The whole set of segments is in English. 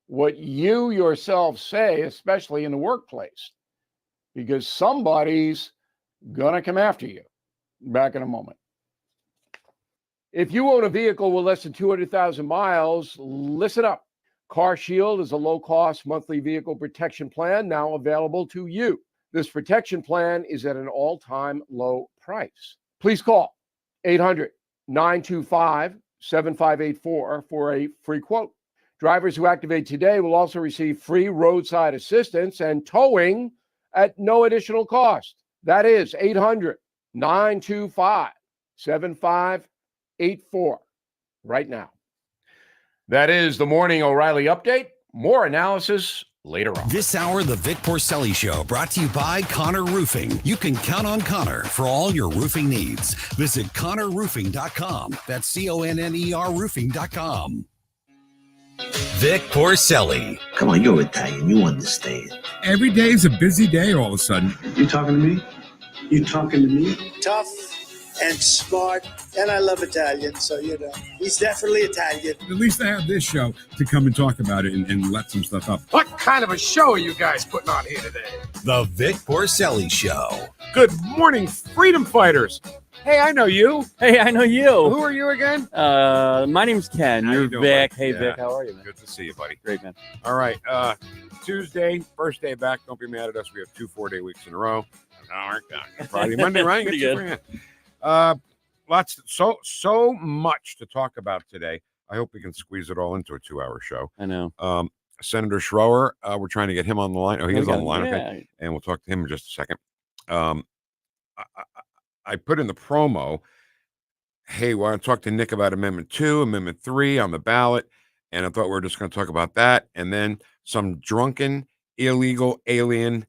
what you yourself say, especially in the workplace, because somebody's going to come after you. Back in a moment. If you own a vehicle with less than 200,000 miles, listen up. Car Shield is a low-cost monthly vehicle protection plan now available to you. This protection plan is at an all-time low price. Please call 800-925-7584 for a free quote. Drivers who activate today will also receive free roadside assistance and towing at no additional cost. That is 800-925-7584 right now. That is the Morning O'Reilly Update. More analysis later on. This hour, the Vic Porcelli Show, brought to you by Connor Roofing. You can count on Connor for all your roofing needs. Visit ConnorRoofing.com. That's CONNER Roofing.com. Vic Porcelli. Come on, you're Italian. You understand. Every day is a busy day all of a sudden. You talking to me? You talking to me? Tough and smart, and I love Italian, so he's definitely Italian. At least I have this show to come and talk about it and let some stuff up. What kind of a show are you guys putting on here today? The Vic Porcelli Show. Good morning, freedom fighters. Hey, I know you. Hey, I know you. Who are you again? My name's Ken. How You're you doing, Vic. buddy? Hey, Yeah. Vic. How are you, man? Good to see you, buddy. Great, man. All right. Tuesday, first day back. Don't be mad at us. We have 2 4-day weeks in a row. Friday, Monday, right? Pretty good. So much to talk about today. I hope we can squeeze it all into a 2-hour show. I know. Senator Schroer, we're trying to get him on the line. Oh, he is on the line. Yeah. Okay. And we'll talk to him in just a second. I put in the promo, hey, want to talk to Nick about Amendment 2, Amendment 3 on the ballot. And I thought we were just going to talk about that. And then some drunken, illegal alien,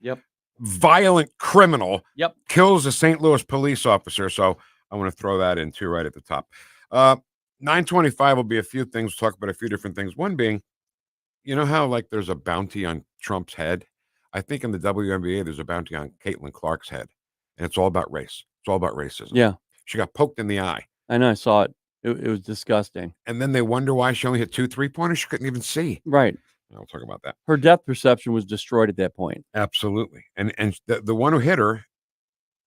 violent criminal kills a St. Louis police officer. So I want to throw that in too right at the top. 9:25 will be a few things. We'll talk about a few different things. One being, you know how like there's a bounty on Trump's head? I think in the WNBA, there's a bounty on Caitlin Clark's head. And it's all about race. It's all about racism. Yeah. She got poked in the eye. I know. I saw it. It was disgusting. And then they wonder why she only hit 2 3-pointers. She couldn't even see. Right. I'll talk about that. Her depth perception was destroyed at that point. Absolutely. And the one who hit her,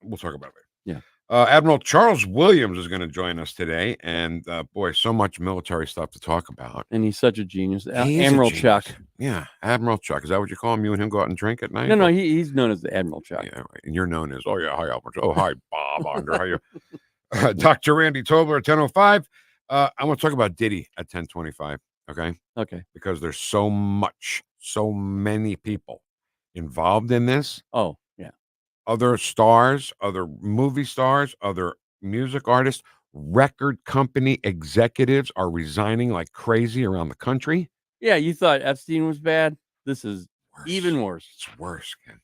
we'll talk about it later. Yeah. Admiral Charles Williams is going to join us today. And boy, so much military stuff to talk about. And he's such a genius. He is Admiral a genius. Chuck. Yeah. Admiral Chuck. Is that what you call him? You and him go out and drink at night? No, he's known as the Admiral Chuck. Yeah, right. And you're known as, oh, yeah, hi, Albert. Oh, hi, Bob. Andre, how you? Dr. Randy Tobler at 10:05. I want to talk about Diddy at 10:25. Okay. Okay. Because there's so many people involved in this. Oh, yeah. Other stars, other movie stars, other music artists, record company executives are resigning like crazy around the country. Yeah, you thought Epstein was bad. This is Worse. even worse. It's worse, Ken.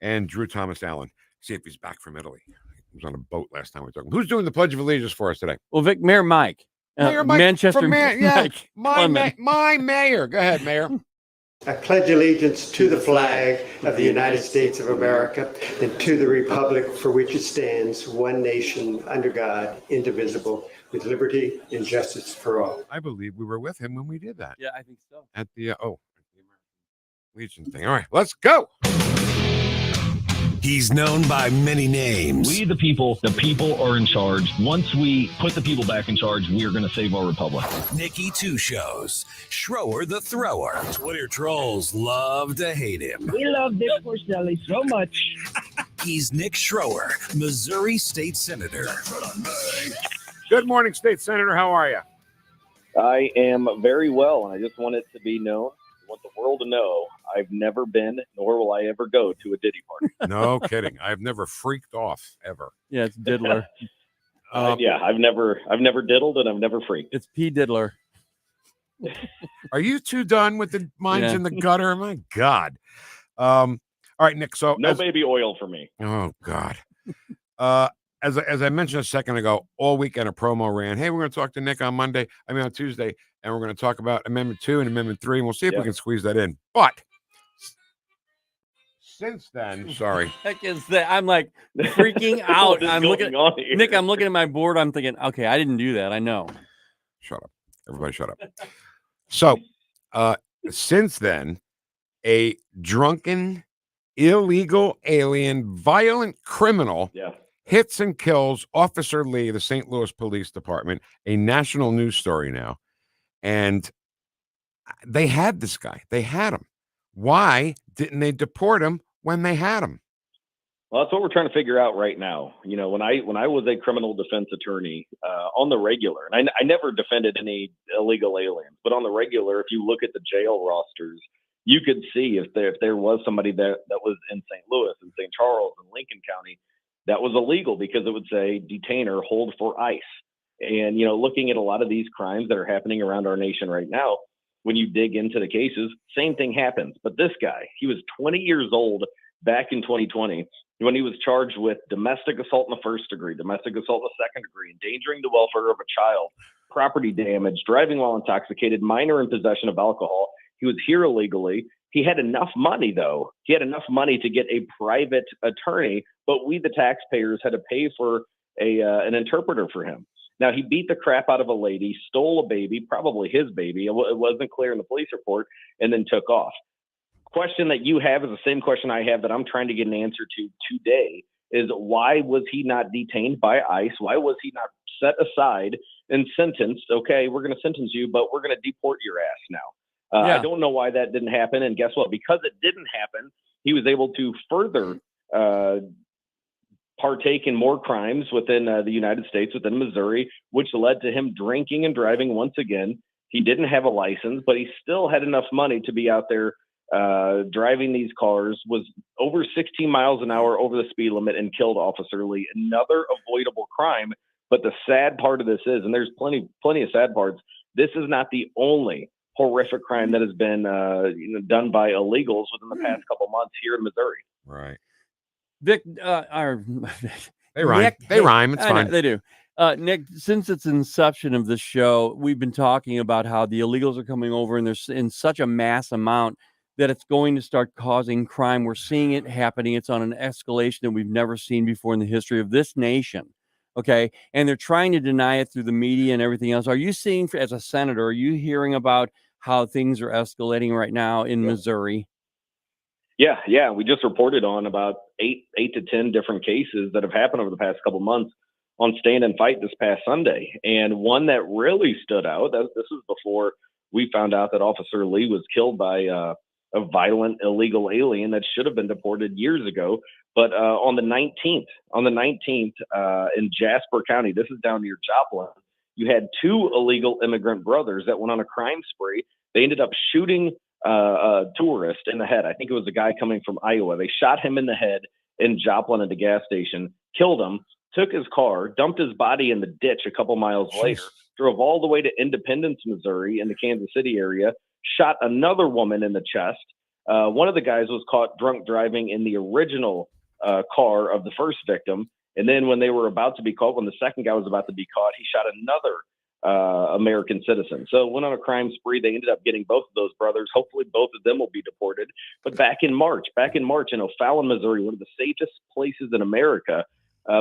And Drew Thomas Allen. See if he's back from Italy. He was on a boat last time we talked. Who's doing the Pledge of Allegiance for us today? Well, Mayor Mike. Mayor Mike Manchester. from Mike my mayor. Go ahead, Mayor. I pledge allegiance to the flag of the United States of America and to the republic for which it stands, one nation, under God, indivisible, with liberty and justice for all. I believe we were with him when we did that. Yeah, I think so. At the American Legion thing. All right, let's go. He's known by many names. We, the people are in charge. Once we put the people back in charge, we are going to save our republic. Nikki Two Shows. Schroer the Thrower. Twitter trolls love to hate him. We love Vic Porcelli so much. He's Nick Schroer, Missouri State Senator. Good morning, State Senator. How are you? I am very well, and I just want it to be known, I want the world to know, I've never been, nor will I ever go to a Diddy party. No kidding. I've never freaked off ever. Yeah, it's Diddler. Yeah, I've never diddled and I've never freaked. It's P. Diddler. Are you two done with the minds in the gutter? My God. All right, Nick. So no baby oil for me. Oh God. As I mentioned a second ago, all weekend a promo ran. Hey, we're going to talk to Nick on Tuesday, and we're going to talk about Amendment 2 and Amendment 3, and we'll see if we can squeeze that in. But since then, sorry. Heck is that? I'm like freaking out. I'm looking Nick, I'm looking at my board. I'm thinking, okay, I didn't do that. I know. Shut up. Everybody shut up. So since then, a drunken, illegal alien, violent criminal hits and kills Officer Lee, the St. Louis Police Department, a national news story now. And they had this guy. They had him. Why didn't they deport him when they had him? Well, that's what we're trying to figure out right now. You know, when I was a criminal defense attorney on the regular, and I never defended any illegal aliens, but on the regular, if you look at the jail rosters, you could see if there was somebody that was in St. Louis and St. Charles and Lincoln County that was illegal, because it would say detainer, hold for ICE. And, you know, looking at a lot of these crimes that are happening around our nation right now, when you dig into the cases, same thing happens. But this guy, he was 20 years old back in 2020 when he was charged with domestic assault in the first degree, domestic assault in the second degree, endangering the welfare of a child, property damage, driving while intoxicated, minor in possession of alcohol. He was here illegally. He had enough money, though. He had enough money to get a private attorney, but we, the taxpayers, had to pay for an interpreter for him. Now, he beat the crap out of a lady, stole a baby, probably his baby. It wasn't clear in the police report, and then took off. Question that you have is the same question I have that I'm trying to get an answer to today, is why was he not detained by ICE? Why was he not set aside and sentenced? Okay, we're going to sentence you, but we're going to deport your ass now. I don't know why that didn't happen. And guess what? Because it didn't happen, he was able to further partake in more crimes within the United States, within Missouri, which led to him drinking and driving once again. He didn't have a license, but he still had enough money to be out there driving these cars, was over 16 miles an hour over the speed limit, and killed Officer Lee. Another avoidable crime. But the sad part of this is, and there's plenty of sad parts, this is not the only horrific crime that has been done by illegals within the past couple months here in Missouri. Right. Vic, they rhyme. Nick, they rhyme. It's fine. Know, they do. Nick, since its inception of this show, we've been talking about how the illegals are coming over, and there's in such a mass amount that it's going to start causing crime. We're seeing it happening. It's on an escalation that we've never seen before in the history of this nation. Okay. And they're trying to deny it through the media and everything else. Are you seeing, as a senator, are you hearing about how things are escalating right now in Missouri? Yeah. We just reported on about eight to 10 different cases that have happened over the past couple months on Stand and Fight this past Sunday. And one that really stood out, this was before we found out that Officer Lee was killed by a violent illegal alien that should have been deported years ago. But on the 19th in Jasper County, this is down near Joplin, you had two illegal immigrant brothers that went on a crime spree. They ended up shooting a tourist in the head. I think it was a guy coming from Iowa. They shot him in the head in Joplin at the gas station, killed him, took his car, dumped his body in the ditch a couple miles later, drove all the way to Independence, Missouri in the Kansas City area, shot another woman in the chest. One of the guys was caught drunk driving in the original car of the first victim. And then when they were about to be caught, when the second guy was about to be caught, he shot another American citizen. So went on a crime spree. They ended up getting both of those brothers. Hopefully both of them will be deported. But back in March in O'Fallon, Missouri, one of the safest places in America,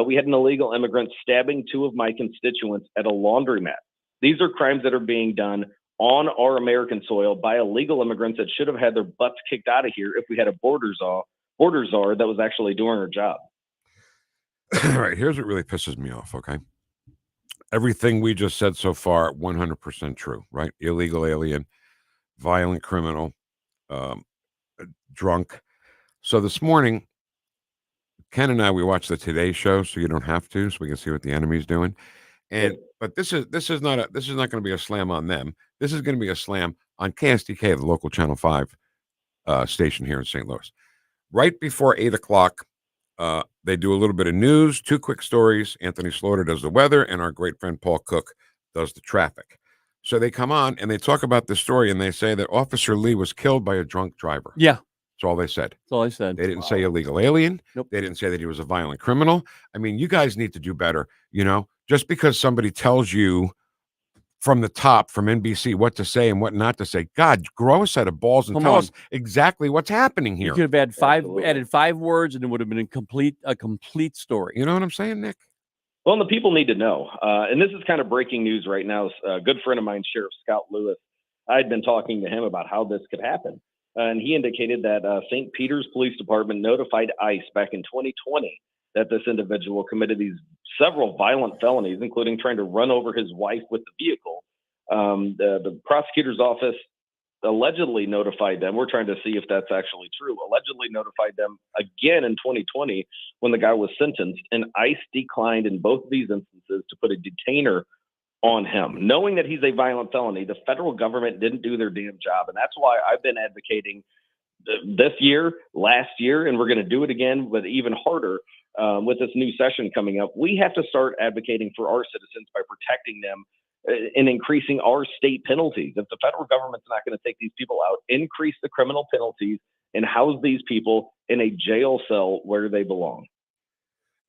we had an illegal immigrant stabbing two of my constituents at a laundromat. These are crimes that are being done on our American soil by illegal immigrants that should have had their butts kicked out of here if we had a border czar that was actually doing her job. All right, here's what really pisses me off, okay? Everything we just said so far, 100% true, right? Illegal alien, violent criminal, drunk. So this morning, Ken and I, we watched the Today Show, so you don't have to, so we can see what the enemy's doing. But this is not going to be a slam on them. This is going to be a slam on KSDK, the local Channel 5 station here in St. Louis. Right before 8 o'clock, they do a little bit of news, two quick stories. Anthony Slaughter does the weather, and our great friend Paul Cook does the traffic. So they come on and they talk about this story, and they say that Officer Lee was killed by a drunk driver. Yeah. That's all they said. That's all I said. They didn't say illegal alien. Nope. They didn't say that he was a violent criminal. I mean, you guys need to do better. You know, just because somebody tells you from the top, from NBC, what to say and what not to say, God, grow a set of balls and tell us exactly what's happening here. You could have added five words, and it would have been a complete story. You know what I'm saying, Nick? Well, and the people need to know. And this is kind of breaking news right now. A good friend of mine, Sheriff Scott Lewis, I'd been talking to him about how this could happen. And he indicated that St. Peter's Police Department notified ICE back in 2020 that this individual committed these several violent felonies, including trying to run over his wife with the vehicle. The prosecutor's office allegedly notified them. We're trying to see if that's actually true. Allegedly notified them again in 2020 when the guy was sentenced, and ICE declined in both of these instances to put a detainer on him, knowing that he's a violent felony. The federal government didn't do their damn job, and that's why I've been advocating this year, last year, and we're going to do it again, but even harder with this new session coming up. We have to start advocating for our citizens by protecting them and increasing our state penalties. If the federal government's not going to take these people out, increase the criminal penalties and house these people in a jail cell where they belong.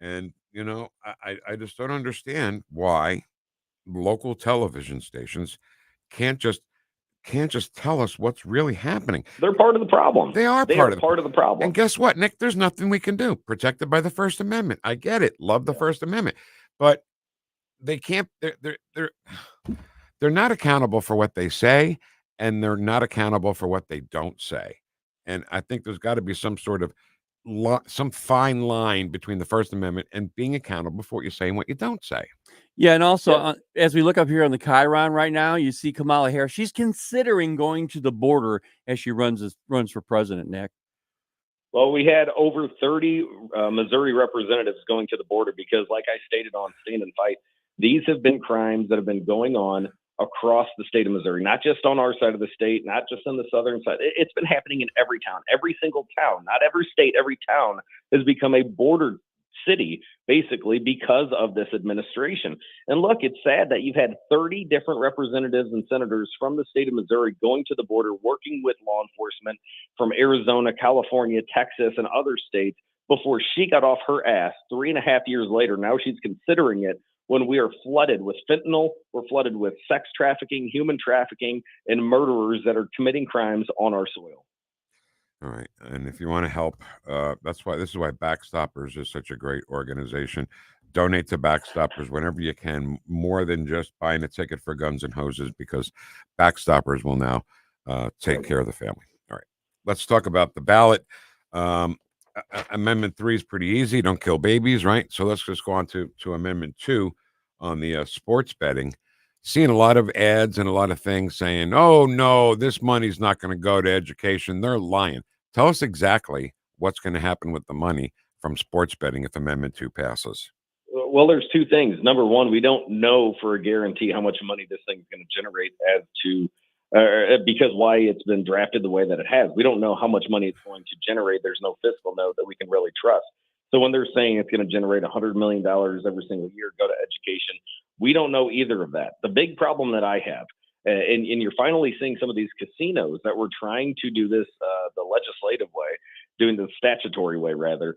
And, you know, I just don't understand why local television stations can't just tell us what's really happening. They're part of the problem. They are part of the problem. And guess what, Nick? There's nothing we can do. Protected by the First Amendment. I get it. Love the First Amendment, but they can't. They're not accountable for what they say, and they're not accountable for what they don't say. And I think there's got to be some sort of some fine line between the First Amendment and being accountable for what you say and what you don't say. Yeah, and also as we look up here on the Chiron right now, you see Kamala Harris. She's considering going to the border as she runs for president, Nick. Well, we had over 30 Missouri representatives going to the border because, like I stated on Stand and Fight, these have been crimes that have been going on across the state of Missouri, not just on our side of the state, not just on the southern side. It's been happening in every town, every single town, not every state, every town has become a border city, basically, because of this administration. And look, it's sad that you've had 30 different representatives and senators from the state of Missouri going to the border, working with law enforcement from Arizona, California, Texas, and other states before she got off her ass 3.5 years later. Now she's considering it when we are flooded with fentanyl, we're flooded with sex trafficking, human trafficking, and murderers that are committing crimes on our soil. All right. And if you want to help, this is why Backstoppers is such a great organization. Donate to Backstoppers whenever you can, more than just buying a ticket for guns and hoses, because Backstoppers will now take care of the family. All right. Let's talk about the ballot. Amendment 3 is pretty easy. Don't kill babies, right? So let's just go on to Amendment 2 on the sports betting. Seeing a lot of ads and a lot of things saying, oh, no, this money's not going to go to education. They're lying. Tell us exactly what's going to happen with the money from sports betting if Amendment 2 passes. Well, there's two things. Number one, we don't know for a guarantee how much money this thing's going to generate as to because why it's been drafted the way that it has. We don't know how much money it's going to generate. There's no fiscal note that we can really trust. So when they're saying it's going to generate $100 million every single year, go to education, we don't know either of that. The big problem that I have, and you're finally seeing some of these casinos that were trying to do this the legislative way, doing the statutory way rather,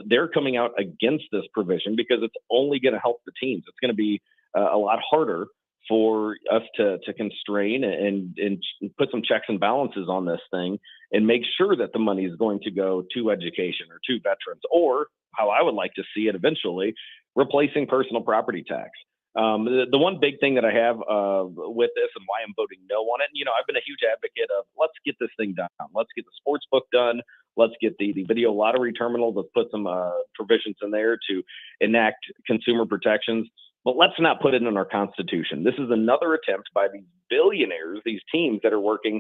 they're coming out against this provision because it's only going to help the teams. It's going to be a lot harder for us to constrain and put some checks and balances on this thing and make sure that the money is going to go to education or to veterans, or how I would like to see it eventually, replacing personal property tax. The one big thing that I have with this and why I'm voting no on it, and, I've been a huge advocate of let's get this thing done. Let's get the sports book done. Let's get the video lottery terminal. Let's put some provisions in there to enact consumer protections. But let's not put it in our Constitution. This is another attempt by these billionaires, these teams that are working.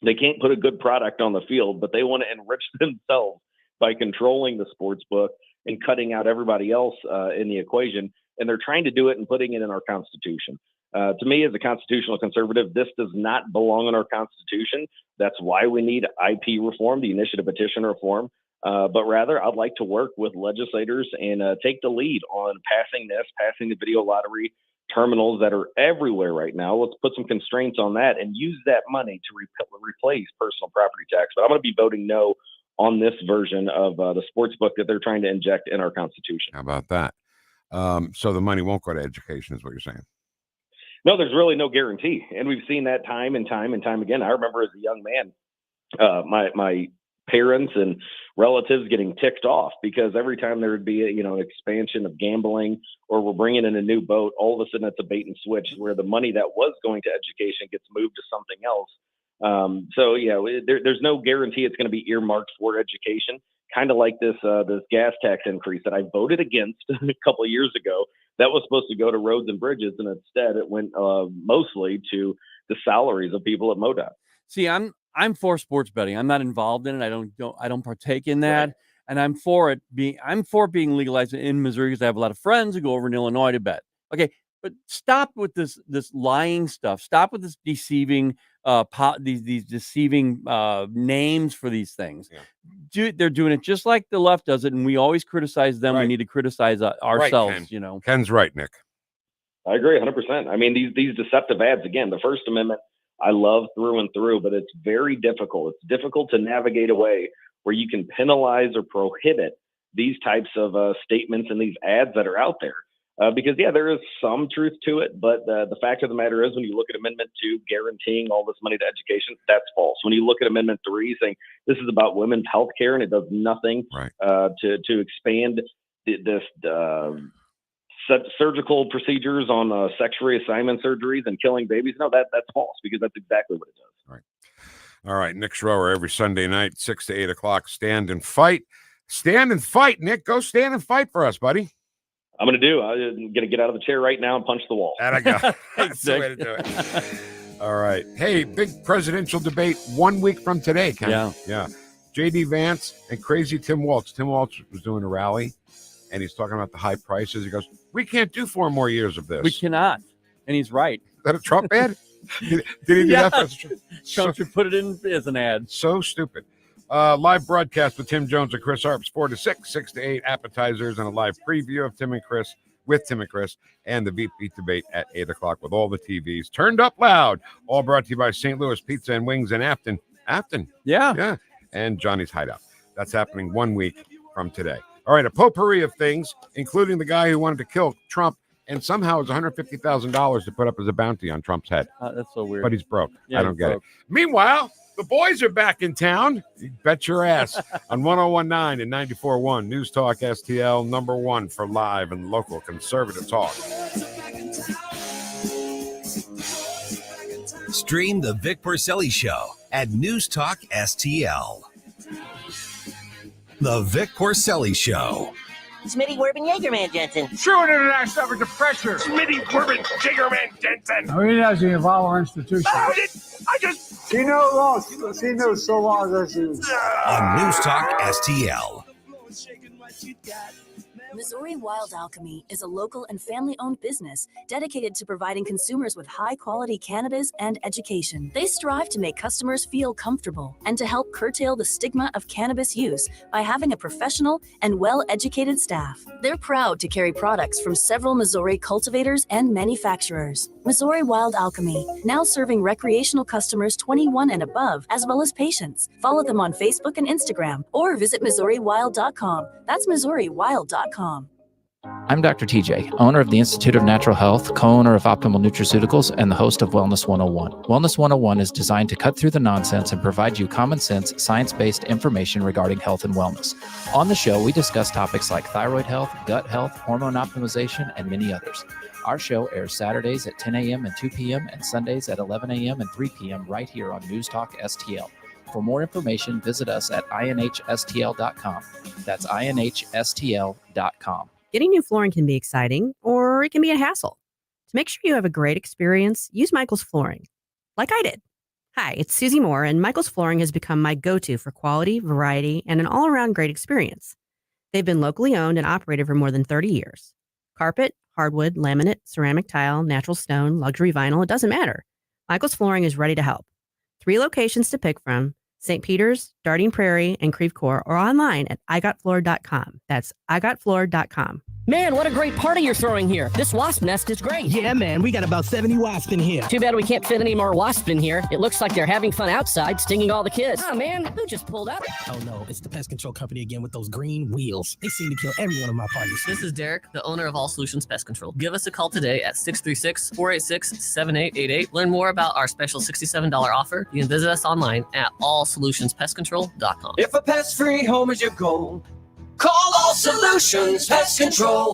They can't put a good product on the field, but they want to enrich themselves by controlling the sports book and cutting out everybody else in the equation. And they're trying to do it and putting it in our Constitution. To me, as a constitutional conservative, this does not belong in our Constitution. That's why we need IP reform, the initiative petition reform. But rather, I'd like to work with legislators and take the lead on passing the video lottery terminals that are everywhere right now. Let's put some constraints on that and use that money to replace personal property tax. But I'm going to be voting no on this version of the sports book that they're trying to inject in our Constitution. How about that? So the money won't go to education is what you're saying. No, there's really no guarantee. And we've seen that time and time and time again. I remember as a young man, my parents and relatives getting ticked off because every time there would be an expansion of gambling or we're bringing in a new boat, all of a sudden it's a bait and switch where the money that was going to education gets moved to something else. There's no guarantee it's going to be earmarked for education. Kind of like this gas tax increase that I voted against a couple of years ago. That was supposed to go to roads and bridges, and instead it went mostly to the salaries of people at MoDOT. See, I'm for sports betting. I'm not involved in it. I don't partake in that. Right. And I'm for being legalized in Missouri because I have a lot of friends who go over in Illinois to bet. Okay, but stop with this lying stuff. Stop with this deceiving these deceiving names for these things. Yeah. They're doing it just like the left does it, and we always criticize them. Right. We need to criticize ourselves. Right, Ken. Ken's right, Nick. I agree 100%. I mean, these deceptive ads, again, the First Amendment, I love through and through, but it's very difficult. It's difficult to navigate a way where you can penalize or prohibit these types of statements and these ads that are out there. Because, there is some truth to it, but the fact of the matter is when you look at Amendment 2 guaranteeing all this money to education, that's false. When you look at Amendment 3 saying this is about women's health care and it does nothing to expand this surgical procedures on sex reassignment surgeries and killing babies, no, that's false because that's exactly what it does. Right. All right, Nick Schroer every Sunday night, 6 to 8 o'clock, Stand and Fight. Stand and fight, Nick. Go stand and fight for us, buddy. I'm going to get out of the chair right now and punch the wall. That I got. That's the way to do it. All right. Hey, big presidential debate 1 week from today, Ken. Yeah. J.D. Vance and crazy Tim Walz. Tim Walz was doing a rally, and he's talking about the high prices. He goes, we can't do 4 more years of this. We cannot. And he's right. Is that a Trump ad? Did he do that? Trump should put it in as an ad. So stupid. Live broadcast with Tim Jones and Chris Arps, 4 to 6, 6 to 8 appetizers, and a live preview of Tim and Chris, and the VP debate at 8 o'clock with all the TVs turned up loud. All brought to you by St. Louis Pizza and Wings in Afton. Yeah. And Johnny's Hideout. That's happening 1 week from today. All right, a potpourri of things, including the guy who wanted to kill Trump, and somehow it's $150,000 to put up as a bounty on Trump's head. That's so weird. But he's broke. I don't get it. Meanwhile, the boys are back in town. You bet your ass. On 101.9 and 94.1 News Talk STL, number 1 for live and local conservative talk. Stream the Vic Porcelli Show at News Talk STL. The Vic Porcelli Show. Smitty Werbin Jagerman Jensen. True international effort to pressure. Smitty Werbin Jagerman Jensen. No, he doesn't involve our institution. He knows so long as On News Talk STL. Missouri Wild Alchemy is a local and family-owned business dedicated to providing consumers with high-quality cannabis and education. They strive to make customers feel comfortable and to help curtail the stigma of cannabis use by having a professional and well-educated staff. They're proud to carry products from several Missouri cultivators and manufacturers. Missouri Wild Alchemy, now serving recreational customers 21 and above, as well as patients. Follow them on Facebook and Instagram, or visit MissouriWild.com. That's MissouriWild.com. I'm Dr. TJ, owner of the Institute of Natural Health, co-owner of Optimal Nutraceuticals, and the host of Wellness 101. Wellness 101 is designed to cut through the nonsense and provide you common sense, science-based information regarding health and wellness. On the show, we discuss topics like thyroid health, gut health, hormone optimization, and many others. Our show airs Saturdays at 10 a.m. and 2 p.m. and Sundays at 11 a.m. and 3 p.m. right here on News Talk STL. For more information, visit us at inhstl.com. That's inhstl.com. Getting new flooring can be exciting, or it can be a hassle. To make sure you have a great experience, use Michael's Flooring, like I did. Hi, it's Susie Moore, and Michael's Flooring has become my go-to for quality, variety, and an all-around great experience. They've been locally owned and operated for more than 30 years. Carpet, hardwood, laminate, ceramic tile, natural stone, luxury vinyl, it doesn't matter. Michael's Flooring is ready to help. 3 locations to pick from: St. Peter's, Darting Prairie, and Creve Coeur, or online at igotfloor.com. That's igotfloor.com. Man, what a great party you're throwing here. This wasp nest is great. Yeah, man, we got about 70 wasps in here. Too bad we can't fit any more wasps in here. It looks like they're having fun outside, stinging all the kids. Oh, man, who just pulled up? Oh, no, it's the pest control company again with those green wheels. They seem to kill every one of my parties. This is Derek, the owner of All Solutions Pest Control. Give us a call today at 636-486-7888. Learn more about our special $67 offer. You can visit us online at allsolutionspestcontrol.com. If a pest-free home is your goal, call All Solutions Pest Control.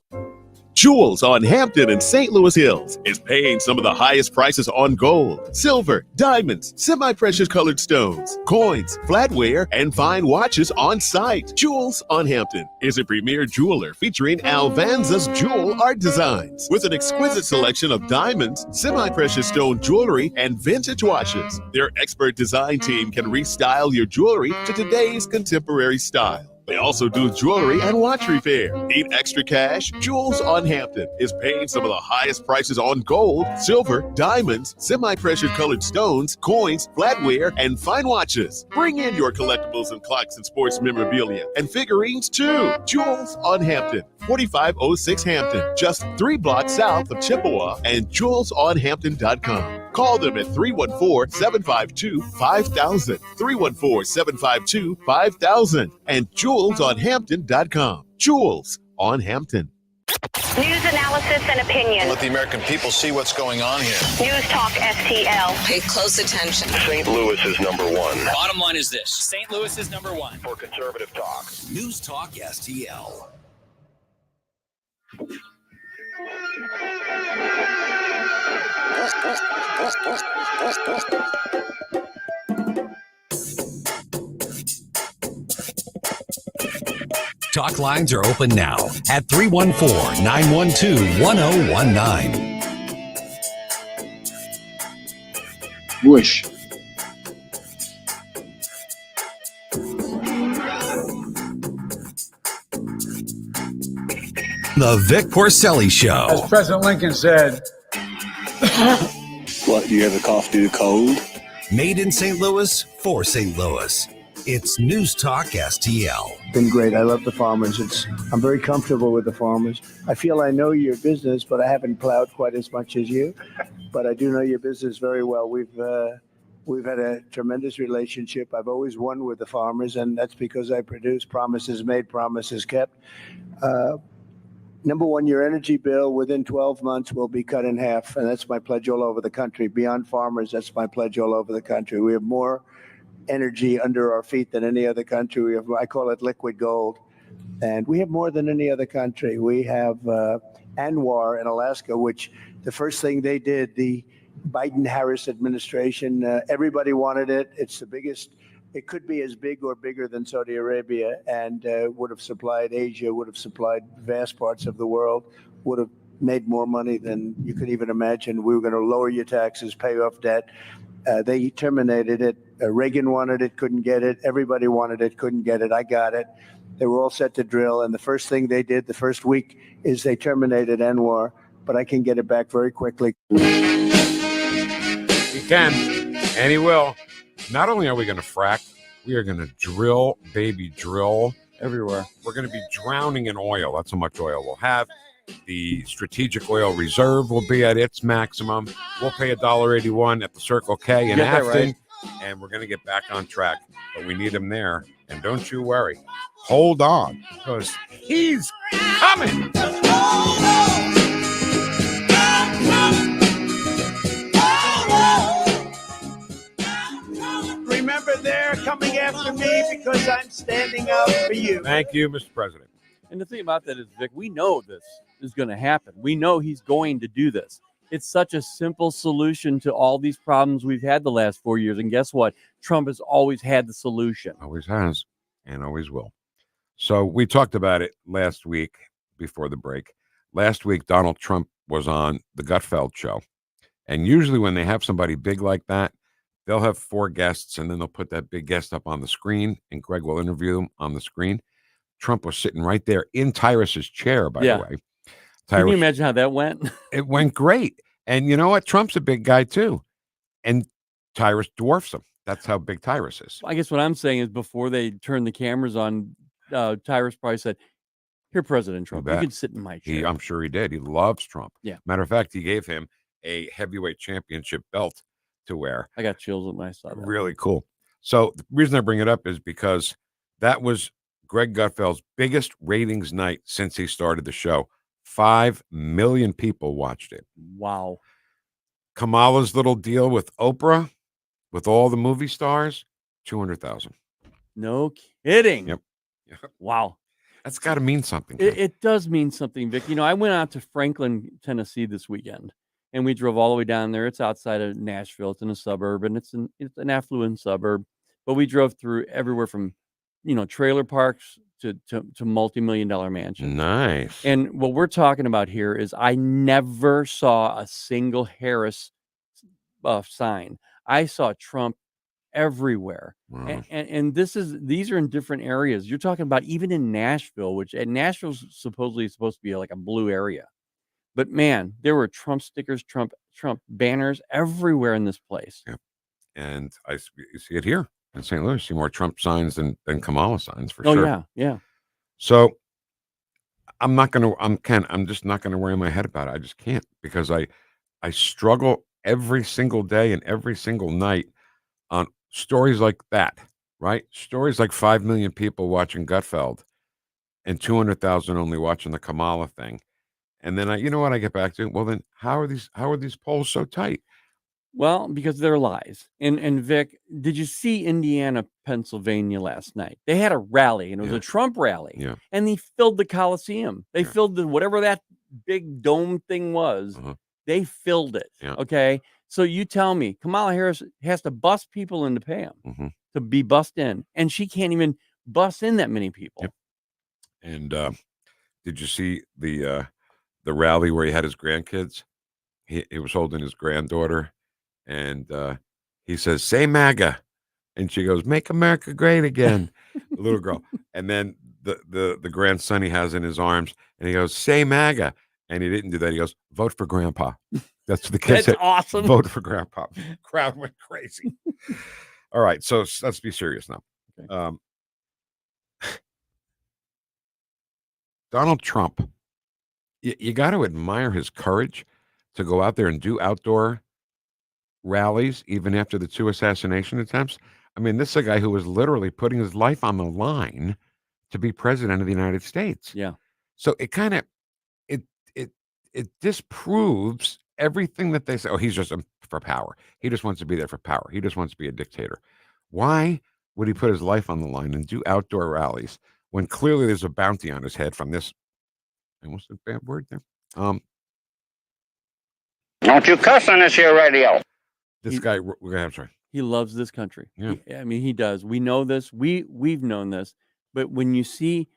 Jewels on Hampton and St. Louis Hills is paying some of the highest prices on gold, silver, diamonds, semi-precious colored stones, coins, flatware, and fine watches on site. Jewels on Hampton is a premier jeweler featuring Alvanza's jewel art designs with an exquisite selection of diamonds, semi-precious stone jewelry, and vintage watches. Their expert design team can restyle your jewelry to today's contemporary style. They also do jewelry and watch repair. Need extra cash? Jewels on Hampton is paying some of the highest prices on gold, silver, diamonds, semi-precious colored stones, coins, flatware, and fine watches. Bring in your collectibles and clocks and sports memorabilia and figurines too. Jewels on Hampton, 4506 Hampton, just 3 blocks south of Chippewa, and jewelsonhampton.com. Call them at 314-752-5000, 314-752-5000, and jewelsonhampton.com. Jewels on Hampton. News analysis and opinion. Let the American people see what's going on here. News Talk STL. Pay close attention. St. Louis is number one. Bottom line is this: St. Louis is number one for conservative talk. News Talk STL. Talk lines are open now at 314-912-1019. Bush. The Vic Porcelli Show. As President Lincoln said, What, do you have a cough due to cold? Made in St. Louis for St. Louis. It's News Talk STL. Been great. I love the farmers. I'm very comfortable with the farmers. I feel I know your business, but I haven't plowed quite as much as you. But I do know your business very well. We've had a tremendous relationship. I've always won with the farmers, and that's because I produce promises made, promises kept. Number one, your energy bill within 12 months will be cut in half, and that's my pledge all over the country. Beyond farmers, that's my pledge all over the country. We have more energy under our feet than any other country. We have, I call it liquid gold, and we have more than any other country. We have ANWR in Alaska, which the first thing they did, the Biden-Harris administration, everybody wanted it. It's the biggest. It could be as big or bigger than Saudi Arabia, and would have supplied Asia, would have supplied vast parts of the world, would have made more money than you could even imagine. We were going to lower your taxes, pay off debt. They terminated it. Reagan wanted it, couldn't get it. Everybody wanted it, couldn't get it. I got it. They were all set to drill, and the first thing they did the first week is they terminated ANWR, but I can get it back very quickly. He can, and he will. Not only are we going to frack, we are going to drill, baby, drill everywhere. We're going to be drowning in oil. That's how much oil we'll have. The strategic oil reserve will be at its maximum. We'll pay $1.81 at the Circle K in Afton, right? And we're going to get back on track. But we need him there. And don't you worry. Hold on, because he's coming. Remember, they're coming after me because I'm standing up for you. Thank you, Mr. President. And the thing about that is, Vic, we know this is going to happen. We know he's going to do this. It's such a simple solution to all these problems we've had the last 4 years. And guess what? Trump has always had the solution. Always has and always will. So we talked about it last week before the break. Last week, Donald Trump was on the Gutfeld show. And usually when they have somebody big like that, they'll have 4 guests, and then they'll put that big guest up on the screen, and Greg will interview them on the screen. Trump was sitting right there in Tyrus's chair, by the way. Can you imagine how that went? It went great. And you know what? Trump's a big guy, too. And Tyrus dwarfs him. That's how big Tyrus is. I guess what I'm saying is before they turned the cameras on, Tyrus probably said, Here, President Trump, you bet. could sit in my chair. I'm sure he did. He loves Trump. Yeah. Matter of fact, he gave him a heavyweight championship belt to wear. I got chills when I saw that. Really cool. So the reason I bring it up is because that was Greg Gutfeld's biggest ratings night since he started the show. 5 million people watched it. Wow. Kamala's little deal with Oprah, with all the movie stars, 200,000. No kidding. Yep. Wow. That's got to mean something. It does mean something, Vic. You know, I went out to Franklin, Tennessee this weekend, and we drove all the way down there. It's outside of Nashville. It's in a suburb, and it's an affluent suburb. But we drove through everywhere from, trailer parks to multi-million-dollar mansions. Nice. And what we're talking about here is I never saw a single Harris sign. I saw Trump everywhere. Wow. And these are in different areas. You're talking about even in Nashville, which Nashville's supposedly supposed to be like a blue area. But man, there were Trump stickers, Trump banners everywhere in this place. Yeah. And you see it here in St. Louis. See more Trump signs than Kamala signs for sure. Oh yeah. So I'm just not gonna worry my head about it. I just can't, because I struggle every single day and every single night on stories like that, right? Stories like 5 million people watching Gutfeld and 200,000 only watching the Kamala thing. And then I get back to, well, then how are these polls so tight? Well, because they're lies. And Vic, did you see Indiana, Pennsylvania last night? They had a rally, and it was a Trump rally. Yeah. And they filled the Coliseum. They filled whatever that big dome thing was. They filled it. Yeah. Okay. So you tell me, Kamala Harris has to bus people in to pay them to be bussed in, and she can't even bus in that many people. Yep. And did you see the rally where he had his grandkids? He was holding his granddaughter, and he says, "Say MAGA," and she goes, "Make America Great Again," the little girl. And then the grandson he has in his arms, and he goes, "Say MAGA," and he didn't do that. He goes, "Vote for Grandpa." That's what the kids That's said. awesome. Vote for Grandpa. Crowd went crazy. All right, so let's be serious now. Okay. Donald Trump, you got to admire his courage to go out there and do outdoor rallies, even after the 2 assassination attempts. I mean, this is a guy who was literally putting his life on the line to be president of the United States. Yeah. So it kind of it disproves everything that they say. Oh, he's just for power. He just wants to be there for power. He just wants to be a dictator. Why would he put his life on the line and do outdoor rallies when clearly there's a bounty on his head from this? And what's the bad word there? Don't you cuss on this here radio. This guy, I'm sorry. He loves this country. Yeah. He does. We know this. We've known this. But when you see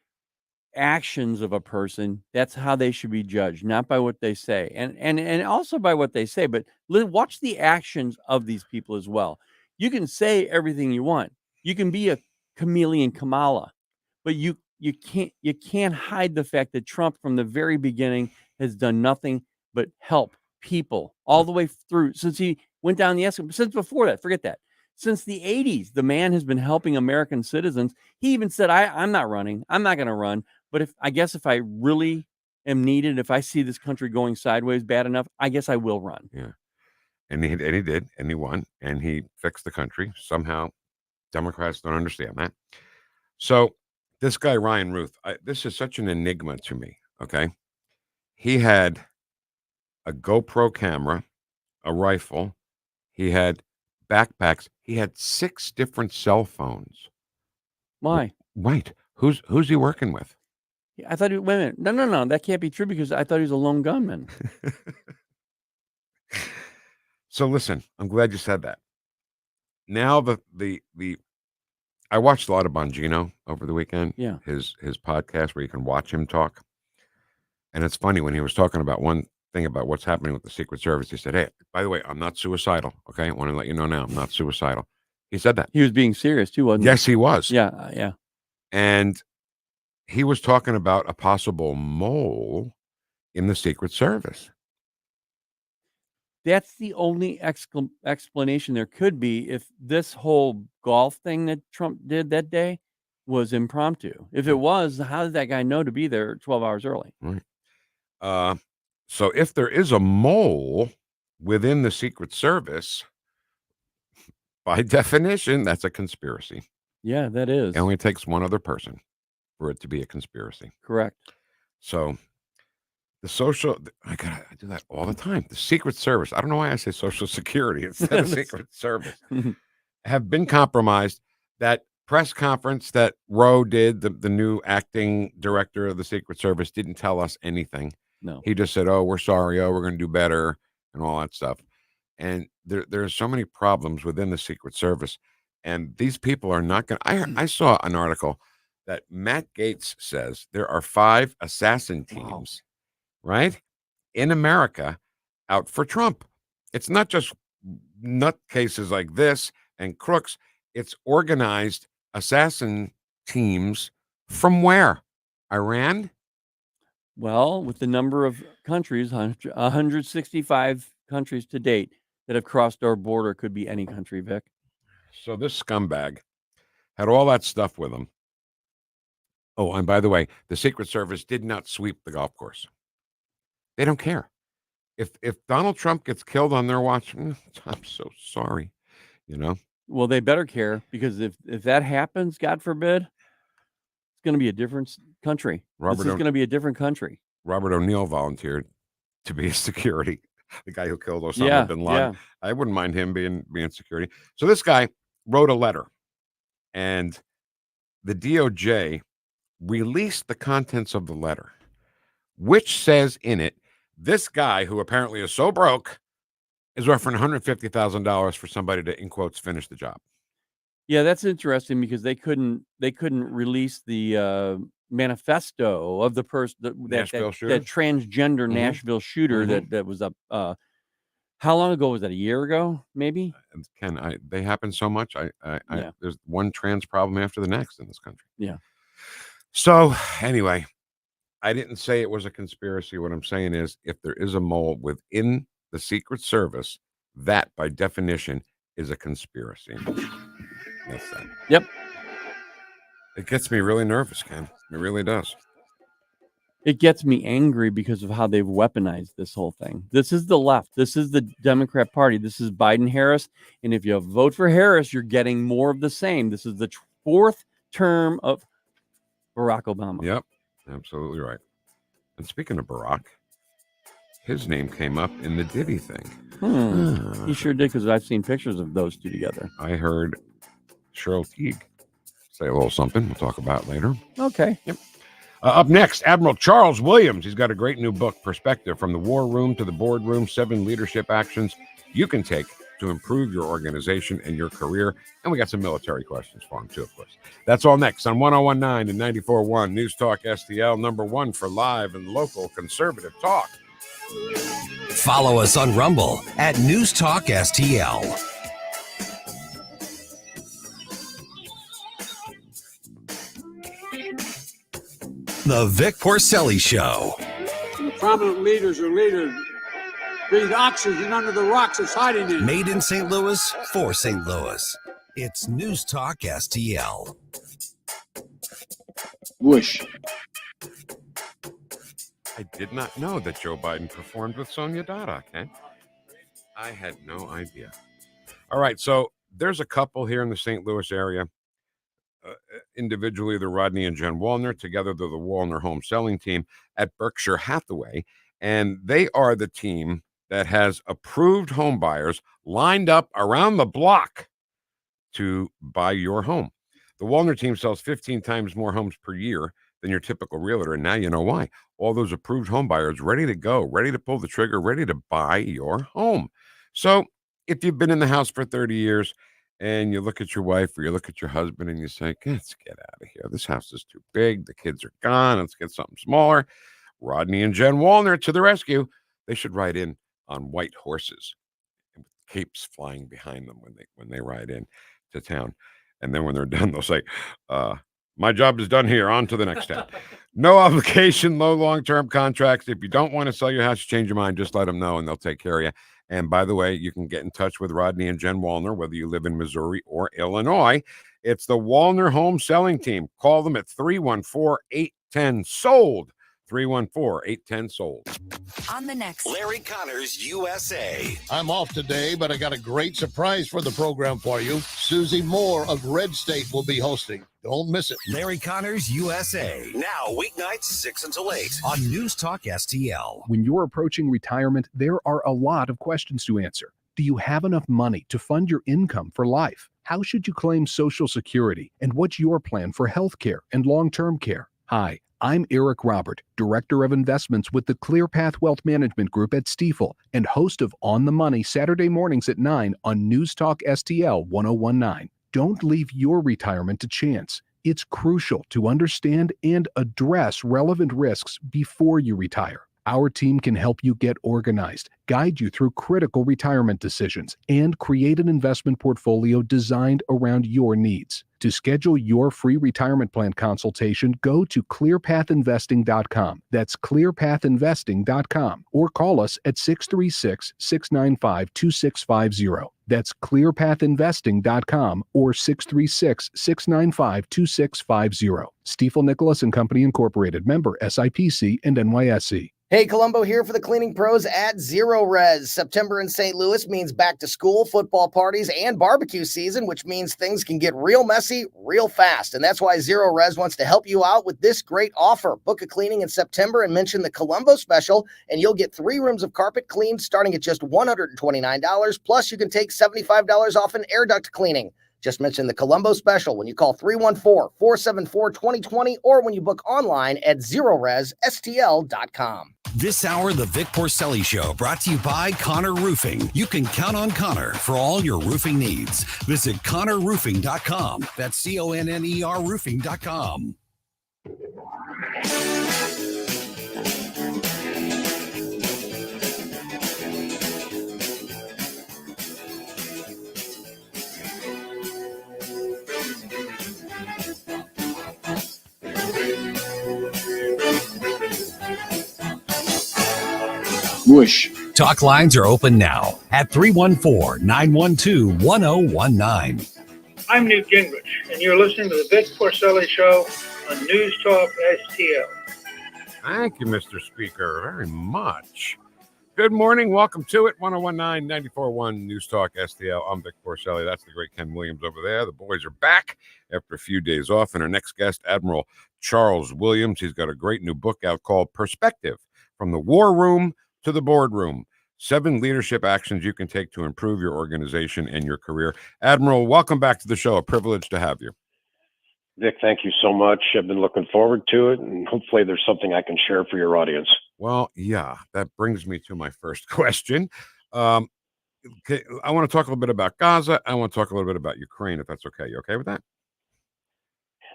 actions of a person, that's how they should be judged, not by what they say, and also by what they say. But watch the actions of these people as well. You can say everything you want. You can be a chameleon Kamala, but you can't hide the fact that Trump from the very beginning has done nothing but help people all the way through since he went down the escalator. Since before that, forget that. Since the 80s, the man has been helping American citizens. He even said, I'm not running. I'm not going to run. But if I really am needed, if I see this country going sideways bad enough, I guess I will run. Yeah. And he did, and he won, and he fixed the country. Somehow, Democrats don't understand that. So this guy, Ryan Ruth, this is such an enigma to me, okay? He had a GoPro camera, a rifle. He had backpacks. He had 6 different cell phones. Why? Right. Who's he working with? I thought, wait a minute. No. That can't be true because I thought he was a lone gunman. So listen, I'm glad you said that. Now I watched a lot of Bongino over the weekend. Yeah. His podcast where you can watch him talk. And it's funny when he was talking about one thing about what's happening with the Secret Service. He said, "Hey, by the way, I'm not suicidal. Okay, I want to let you know now, I'm not suicidal." He said that. He was being serious too, wasn't he? Yes, he was. Yeah. And he was talking about a possible mole in the Secret Service. That's the only explanation there could be if this whole golf thing that Trump did that day was impromptu. If it was, how did that guy know to be there 12 hours early? Right. So if there is a mole within the Secret Service, by definition, that's a conspiracy. Yeah, that is. It only takes one other person for it to be a conspiracy. Correct. So I do that all the time. The Secret Service, I don't know why I say Social Security instead of Secret Service, have been compromised. That press conference that Rowe did, the new acting director of the Secret Service, didn't tell us anything. No. He just said, oh, we're sorry. Oh, we're going to do better and all that stuff. And there are so many problems within the Secret Service. And these people are not going to. I saw an article that Matt Gaetz says there are 5 assassin teams, right, in America out for Trump. It's not just nutcases like this and crooks. It's organized assassin teams from where? Iran? Well, with the number of countries, 165 countries to date that have crossed our border, could be any country, Vic. So this scumbag had all that stuff with him. Oh, and by the way, the Secret Service did not sweep the golf course. They don't care. If Donald Trump gets killed on their watch, I'm so sorry, Well, they better care, because if that happens, God forbid, it's going to be a different country. This is going to be a different country. Robert O'Neill volunteered to be security. The guy who killed Osama bin Laden. Yeah. I wouldn't mind him being security. So this guy wrote a letter, and the DOJ released the contents of the letter, which says in it, this guy, who apparently is so broke, is offering $150,000 for somebody to, in quotes, finish the job. Yeah, that's interesting, because they couldn't release the manifesto of the person that transgender Nashville shooter that was up. How long ago was that? A year ago, maybe? Ken, they happen so much. There's one trans problem after the next in this country. Yeah. So anyway, I didn't say it was a conspiracy. What I'm saying is, if there is a mole within the Secret Service, that by definition is a conspiracy. That's that. Yep. It gets me really nervous, Ken. It really does. It gets me angry because of how they've weaponized this whole thing. This is the left. This is the Democrat Party. This is Biden-Harris. And if you vote for Harris, you're getting more of the same. This is the 4th term of Barack Obama. Yep, absolutely right. And speaking of Barack, his name came up in the Diddy thing. He sure did, because I've seen pictures of those two together. I heard Cheryl Teague say a little something we'll talk about later. Okay. Yep. Up next, Admiral Charles Williams. He's got a great new book, Perspective, From the War Room to the Boardroom, 7 leadership actions you can take to improve your organization and your career. And we got some military questions for him, too, of course. That's all next on 101.9 and 94.1 News Talk STL, #1 for live and local conservative talk. Follow us on Rumble at News Talk STL. The Vic Porcelli Show. Prominent leaders are leaders. Breathe oxygen under the rocks it's hiding in. Made in St. Louis for St. Louis. It's News Talk STL. Whoosh. I did not know that Joe Biden performed with Sonia Dada, okay? I had no idea. All right, so there's a couple here in the St. Louis area. Individually, they're Rodney and Jen Wallner. Together, they're the Wallner home selling team at Berkshire Hathaway. And they are the team that has approved home buyers lined up around the block to buy your home. The Wallner team sells 15 times more homes per year than your typical realtor. And now you know why. All those approved home buyers ready to go, ready to pull the trigger, ready to buy your home. So if you've been in the house for 30 years and you look at your wife or you look at your husband and you say, let's get out of here. This house is too big. The kids are gone. Let's get something smaller. Rodney and Jen Wallner to the rescue. They should ride in on white horses with capes flying behind them when they ride in to town. And then when they're done, they'll say, my job is done here. On to the next town. No obligation, no long-term contracts. If you don't want to sell your house, you change your mind, just let them know and they'll take care of you. And by the way, you can get in touch with Rodney and Jen Wallner, whether you live in Missouri or Illinois. It's the Wallner Home Selling Team. Call them at 314-810-SOLD. 314-810-SOLD. On the next Larry Connors USA. I'm off today, but I got a great surprise for the program for you. Susie Moore of Red State will be hosting. Don't miss it. Larry Connors USA. Now, weeknights 6 until 8 on News Talk STL. When you're approaching retirement, there are a lot of questions to answer. Do you have enough money to fund your income for life? How should you claim Social Security? And what's your plan for health care and long-term care? Hi, I'm Eric Robert, Director of Investments with the ClearPath Wealth Management Group at Stifel and host of On the Money Saturday mornings at 9 on News Talk STL 1019. Don't leave your retirement to chance. It's crucial to understand and address relevant risks before you retire. Our team can help you get organized, guide you through critical retirement decisions, and create an investment portfolio designed around your needs. To schedule your free retirement plan consultation, go to clearpathinvesting.com. That's clearpathinvesting.com, or call us at 636-695-2650. That's clearpathinvesting.com or 636-695-2650. Stifel Nicholas and Company Incorporated, member SIPC and NYSE. Hey, Columbo here for the cleaning pros at Zero Res. September in St. Louis means back to school, football parties, and barbecue season, which means things can get real messy real fast. And that's why Zero Res wants to help you out with this great offer. Book a cleaning in September and mention the Columbo special, and you'll get 3 rooms of carpet cleaned starting at just $129. Plus, you can take $75 off an air duct cleaning. Just mention the Columbo special when you call 314-474-2020 or when you book online at ZeroResSTL.com. This hour, the Vic Porcelli Show, brought to you by Connor Roofing. You can count on Connor for all your roofing needs. Visit ConnorRoofing.com. That's CONNER Roofing.com. Whoosh. Talk lines are open now at 314-912-1019. I'm Newt Gingrich, and you're listening to the Vic Porcelli Show on News Talk STL. Thank you, Mr. Speaker, very much. Good morning. Welcome to it. 1019-94.1 News Talk STL. I'm Vic Porcelli. That's the great Ken Williams over there. The boys are back after a few days off. And our next guest, Admiral Charles Williams. He's got a great new book out called Perspective: From the War Room to the Boardroom. 7 leadership actions you can take to improve your organization and your career. Admiral, welcome back to the show. A privilege to have you. Vic, thank you so much. I've been looking forward to it, and hopefully there's something I can share for your audience. Well, yeah, that brings me to my first question. I want to talk a little bit about Gaza. I want to talk a little bit about Ukraine, if that's okay. You okay with that?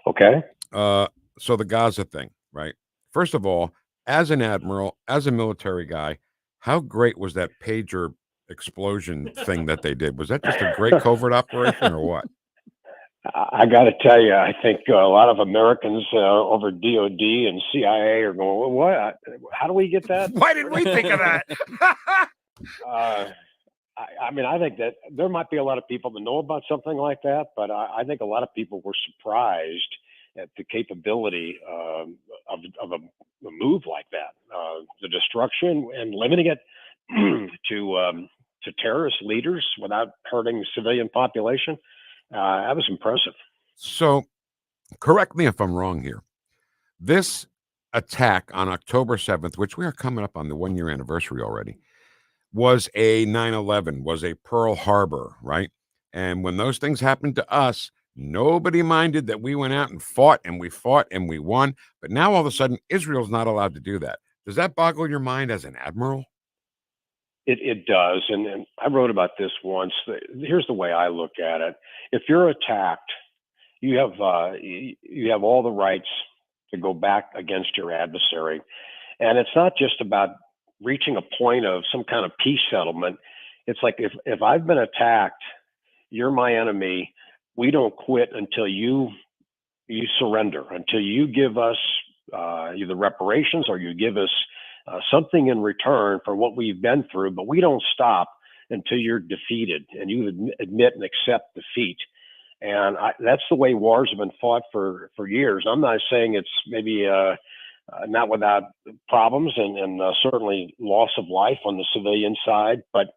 Okay. So the Gaza thing, right? First of all, as an admiral, as a military guy, how great was that pager explosion thing that they did? Was that just a great covert operation or what? I got to tell you, I think a lot of Americans over DOD and CIA are going, what? How do we get that? Why didn't we think of that? I mean, I think that there might be a lot of people that know about something like that, but I think a lot of people were surprised at the capability of a move like that, the destruction and limiting it to terrorist leaders without hurting the civilian population. That was impressive. So, correct me if I'm wrong here. This attack on October 7th, which we are coming up on the 1-year anniversary already, was a 9/11, was a Pearl Harbor, right? And when those things happened to us, nobody minded that we went out and fought and we won. But now all of a sudden, Israel's not allowed to do that. Does that boggle your mind as an admiral? It does. And I wrote about this once. Here's the way I look at it. If you're attacked, you have all the rights to go back against your adversary. And it's not just about reaching a point of some kind of peace settlement. It's like if I've been attacked, you're my enemy. We don't quit until you surrender, until you give us either reparations or you give us something in return for what we've been through. But we don't stop until you're defeated, and you admit and accept defeat. And that's the way wars have been fought for years. I'm not saying it's maybe not without problems and certainly loss of life on the civilian side, but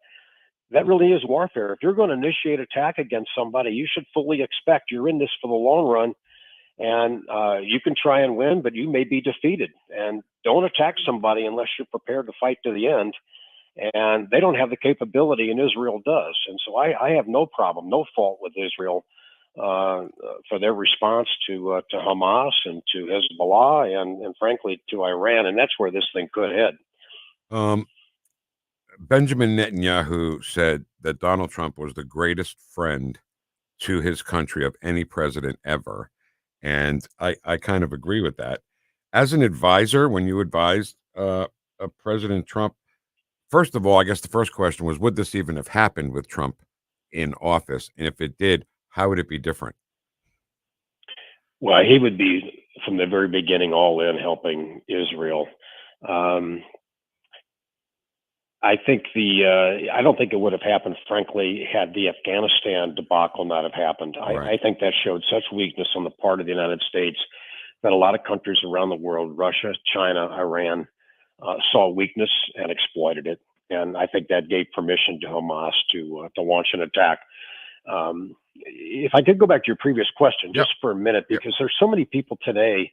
that really is warfare. If you're going to initiate attack against somebody, you should fully expect you're in this for the long run, and you can try and win, but you may be defeated. And don't attack somebody unless you're prepared to fight to the end. And they don't have the capability, and Israel does. And so I have no problem, no fault with Israel for their response to Hamas and to Hezbollah and frankly to Iran. And that's where this thing could head. Benjamin Netanyahu said that Donald Trump was the greatest friend to his country of any president ever. And I kind of agree with that. As an advisor, when you advised President Trump, first of all, I guess the first question was, would this even have happened with Trump in office? And if it did, how would it be different? Well, he would be from the very beginning all in helping Israel. I think I don't think it would have happened, frankly, had the Afghanistan debacle not have happened. Right. I think that showed such weakness on the part of the United States that a lot of countries around the world, Russia, China, Iran, saw weakness and exploited it. And I think that gave permission to Hamas to launch an attack. If I could go back to your previous question just for a minute, because there's so many people today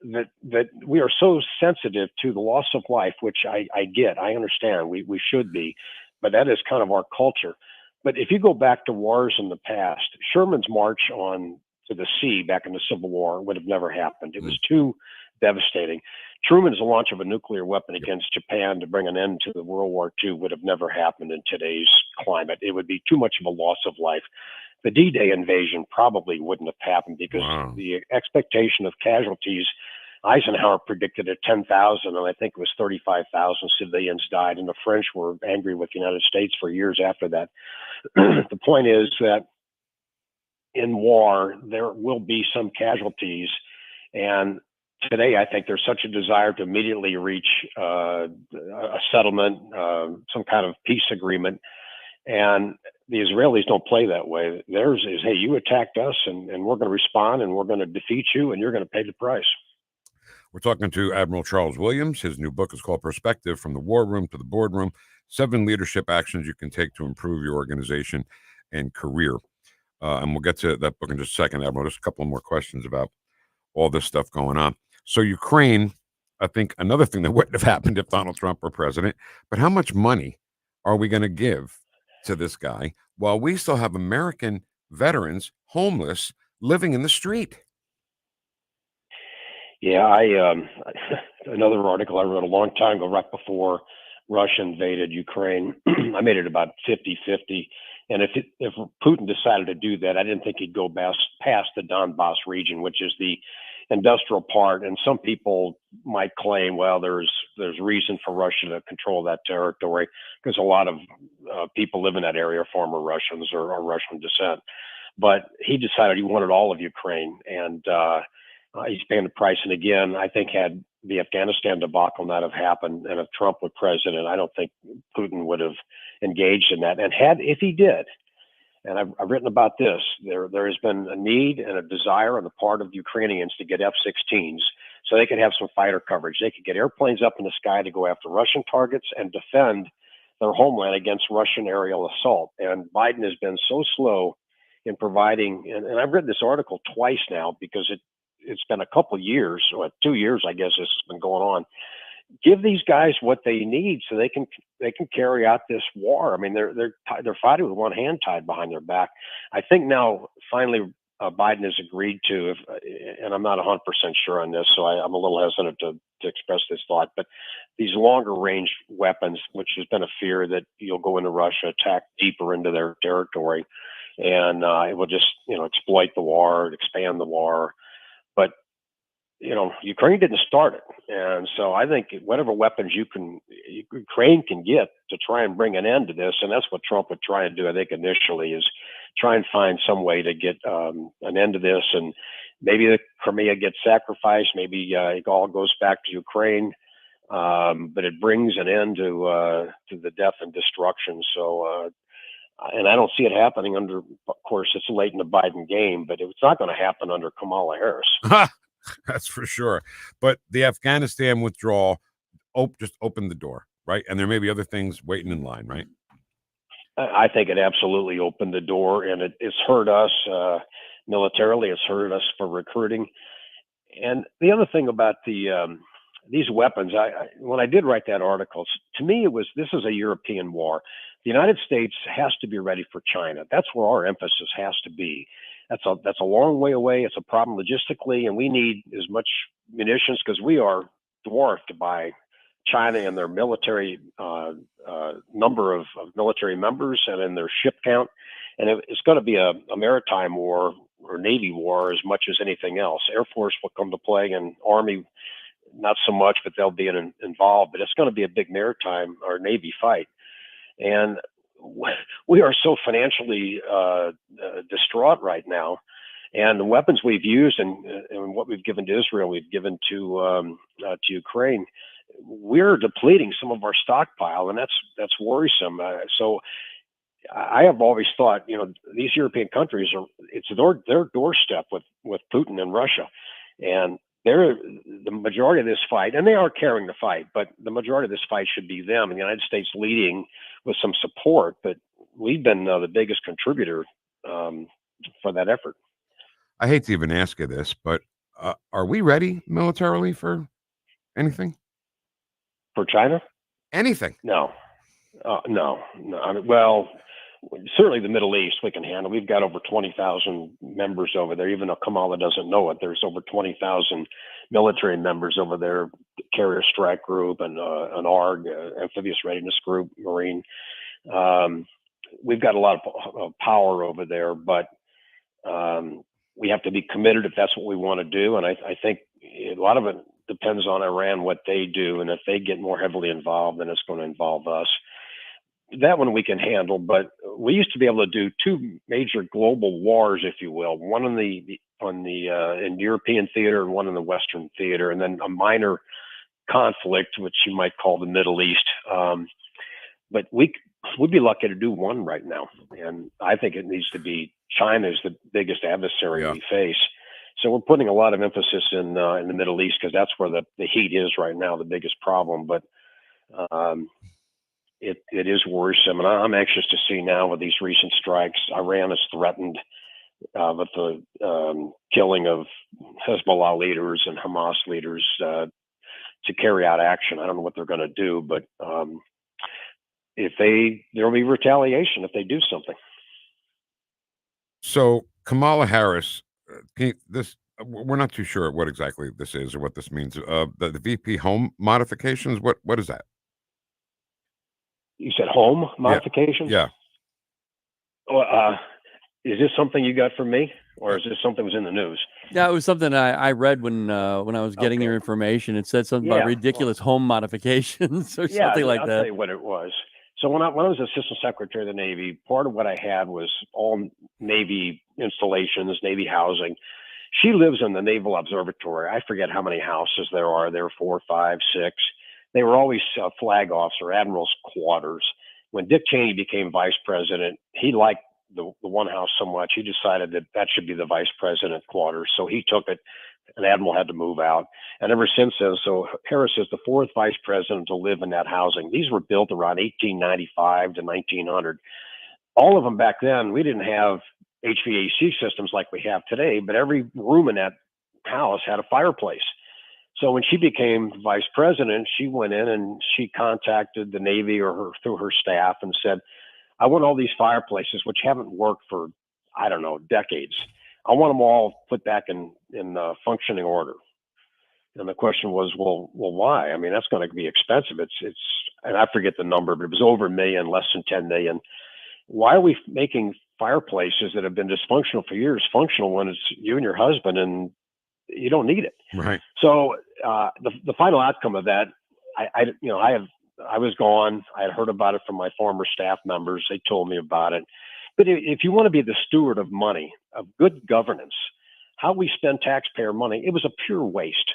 that we are so sensitive to the loss of life, which I get, I understand, we should be, but that is kind of our culture. But if you go back to wars in the past, Sherman's march on to the sea back in the Civil War would have never happened. It was too devastating. Truman's launch of a nuclear weapon against Japan to bring an end to the World War II would have never happened in today's climate. It would be too much of a loss of life. The D-Day invasion probably wouldn't have happened because the expectation of casualties, Eisenhower predicted at 10,000, and I think it was 35,000 civilians died, and the French were angry with the United States for years after that. The point is that in war, there will be some casualties, and today I think there's such a desire to immediately reach a settlement, some kind of peace agreement, and the Israelis don't play that way. Theirs is, hey, you attacked us, and we're going to respond, and we're going to defeat you, and you're going to pay the price. We're talking to Admiral Charles Williams. His new book is called Perspective: From the War Room to the Boardroom, 7 Leadership Actions You Can Take to Improve Your Organization and Career. And we'll get to that book in just a second, Admiral. Just a couple more questions about all this stuff going on. So Ukraine, I think another thing that wouldn't have happened if Donald Trump were president, but how much money are we going to give to this guy while we still have American veterans homeless living in the street? Yeah, another article I wrote a long time ago, right before Russia invaded Ukraine. I made it about 50-50. And if Putin decided to do that, I didn't think he'd go past the Donbass region, which is the industrial part. And some people might claim, well, there's reason for Russia to control that territory because a lot of people live in that area are former Russians or Russian descent. But he decided he wanted all of Ukraine, and he's paying the price. And again, I think had the Afghanistan debacle not have happened, and if Trump were president, I don't think Putin would have engaged in that. And if he did, and I've written about this, there has been a need and a desire on the part of the Ukrainians to get F-16s so they could have some fighter coverage. They could get airplanes up in the sky to go after Russian targets and defend their homeland against Russian aerial assault. And Biden has been so slow in providing, and I've read this article twice now because it's been a couple of years, or 2 years, I guess this has been going on. Give these guys what they need so they can carry out this war. I mean, they're fighting with one hand tied behind their back. I think now finally Biden has agreed to, and I'm not 100% sure on this, so I'm a little hesitant to express this thought, but these longer range weapons, which has been a fear that you'll go into Russia, attack deeper into their territory, and it will just exploit the war, expand the war. But Ukraine didn't start it. And so I think whatever weapons Ukraine can get to try and bring an end to this, and that's what Trump would try and do, I think, initially, is try and find some way to get an end to this. And maybe the Crimea gets sacrificed. Maybe it all goes back to Ukraine. but it brings an end to the death and destruction. So, and I don't see it happening under, of course, it's late in the Biden game, but it's not going to happen under Kamala Harris. That's for sure. But the Afghanistan withdrawal just opened the door, right? And there may be other things waiting in line, right? I think it absolutely opened the door, and it's hurt us militarily. It's hurt us for recruiting. And the other thing about these weapons, when I did write that article, to me, this is a European war. The United States has to be ready for China. That's where our emphasis has to be. That's a long way away. It's a problem logistically, and we need as much munitions because we are dwarfed by China and their military number of military members and in their ship count. And it's going to be a maritime war or Navy war as much as anything else. Air Force will come to play, and Army not so much, but they'll be involved. But it's going to be a big maritime or Navy fight. And we are so financially distraught right now. And the weapons we've used and what we've given to Israel, we've given to Ukraine. We're depleting some of our stockpile, and that's worrisome. So I have always thought, these European countries it's their doorstep with Putin and Russia, and they're the majority of this fight, and they are carrying the fight, but the majority of this fight should be them, and the United States leading with some support. But we've been the biggest contributor for that effort. I hate to even ask you this, but are we ready militarily for anything? For China? Anything? No. No. I mean, well, certainly the Middle East we can handle. We've got over 20,000 members over there. Even though Kamala doesn't know it, there's over 20,000 military members over there, Carrier Strike Group and an ARG, Amphibious Readiness Group, Marine. We've got a lot of power over there, but we have to be committed if that's what we want to do. And I think a lot of it depends on Iran, what they do. And if they get more heavily involved, then it's going to involve us. That one we can handle, but we used to be able to do two major global wars, if you will, one in the European theater and one in the Western theater, and then a minor conflict, which you might call the Middle East. But we'd be lucky to do one right now. And I think it needs to be China is the biggest adversary we face. So we're putting a lot of emphasis in the Middle East because that's where the heat is right now, the biggest problem. But it is worrisome. And I'm anxious to see now with these recent strikes, Iran is threatened with the killing of Hezbollah leaders and Hamas leaders to carry out action. I don't know what they're going to do, but there'll be retaliation if they do something. So Kamala Harris, we're not too sure what exactly this is or what this means. The VP home modifications. What is that? You said home modifications? Yeah. Well, is this something you got from me, or is this something that was in the news? Yeah, it was something I read when I was getting your information. It said something about ridiculous home modifications or something like I'll that. tell you what it was. So when I was Assistant Secretary of the Navy, part of what I had was all Navy installations, Navy housing. She lives in the Naval Observatory. I forget how many houses there are. There are 4, 5, 6. They were always flag officer, admiral's quarters. When Dick Cheney became vice president, he liked the one house so much, he decided that should be the vice president quarters. So he took it. An admiral had to move out. And ever since then, so Harris is the 4th vice president to live in that housing. These were built around 1895 to 1900. All of them back then, we didn't have HVAC systems like we have today, but every room in that house had a fireplace. So when she became vice president, she went in and she contacted the Navy through her staff and said, I want all these fireplaces, which haven't worked for, I don't know, decades. I want them all put back in functioning order. And the question was, well, why? I mean, that's going to be expensive. It's, and I forget the number, but it was over $1 million, less than 10 million. Why are we making fireplaces that have been dysfunctional for years functional when it's you and your husband and you don't need it? Right. So the final outcome of that, I was gone. I had heard about it from my former staff members. They told me about it. But if you want to be the steward of money, of good governance, how we spend taxpayer money, it was a pure waste.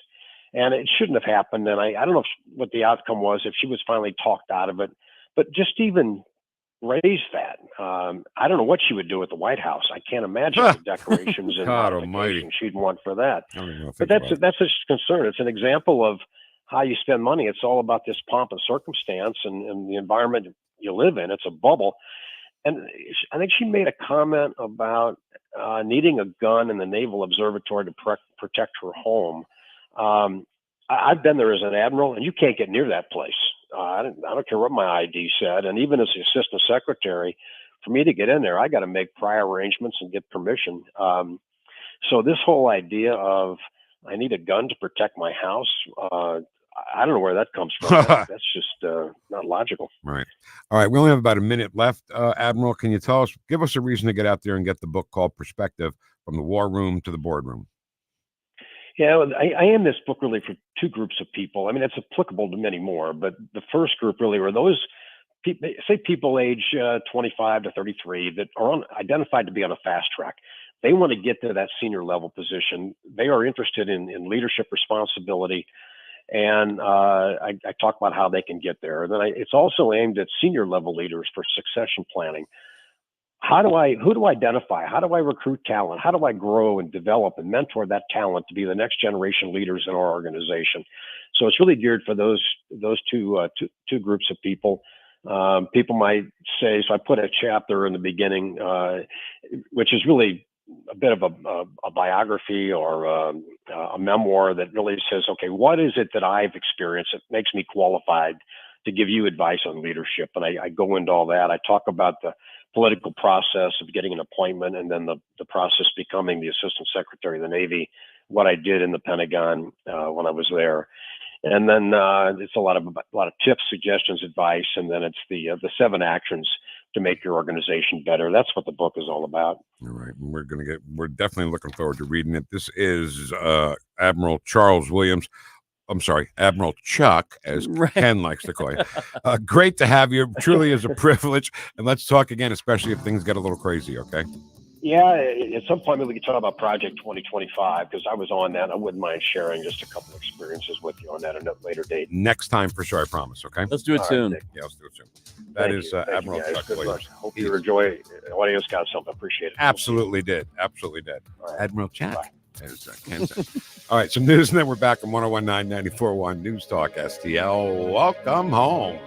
And it shouldn't have happened. And I don't know what the outcome was, if she was finally talked out of it, but just even raise that. I don't know what she would do at the White House. I can't imagine the decorations and modifications she'd want for that. But that's a concern. It's an example of how you spend money. It's all about this pomp and circumstance and the environment you live in. It's a bubble. And I think she made a comment about needing a gun in the Naval Observatory to protect her home. I've been there as an admiral, and you can't get near that place. I don't care what my ID said. And even as the assistant secretary, for me to get in there, I got to make prior arrangements and get permission. So this whole idea of I need a gun to protect my house, I don't know where that comes from. That's just not logical. Right. All right. We only have about a minute left. Admiral, can you give us a reason to get out there and get the book called Perspective, From the War Room to the Boardroom? Yeah, I am this book really for two groups of people. I mean, it's applicable to many more, but the first group really were those people age 25 to 33 that are identified to be on a fast track. They want to get to that senior level position. They are interested in leadership responsibility. And I talk about how they can get there. And then it's also aimed at senior level leaders for succession planning. Who do I identify? How do I recruit talent? How do I grow and develop and mentor that talent to be the next generation leaders in our organization? So it's really geared for those two groups of people. People might say, so I put a chapter in the beginning, which is really a bit of a biography or a memoir that really says, okay, what is it that I've experienced that makes me qualified to give you advice on leadership? And I go into all that. I talk about the political process of getting an appointment and then the process becoming the Assistant Secretary of the Navy, what I did in the Pentagon when I was there. And then it's a lot of tips, suggestions, advice, and then it's the 7 actions to make your organization better. That's what the book is all about. All right. We're definitely looking forward to reading it. This is Admiral Charles Williams. I'm sorry, Admiral Chuck, as Ken likes to call you. Great to have you. Truly is a privilege. And let's talk again, especially if things get a little crazy, okay? Yeah, at some point we can talk about Project 2025, because I was on that. I wouldn't mind sharing just a couple of experiences with you on that at a later date. Next time for sure, I promise, okay? Let's do it soon. Yeah, let's do it soon. That is Admiral Chuck Williams. Hope you enjoy. The audience got something. Appreciate it. Absolutely did. Absolutely did. Right. Admiral Chuck. Bye. As Ken said. All right, some news, and then we're back on 101.9 94.1 News Talk STL. Welcome home.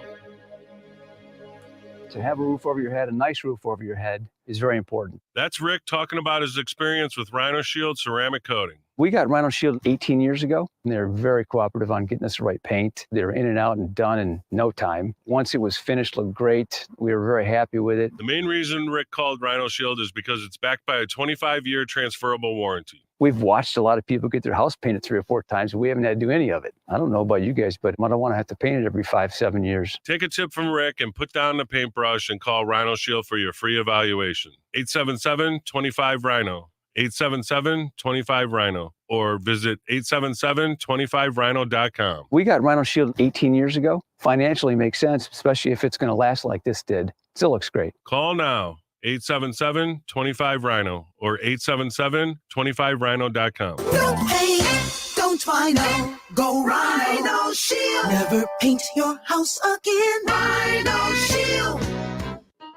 To have a roof over your head, a nice roof over your head, is very important. That's Rick talking about his experience with Rhino Shield ceramic coating. We got Rhino Shield 18 years ago, and they're very cooperative on getting us the right paint. They were in and out and done in no time. Once it was finished, looked great. We were very happy with it. The main reason Rick called Rhino Shield is because it's backed by a 25-year transferable warranty. We've watched a lot of people get their house painted 3 or 4 times, and we haven't had to do any of it. I don't know about you guys, but I don't want to have to paint it every 5-7 years. Take a tip from Rick and put down the paintbrush and call Rhino Shield for your free evaluation. 877-25-RHINO. 877-25-RHINO. Or visit 877-25rhino.com. We got Rhino Shield 18 years ago. Financially makes sense, especially if it's going to last like this did. Still looks great. Call now. 877-25-RHINO or 877-25rhino.com. Don't paint, don't Rhino, go Rhino Shield. Never paint your house again. Rhino Shield.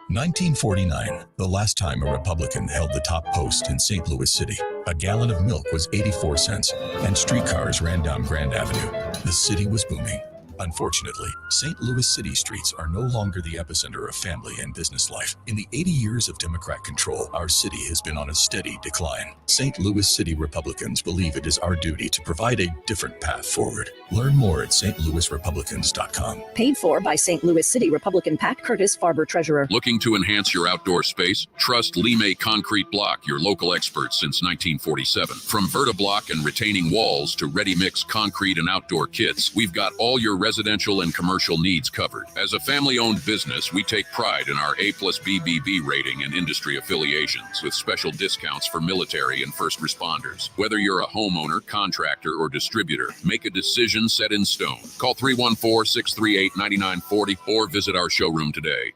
1949, the last time a Republican held the top post in St. Louis City. A gallon of milk was 84 cents, and streetcars ran down Grand Avenue. The city was booming. Unfortunately, St. Louis city streets are no longer the epicenter of family and business life. In the 80 years of Democrat control, our city has been on a steady decline. St. Louis City Republicans believe it is our duty to provide a different path forward. Learn more at stlouisrepublicans.com. Paid for by St. Louis City Republican Pat Curtis, Farber Treasurer. Looking to enhance your outdoor space? Trust Lime Concrete Block, your local experts since 1947. From Vertiblock and retaining walls to ready-mix concrete and outdoor kits, we've got all your residential and commercial needs covered. As a family-owned business, we take pride in our A+ BBB rating and industry affiliations, with special discounts for military and first responders. Whether you're a homeowner, contractor, or distributor, make a decision set in stone. Call 314-638-9940 or visit our showroom today.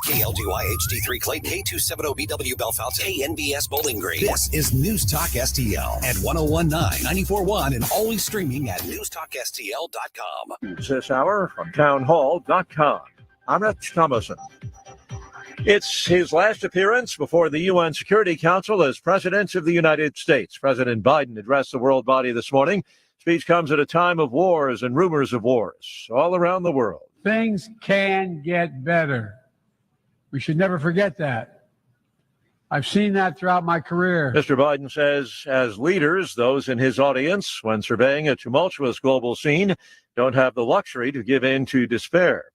KLGY HD3 Clayton, K270BW Belfast, KNBS Bowling Green. This is News Talk STL at 1019, 94.1, and always streaming at NewstalkSTL.com. This hour from townhall.com. I'm Rich Thomason. It's his last appearance before the UN Security Council as President of the United States. President Biden addressed the world body this morning. Speech comes at a time of wars and rumors of wars all around the world. Things can get better. We should never forget that. I've seen that throughout my career. Mr. Biden says, as leaders, those in his audience, when surveying a tumultuous global scene, don't have the luxury to give in to despair.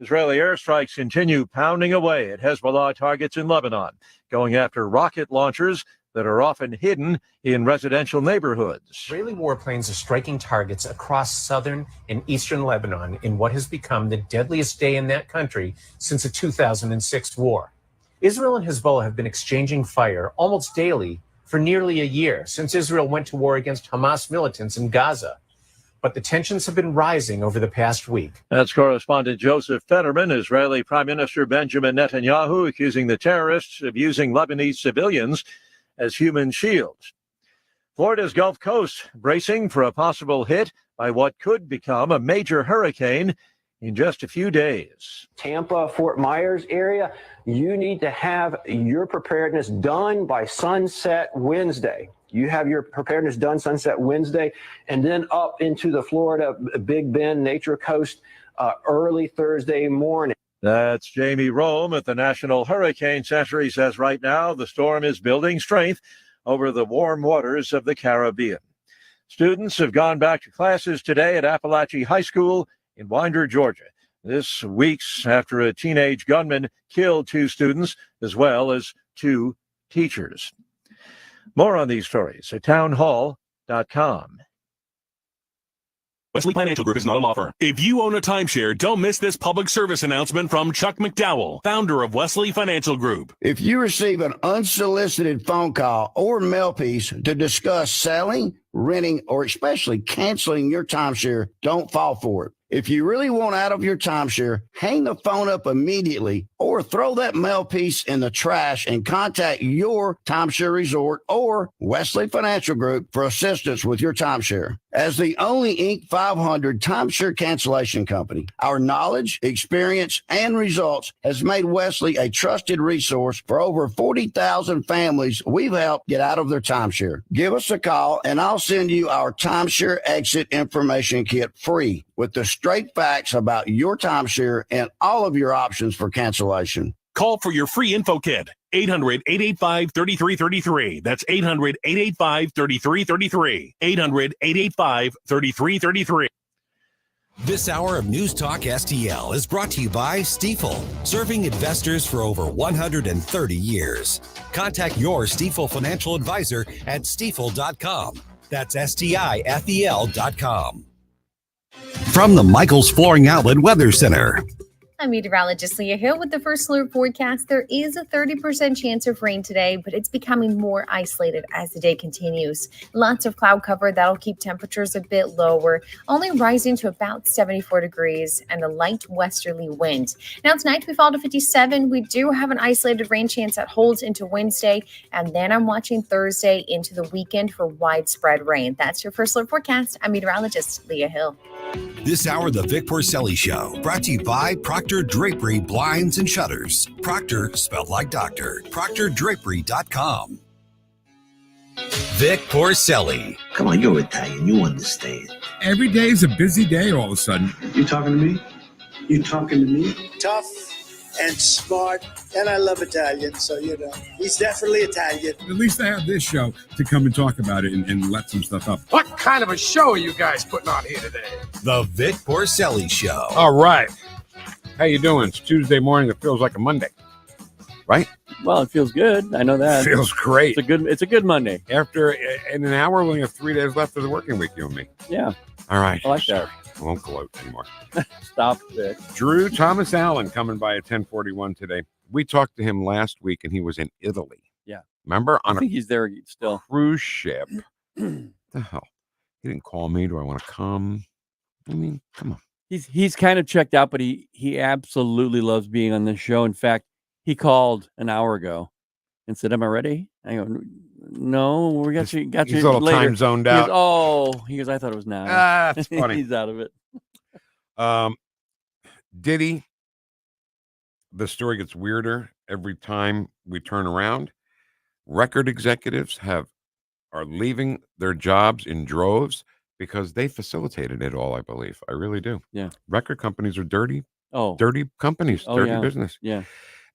Israeli airstrikes continue pounding away at Hezbollah targets in Lebanon, going after rocket launchers that are often hidden in residential neighborhoods. Israeli warplanes are striking targets across southern and eastern Lebanon in what has become the deadliest day in that country since the 2006 war. Israel and Hezbollah have been exchanging fire almost daily for nearly a year since Israel went to war against Hamas militants in Gaza. But the tensions have been rising over the past week. That's correspondent Joseph Fetterman. Israeli Prime Minister Benjamin Netanyahu accusing the terrorists of using Lebanese civilians as human shields. Florida's Gulf Coast bracing for a possible hit by what could become a major hurricane in just a few days. Tampa, Fort Myers area, you need to have your preparedness done by sunset Wednesday. You have your preparedness done sunset Wednesday, and then up into the Florida Big Bend Nature Coast early Thursday morning. That's Jamie Rome at the National Hurricane Center. He says right now the storm is building strength over the warm waters of the Caribbean. Students have gone back to classes today at Appalachia High School in Winder, Georgia. This weeks after a teenage gunman killed 2 students as well as 2 teachers. More on these stories at townhall.com. Wesley Financial Group is not a law firm. If you own a timeshare, don't miss this public service announcement from Chuck McDowell, founder of Wesley Financial Group. If you receive an unsolicited phone call or mail piece to discuss selling, renting, or especially canceling your timeshare, don't fall for it. If you really want out of your timeshare, hang the phone up immediately or throw that mail piece in the trash and contact your timeshare resort or Wesley Financial Group for assistance with your timeshare. As the only Inc. 500 timeshare cancellation company, our knowledge, experience, and results has made Wesley a trusted resource for over 40,000 families we've helped get out of their timeshare. Give us a call and I'll send you our timeshare exit information kit free with the straight facts about your timeshare and all of your options for cancellation. Call for your free info kit. 800-885-3333. That's 800-885-3333. 800-885-3333. This hour of News Talk STL is brought to you by Stifel, serving investors for over 130 years. Contact your Stifel financial advisor at stifel.com. That's STIFEL.com. From the Michaels Flooring Outlet Weather Center. I'm meteorologist Leah Hill with the first alert forecast. There is a 30% chance of rain today, but it's becoming more isolated as the day continues. Lots of cloud cover that'll keep temperatures a bit lower, only rising to about 74 degrees and a light westerly wind. Now tonight we fall to 57. We do have an isolated rain chance that holds into Wednesday, and then I'm watching Thursday into the weekend for widespread rain. That's your first alert forecast. I'm meteorologist Leah Hill. This hour, the Vic Porcelli Show, brought to you by Proctor Drapery Blinds and Shutters. Proctor, spelled like doctor. ProctorDrapery.com. Vic Porcelli. Come on, you're Italian. You understand. Every day is a busy day all of a sudden. You talking to me? You talking to me? Tough and smart, and I love Italian, so, he's definitely Italian. At least I have this show to come and talk about it and let some stuff up. What kind of a show are you guys putting on here today? The Vic Porcelli Show. All right. How you doing? It's Tuesday morning. It feels like a Monday, right? Well, it feels good. I know that. It feels great. It's a good Monday. After in an hour, we only have 3 days left of the working week, you and me. Yeah. All right. I like that. I won't gloat anymore. Stop it. Drew Thomas Allen coming by at 10:41 today. We talked to him last week, and he was in Italy. Yeah. Remember? I think he's there still. Cruise ship. The hell? He didn't call me. Do I want to come? I mean, come on. He's kind of checked out, but he absolutely loves being on this show. In fact, he called an hour ago and said, "Am I ready?" I go, "No, we got you. He's a little later." time zoned out. He goes, "I thought it was 9." Ah, that's funny. He's out of it. Diddy. The story gets weirder every time we turn around. Record executives are leaving their jobs in droves because they facilitated it all, I believe. I really do. Yeah. Record companies are dirty companies, Oh, dirty yeah. business. Yeah.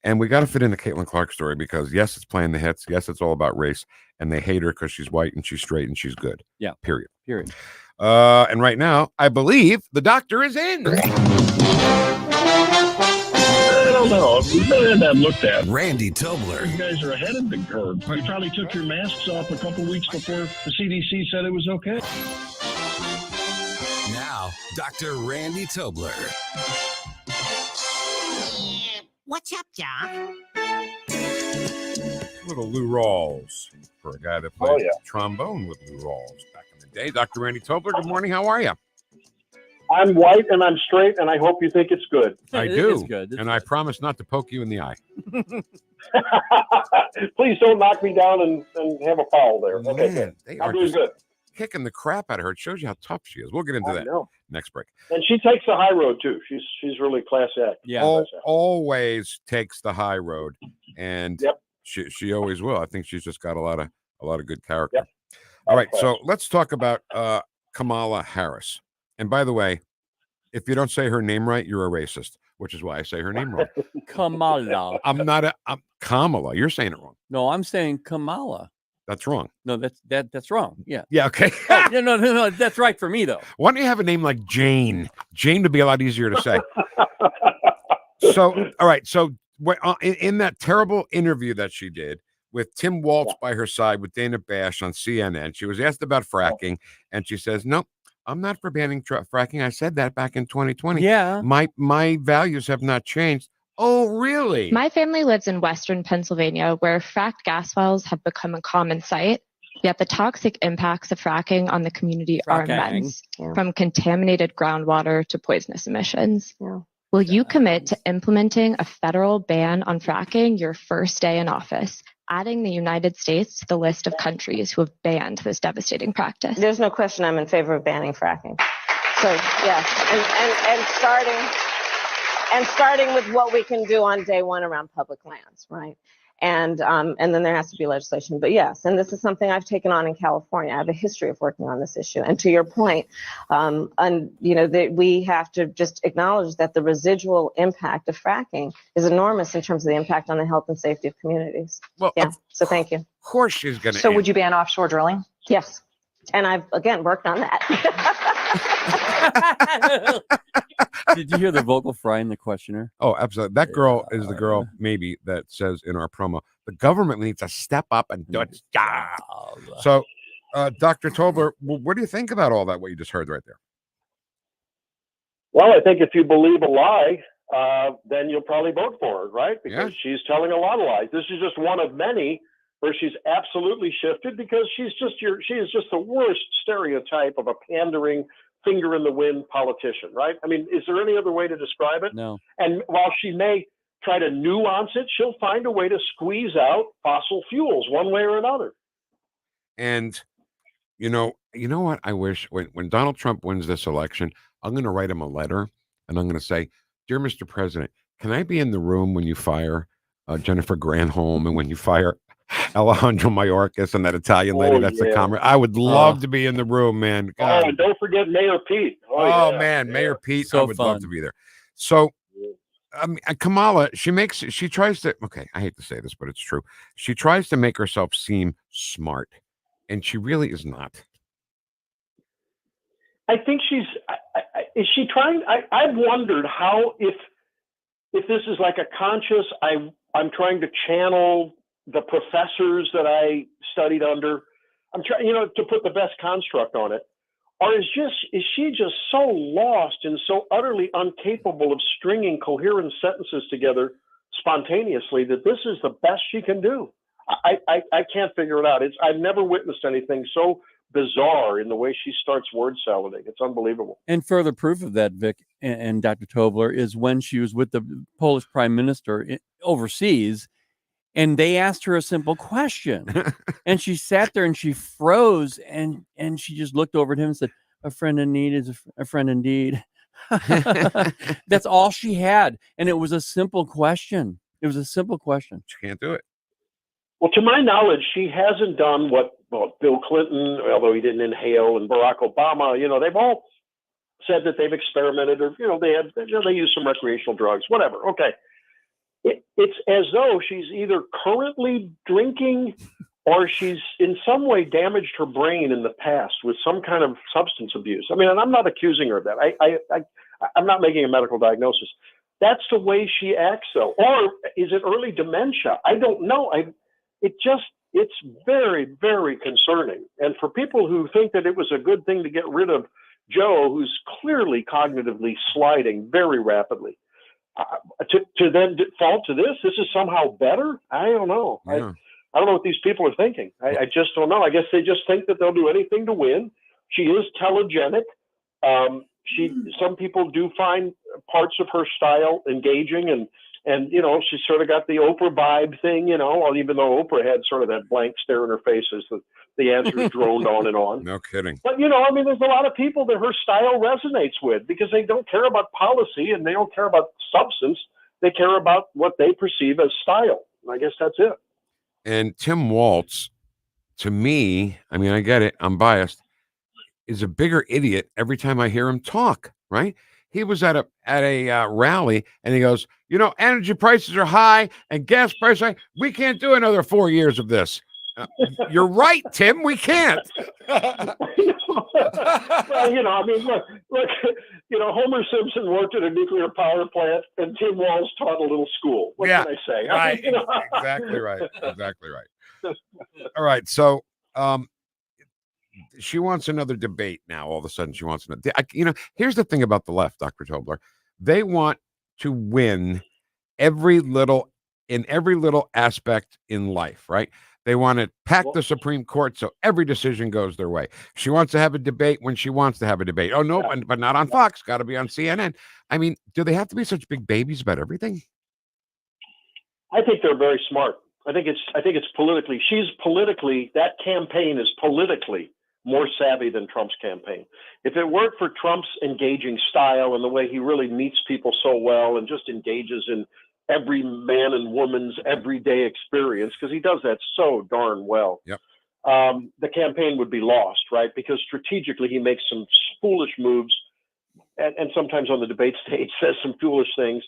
And we got to fit in the Caitlin Clark story because, yes, it's playing the hits. Yes, it's all about race. And they hate her because she's white and she's straight and she's good. Yeah. Period. And right now, I believe the doctor is in. I don't know. We've got to have that looked at. Randy Tobler. You guys are ahead of the curve. You probably took your masks off a couple weeks before the CDC said it was okay. Now, Dr. Randy Tobler. What's up, Doc? Little Lou Rawls for a guy that played trombone with Lou Rawls back in the day. Dr. Randy Tobler, good morning. How are you? I'm white and I'm straight, and I hope you think it's good. I do. And I promise not to poke you in the eye. Please don't knock me down and have a foul there. Okay, Man, they I'm are doing just good. kicking the crap out of her. It shows you how tough she is. We'll get into that next break. And she takes the high road too. She's really class act. Always takes the high road, and she always will. I think she's just got a lot of good character. Yep. All right, so let's talk about Kamala Harris. And by the way, if you don't say her name right, you're a racist, which is why I say her name wrong. Kamala. I'm Kamala. You're saying it wrong. No, I'm saying Kamala. That's wrong. No, that's wrong. Yeah. Yeah. Okay. No. That's right for me though. Why don't you have a name like Jane? Jane would be a lot easier to say. So, all right. So, in that terrible interview that she did with Tim Waltz by her side with Dana Bash on CNN, she was asked about fracking, and she says, "Nope, I'm not for banning fracking. I said that back in 2020. Yeah. My values have not changed." Oh, really? My family lives in Western Pennsylvania, where fracked gas wells have become a common sight. Yet the toxic impacts of fracking on the community are immense, from contaminated groundwater to poisonous emissions. Will you commit to implementing a federal ban on fracking your first day in office, adding the United States to the list of countries who have banned this devastating practice? There's no question I'm in favor of banning fracking. So, yes, and starting with what we can do on day one around public lands, right? And then there has to be legislation. But yes, and this is something I've taken on in California. I have a history of working on this issue. And to your point, we have to just acknowledge that the residual impact of fracking is enormous in terms of the impact on the health and safety of communities. Well, so thank you. Of course she's going to. So would you ban offshore drilling? Yes. And I've, again, worked on that. Did you hear the vocal fry in the questioner? Oh, absolutely. That girl is the girl maybe that says in our promo, the government needs to step up and do its job. So, Dr. Tobler, what do you think about all that, what you just heard right there? Well, I think if you believe a lie, then you'll probably vote for her, right? Because she's telling a lot of lies. This is just one of many where she's absolutely shifted, because she is just the worst stereotype of a pandering, finger in the wind politician, right? I mean, is there any other way to describe it? No. And while she may try to nuance it, she'll find a way to squeeze out fossil fuels one way or another. And you know what? I wish when Donald Trump wins this election, I'm going to write him a letter and I'm going to say, "Dear Mr. President, can I be in the room when you fire Jennifer Granholm and when you fire Alejandro Mayorkas and that Italian lady that's the comrade? I would love to be in the room, man. God. Oh, and don't forget Mayor Pete. Man, Mayor Pete, I would love to be there." So, Kamala, she tries to, okay, I hate to say this, but it's true. She tries to make herself seem smart, and she really is not. I think is she trying? I've wondered how, if this is like a conscious, I'm trying to channel the professors that I studied under. I'm trying, to put the best construct on it. Or is she just so lost and so utterly incapable of stringing coherent sentences together spontaneously that this is the best she can do? I can't figure it out. I've never witnessed anything so bizarre in the way she starts word salading. It's unbelievable. And further proof of that, Vic and Dr. Tobler, is when she was with the Polish prime minister overseas, and they asked her a simple question, and she sat there and she froze, and she just looked over at him and said, "A friend in need is a friend indeed." That's all she had, and it was a simple question. It was a simple question. She can't do it. Well, to my knowledge, she hasn't done what Bill Clinton, although he didn't inhale, and Barack Obama. They've all said that they've experimented, or they use some recreational drugs, whatever. Okay, it's as though she's either currently drinking or she's in some way damaged her brain in the past with some kind of substance abuse. I mean, and I'm not accusing her of that. I'm not making a medical diagnosis. That's the way she acts, though. Or is it early dementia? I don't know. It's very, very concerning. And for people who think that it was a good thing to get rid of Joe, who's clearly cognitively sliding very rapidly, to then default to this is somehow better? I don't know. Yeah. I don't know what these people are thinking. I just don't know. I guess they just think that they'll do anything to win. She is telegenic. Some people do find parts of her style engaging, and she's sort of got the Oprah vibe thing, even though Oprah had sort of that blank stare in her face as the answers droned on and on. No kidding. But, there's a lot of people that her style resonates with because they don't care about policy and they don't care about substance. They care about what they perceive as style. And I guess that's it. And Tim Walz, to me, I mean, I get it, I'm biased, is a bigger idiot every time I hear him talk, right? He was at a rally and he goes, energy prices are high and gas prices are high. We can't do another 4 years of this. You're right, Tim. We can't. Well, look, Homer Simpson worked at a nuclear power plant and Tim Walz taught a little school. What can I say? Right. Exactly right. Exactly right. All right. So, she wants another debate now. All of a sudden, she wants another. Here's the thing about the left, Dr. Tobler. They want to win every little aspect in life, right? They want to pack the Supreme Court so every decision goes their way. She wants to have a debate when she wants to have a debate. Oh, no, but not on Fox. Got to be on CNN. I mean, do they have to be such big babies about everything? I think they're very smart. I think it's politically. That campaign is politically more savvy than Trump's campaign. If it weren't for Trump's engaging style and the way he really meets people so well and just engages in every man and woman's everyday experience, because he does that so darn well, yep. The campaign would be lost, right? Because strategically he makes some foolish moves and sometimes on the debate stage says some foolish things.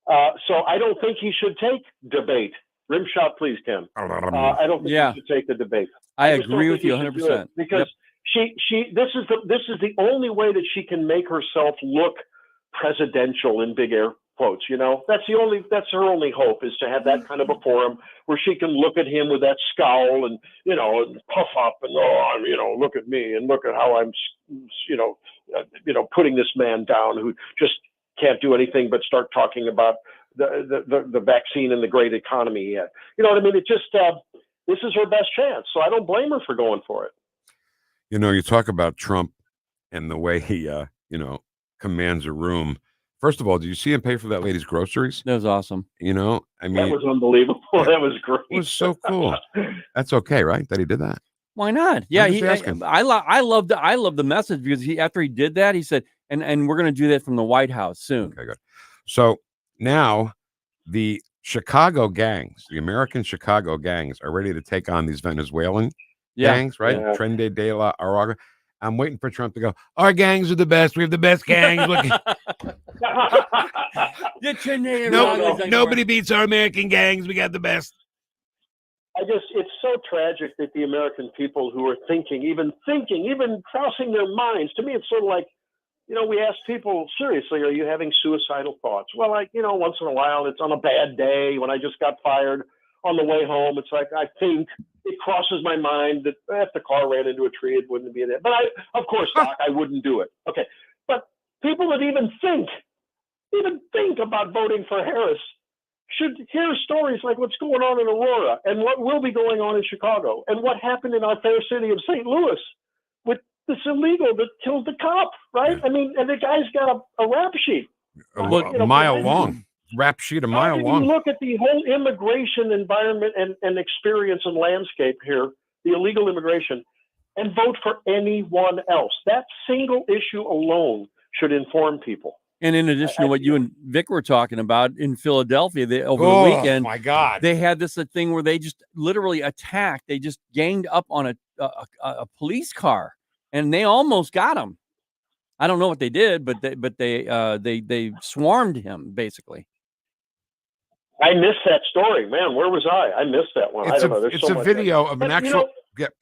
So I don't think he should take debate. Rim shot, please, Ken. I don't think he should take the debate. I agree with you 100%. Because this is the only way that she can make herself look presidential in big air quotes. That's her only hope, is to have that kind of a forum where she can look at him with that scowl and and puff up and look at me and look at how I'm putting this man down who just can't do anything but start talking about the vaccine and the great economy he had. You know what I mean? It just this is her best chance. So I don't blame her for going for it. You talk about Trump and the way he, commands a room. First of all, did you see him pay for that lady's groceries? That was awesome. I mean, that was unbelievable. That was great. It was so cool. That's okay, right? That he did that. Why not? Yeah, I love the message because after he did that, he said, and we're going to do that from the White House soon. Okay, good. So now the Chicago gangs, the American Chicago gangs, are ready to take on these Venezuelan gangs, right? Yeah. Trende de la Araga. I'm waiting for Trump to go, our gangs are the best. We have the best gangs. Nobody beats our American gangs. We got the best. It's so tragic that the American people who are even crossing their minds, to me, it's sort of like, we ask people, seriously, are you having suicidal thoughts? Well, once in a while, it's on a bad day when I just got fired. On the way home, it's like, I think it crosses my mind that if the car ran into a tree, it wouldn't be there. But of course, Doc, I wouldn't do it. Okay. But people that even think about voting for Harris should hear stories like what's going on in Aurora and what will be going on in Chicago and what happened in our fair city of St. Louis. this illegal that killed the cop, right? I mean, and the guy's got a rap sheet. A mile long. Rap sheet a mile long. You look at the whole immigration environment and experience and landscape here, the illegal immigration, and vote for anyone else. That single issue alone should inform people. And in addition to what you and Vic were talking about in Philadelphia over the weekend, my God, they had this thing where they just literally attacked. They just ganged up on a police car, and they almost got him. I don't know what they did, but they swarmed him basically. I missed that story, man. Where was I? I missed that one. It's a video of an actual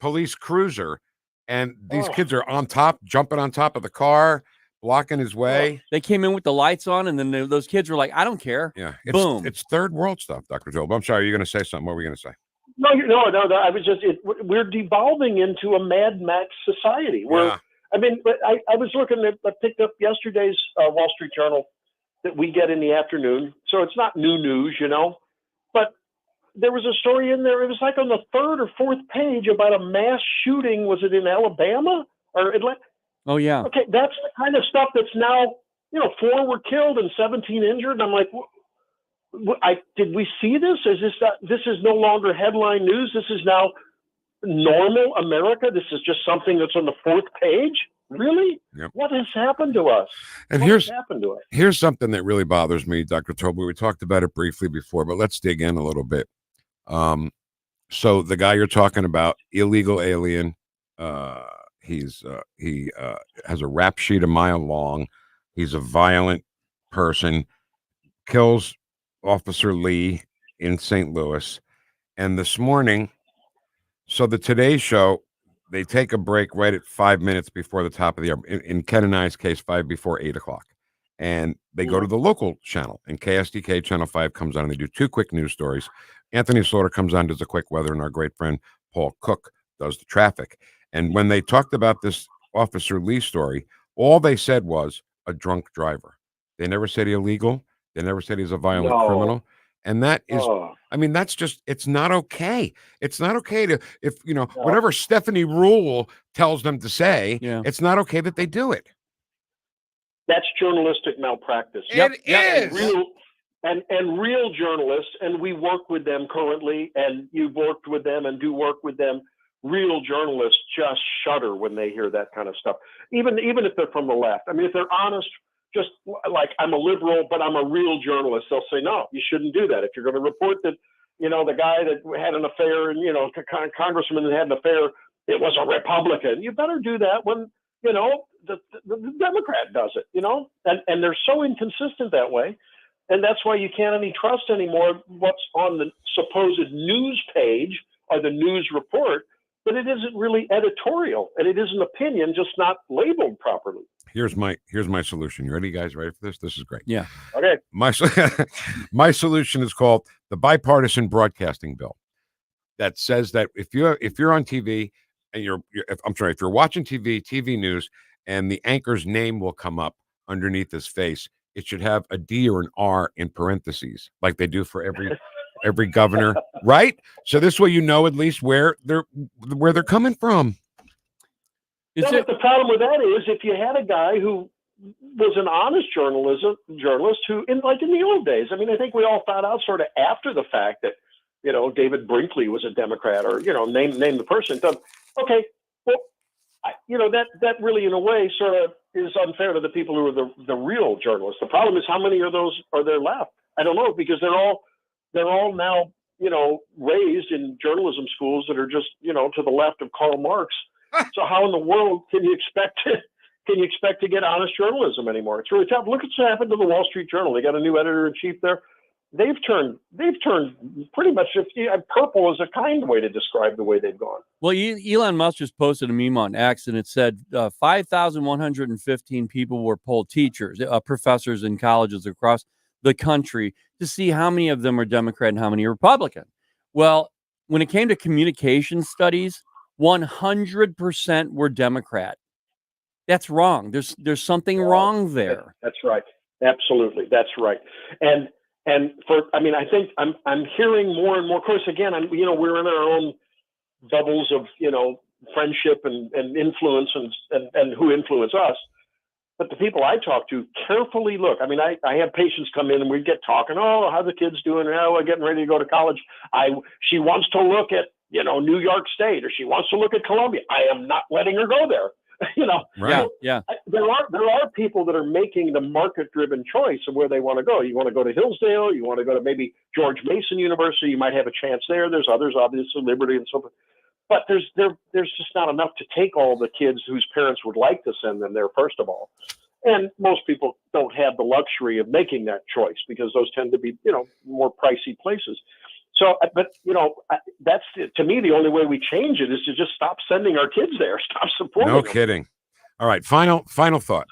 police cruiser, and these kids are on top, jumping on top of the car, blocking his way. They came in with the lights on, and then those kids were like, "I don't care." Yeah, boom. It's third world stuff, Dr. Tobler. I'm sorry, you're going to say something. What were we going to say? No. I was just. We're devolving into a Mad Max society. Where I mean, I was looking at. I picked up yesterday's Wall Street Journal that we get in the afternoon, so it's not new news, But there was a story in there. It was like on the third or fourth page about a mass shooting. Was it in Alabama or Atlanta? Oh yeah. Okay, that's the kind of stuff that's now, 4 were killed and 17 injured. And I'm like, did we see this? This is no longer headline news. This is now normal America. This is just something that's on the fourth page. Really? Yep. What has happened to us? And here's something that really bothers me, Dr. Tobler. We talked about it briefly before, but let's dig in a little bit. So the guy you're talking about, illegal alien, he has a rap sheet a mile long. He's a violent person, kills Officer Lee in St. Louis. And this morning, so the Today Show, they take a break right at 5 minutes before the top of the hour. In Ken and I's case, 5 before 8 o'clock. And they go to the local channel, and KSDK Channel 5 comes on, and they do 2 quick news stories. Anthony Slaughter comes on, does a quick weather, and our great friend Paul Cook does the traffic. And when they talked about this Officer Lee story, all they said was a drunk driver. They never said he's illegal. They never said he's a violent criminal. And that is, I mean, that's just, it's not okay. It's not okay to, whatever Stephanie Rule tells them to say, it's not okay that they do it. That's journalistic malpractice. It is. And real journalists, and we work with them currently, and you've worked with them and do work with them. Real journalists just shudder when they hear that kind of stuff, even if they're from the left. I mean, if they're honest, just like, I'm a liberal, but I'm a real journalist, they'll say, no, you shouldn't do that. If you're going to report that, the guy that had an affair and, congressman that had an affair, it was a Republican, you better do that when, the Democrat does it, and they're so inconsistent that way. And that's why you can't any trust anymore what's on the supposed news page or the news report, but it isn't really editorial, and it is an opinion, just not labeled properly. Here's my solution. You ready, guys? Ready for this? This is great. Yeah. Okay. My solution is called the Bipartisan Broadcasting Bill. That says that if you're on TV and if you're watching TV news, and the anchor's name will come up underneath his face, it should have a D or an R in parentheses, like they do for every governor, right? So this way, at least where they're coming from. But the problem with that is, if you had a guy who was an honest journalist who, in the old days, I mean, I think we all found out sort of after the fact that, David Brinkley was a Democrat, or, name the person. Okay, well, that really, in a way, sort of is unfair to the people who are the real journalists. The problem is, how many of those are there left? I don't know, because they're all now, raised in journalism schools that are just, to the left of Karl Marx. So how in the world can you expect to get honest journalism anymore? It's really tough. Look at what's happened to the Wall Street Journal. They got a new editor-in-chief there. They've turned pretty much, purple is a kind way to describe the way they've gone. Well, Elon Musk just posted a meme on X, and it said 5,115 people were polled, teachers, professors in colleges across the country, to see how many of them are Democrat and how many are Republican. Well, when it came to communication studies, 100% were Democrat. That's wrong. There's something wrong there. That's right. Absolutely. That's right. And I think I'm hearing more and more. Of course, again, we're in our own bubbles of, friendship and influence and who influence us. But the people I talk to carefully look. I mean, I have patients come in and we get talking. Oh, how the kids doing? Oh, we're getting ready to go to college. She wants to look at, New York State, or she wants to look at Columbia. I am not letting her go there. Right. Yeah. There are people that are making the market-driven choice of where they want to go. You want to go to Hillsdale. You want to go to maybe George Mason University. You might have a chance there. There's others, obviously, Liberty and so forth. But there's just not enough to take all the kids whose parents would like to send them there, first of all. And most people don't have the luxury of making that choice because those tend to be, more pricey places. So, but, that's, to me, the only way we change it is to just stop sending our kids there, stop supporting them. No kidding. All right, final thought.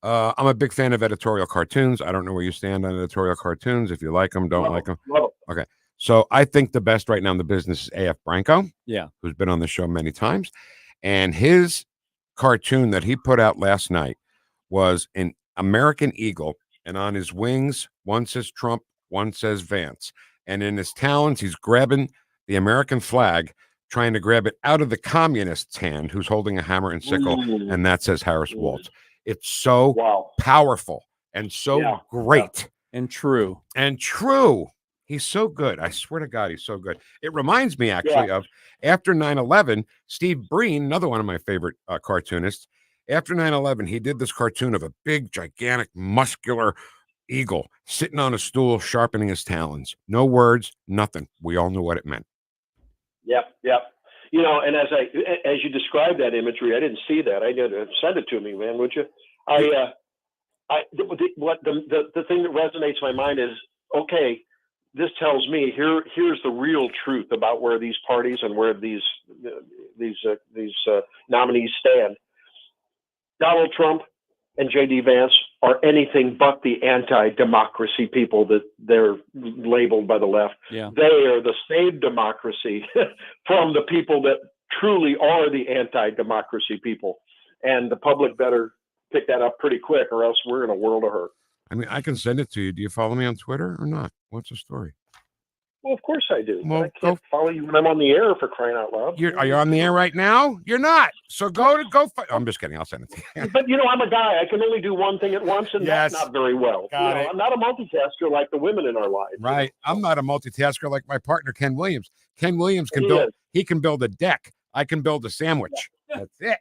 I'm a big fan of editorial cartoons. I don't know where you stand on editorial cartoons. If you like them, don't like them. Okay. So I think the best right now in the business is A.F. Branco, who's been on the show many times. And his cartoon that he put out last night was an American eagle. And on his wings, one says Trump, one says Vance. And in his talons, he's grabbing the American flag, trying to grab it out of the communist's hand, who's holding a hammer and sickle. And that says Harris Waltz. It's so powerful and so great. And true. And true. He's so good. I swear to God, he's so good. It reminds me, actually, of after 9/11, Steve Breen, another one of my favorite cartoonists, after 9/11, he did this cartoon of a big, gigantic, muscular eagle sitting on a stool, sharpening his talons. No words, nothing. We all knew what it meant. Yep. And as you described that imagery, I didn't see that. I did send it to me, man. Would you? The thing that resonates in my mind is, okay, this tells me here's the real truth about where these parties and where these nominees stand. Donald Trump and J.D. Vance are anything but the anti-democracy people that they're labeled by the left. Yeah. They are the saved democracy from the people that truly are the anti-democracy people. And the public better pick that up pretty quick, or else we're in a world of hurt. I mean, I can send it to you. Do you follow me on Twitter or not? What's the story? Well, of course I do. Well, I can't follow you when I'm on the air, for crying out loud. Are you on the air right now? You're not. So go. I'm just kidding. I'll send it to you. But I'm a guy. I can only do one thing at once, and that's not very well. I'm not a multitasker like the women in our lives. Right. I'm not a multitasker like my partner Ken Williams. Ken Williams can build. He can build a deck. I can build a sandwich. That's it.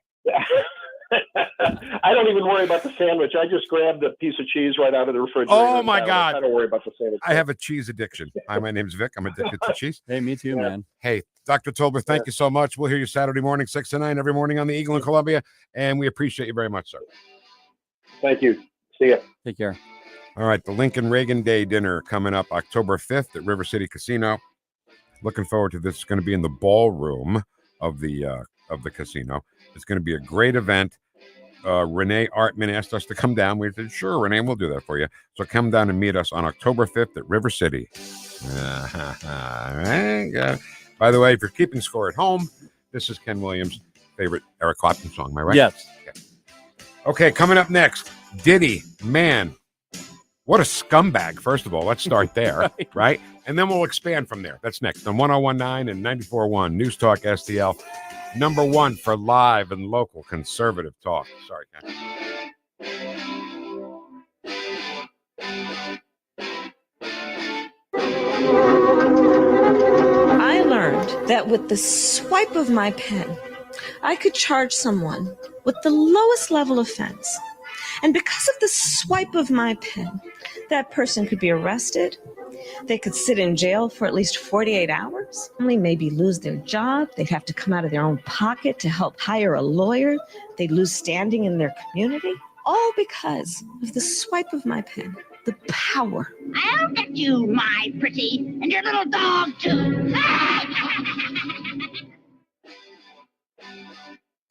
I don't even worry about the sandwich. I just grabbed a piece of cheese right out of the refrigerator. Oh my God! I don't worry about the sandwich. I have a cheese addiction. Hi, my name's Vic. I'm addicted to cheese. Hey, me too, man. Hey, Dr. Tobler, thank you so much. We'll hear you Saturday morning, 6 to 9, every morning on the Eagle in Columbia, and we appreciate you very much, sir. Thank you. See ya. Take care. All right, the Lincoln Reagan Day dinner coming up October 5th at River City Casino. Looking forward to this. It's going to be in the ballroom of the casino. It's going to be a great event. Renee Artman asked us to come down. We said, sure, Renee, we'll do that for you. So come down and meet us on October 5th at River City. By the way, if you're keeping score at home, this is Ken Williams' favorite Eric Clapton song. Am I right? Yes. Okay, coming up next, Diddy, man, what a scumbag. First of all, let's start there, right? And then we'll expand from there. That's next on 101.9 and 94.1 News Talk STL. Number one for live and local conservative talk. Sorry, Ken. I learned that with the swipe of my pen, I could charge someone with the lowest level offense. And because of the swipe of my pen, that person could be arrested. They could sit in jail for at least 48 hours, only maybe lose their job. They'd have to come out of their own pocket to help hire a lawyer. They'd lose standing in their community, all because of the swipe of my pen, the power. I'll get you, my pretty, and your little dog, too.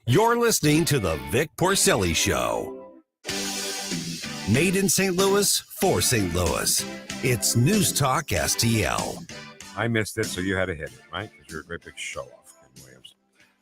You're listening to the Vic Porcelli Show. Made in St. Louis for St. Louis. It's News Talk STL. I missed it, so you had to hit it, right? Because you're a great big show-off, Ken Williams.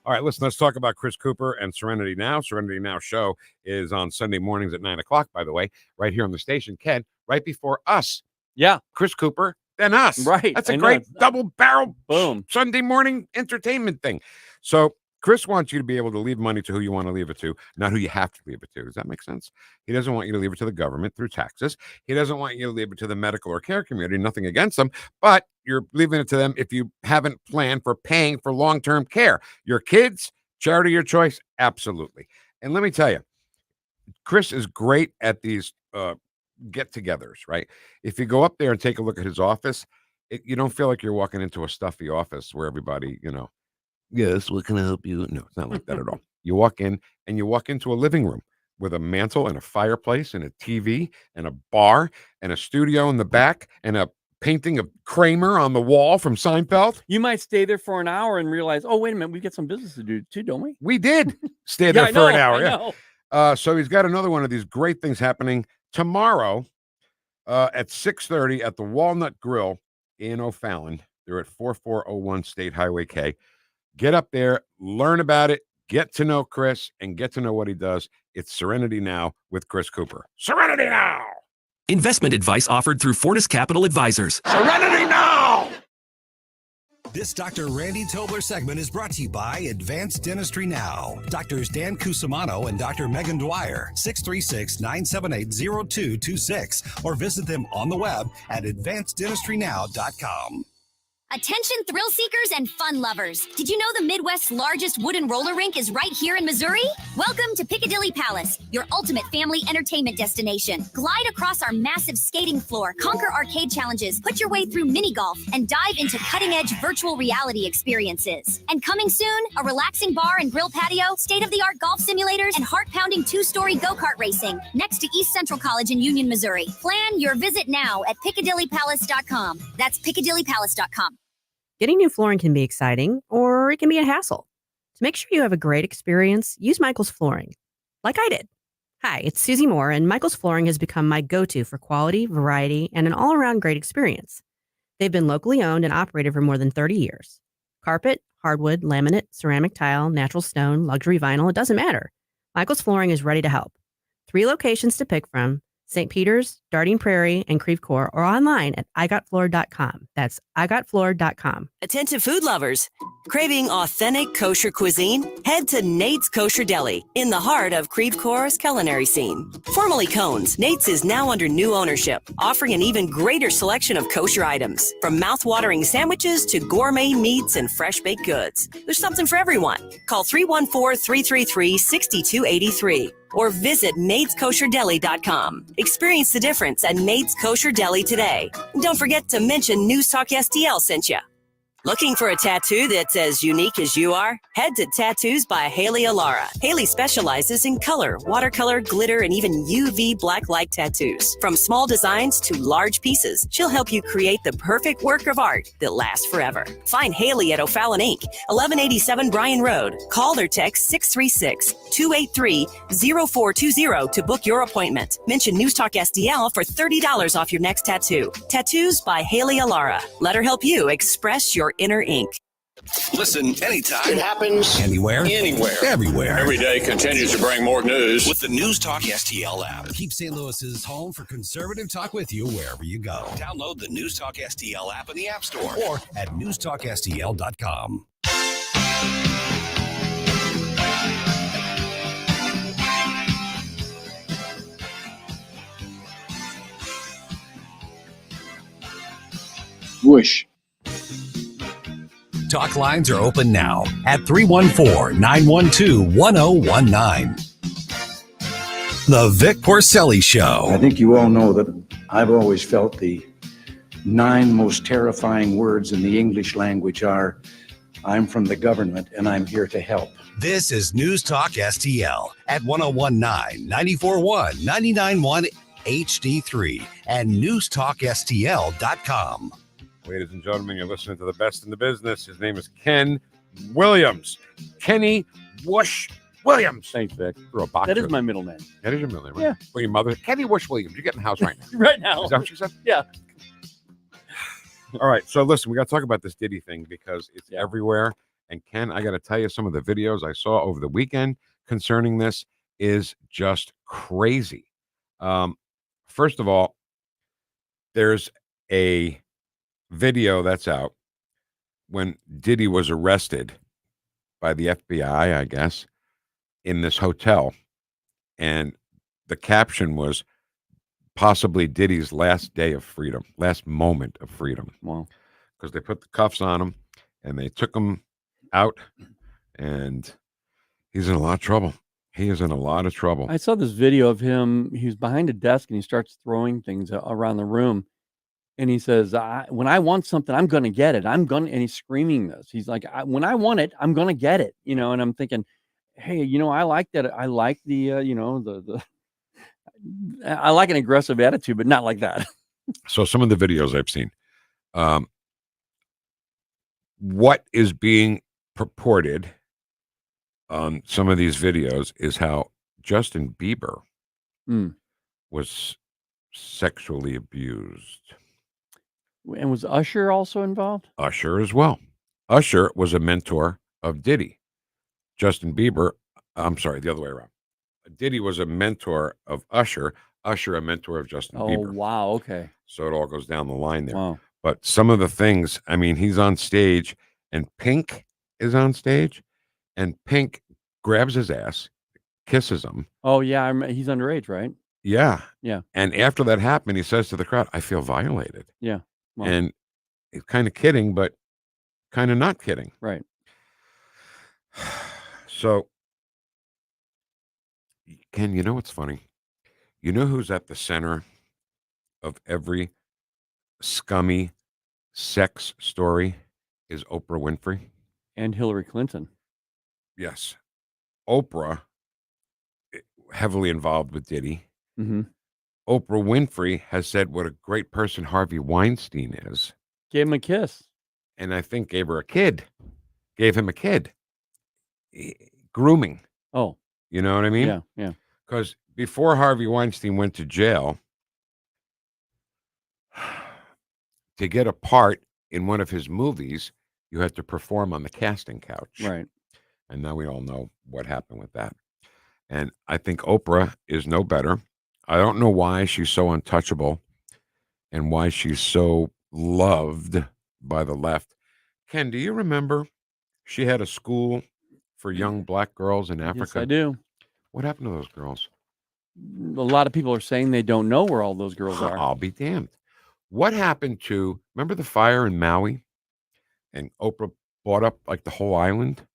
All right, listen, let's talk about Chris Cooper and Serenity Now. Serenity Now show is on Sunday mornings at 9 o'clock, by the way, right here on the station. Ken, right before us. Yeah. Chris Cooper, then us. Right. That's a great double-barrel boom Sunday morning entertainment thing. So Chris wants you to be able to leave money to who you want to leave it to, not who you have to leave it to. Does that make sense? He doesn't want you to leave it to the government through taxes. He doesn't want you to leave it to the medical or care community, nothing against them, but you're leaving it to them if you haven't planned for paying for long-term care. Your kids, charity your choice, absolutely. And let me tell you, Chris is great at these get-togethers, right? If you go up there and take a look at his office, you don't feel like you're walking into a stuffy office where everybody, yes, what can I help you? No, it's not like that at all. You walk in and you walk into a living room with a mantle and a fireplace and a TV and a bar and a studio in the back and a painting of Kramer on the wall from Seinfeld. You might stay there for an hour and realize, oh, wait a minute, we've got some business to do too, don't we? We did stay there for an hour. I know. So he's got another one of these great things happening tomorrow at 6:30 at the Walnut Grill in O'Fallon. They're at 4401 State Highway K. Get up there, learn about it, get to know Chris, and get to know what he does. It's Serenity Now with Chris Cooper. Serenity Now! Investment advice offered through Fortis Capital Advisors. Serenity Now! This Dr. Randy Tobler segment is brought to you by Advanced Dentistry Now. Doctors Dan Cusimano and Dr. Megan Dwyer, 636-978-0226, or visit them on the web at advanceddentistrynow.com. Attention thrill seekers and fun lovers. Did you know the Midwest's largest wooden roller rink is right here in Missouri? Welcome to Piccadilly Palace, your ultimate family entertainment destination. Glide across our massive skating floor, conquer arcade challenges, put your way through mini golf, and dive into cutting-edge virtual reality experiences. And coming soon, a relaxing bar and grill patio, state-of-the-art golf simulators, and heart-pounding two-story go-kart racing next to East Central College in Union, Missouri. Plan your visit now at PiccadillyPalace.com. That's PiccadillyPalace.com. Getting new flooring can be exciting, or it can be a hassle. To make sure you have a great experience, use Michael's Flooring, like I did. Hi, it's Susie Moore, and Michael's Flooring has become my go-to for quality, variety, and an all-around great experience. They've been locally owned and operated for more than 30 years. Carpet, hardwood, laminate, ceramic tile, natural stone, luxury vinyl, it doesn't matter. Michael's Flooring is ready to help. 3 locations to pick from: St. Peter's, Darting Prairie, and Creve Coeur, or online at igotfloor.com. That's igotfloor.com. Attention food lovers. Craving authentic kosher cuisine? Head to Nate's Kosher Deli in the heart of Creve Coeur's culinary scene. Formerly Cones, Nate's is now under new ownership, offering an even greater selection of kosher items. From mouth-watering sandwiches to gourmet meats and fresh-baked goods. There's something for everyone. Call 314-333-6283. Or visit NatesKosherDeli.com. Experience the difference at Nate's Kosher Deli today. And don't forget to mention NewstalkSTL sent you. Looking for a tattoo that's as unique as you are? Head to Tattoos by Haley Alara. Haley specializes in color, watercolor, glitter, and even UV black light tattoos. From small designs to large pieces, she'll help you create the perfect work of art that lasts forever. Find Haley at O'Fallon Inc., 1187 Bryan Road. Call or text 636-283-0420 to book your appointment. Mention NewstalkSTL for $30 off your next tattoo. Tattoos by Haley Alara. Let her help you express your inner ink. Listen anytime. It happens anywhere. Everywhere. Every day continues to bring more news. With the NewstalkSTL app. Keep St. Louis's home for conservative talk with you wherever you go. Download the NewstalkSTL app in the App Store or at NewstalkSTL.com. Whoosh. Talk lines are open now at 314-912-1019. The Vic Porcelli Show. I think you all know that I've always felt the 9 most terrifying words in the English language are, I'm from the government and I'm here to help. This is News Talk STL at 1019, 94.1, 99.1 HD3 and NewstalkSTL.com. Ladies and gentlemen, you're listening to the best in the business. His name is Ken Williams. Kenny Whoosh Williams. Thanks, Vic. You're a boxer. That is my middle name. That is your middle name, right? Yeah. Well, your mother, Kenny Whoosh Williams. You're getting a house right now. Right now. Is that what you said? Yeah. All right. So listen, we got to talk about this Diddy thing because it's everywhere. And Ken, I got to tell you, some of the videos I saw over the weekend concerning this is just crazy. First of all, there's a video that's out when Diddy was arrested by the FBI, I guess, in this hotel. And the caption was possibly Diddy's last day of freedom, last moment of freedom. Wow. Because they put the cuffs on him and they took him out, and he's in a lot of trouble. He is in a lot of trouble. I saw this video of him. He was behind a desk and he starts throwing things around the room. And he says, when I want something, I'm going to get it. And he's screaming this. He's like, when I want it, I'm going to get it. You know, and I'm thinking, hey, you know, I like that. I like the, you know, I like an aggressive attitude, but not like that. So some of the videos I've seen, what is being purported on some of these videos is how Justin Bieber was sexually abused. And was Usher also involved? Usher as well. Usher was a mentor of Diddy. Justin Bieber, I'm sorry, the other way around. Diddy was a mentor of Usher. Usher a mentor of Justin Bieber. Oh, wow. Okay. So it all goes down the line there. Wow. But some of the things, I mean, he's on stage and Pink is on stage and Pink grabs his ass, kisses him. Oh, yeah. He's underage, right? Yeah. Yeah. And after that happened, he says to the crowd, I feel violated. Yeah. Wow. And he's kind of kidding, but kind of not kidding. Right. So, Ken, you know what's funny? You know who's at the center of every scummy sex story is Oprah Winfrey. And Hillary Clinton. Yes. Oprah, heavily involved with Diddy. Mm-hmm. Oprah Winfrey has said what a great person Harvey Weinstein is. Gave him a kiss. And I think gave her a kid. Gave him a kid. Grooming. Oh. You know what I mean? Yeah, yeah. Because before Harvey Weinstein went to jail, to get a part in one of his movies, you had to perform on the casting couch. Right. And now we all know what happened with that. And I think Oprah is no better. I don't know why she's so untouchable and why she's so loved by the left. Ken, do you remember she had a school for young black girls in Africa? Yes, I do. What happened to those girls? A lot of people are saying they don't know where all those girls are. I'll be damned. What happened to, remember the fire in Maui? And Oprah bought up like the whole island?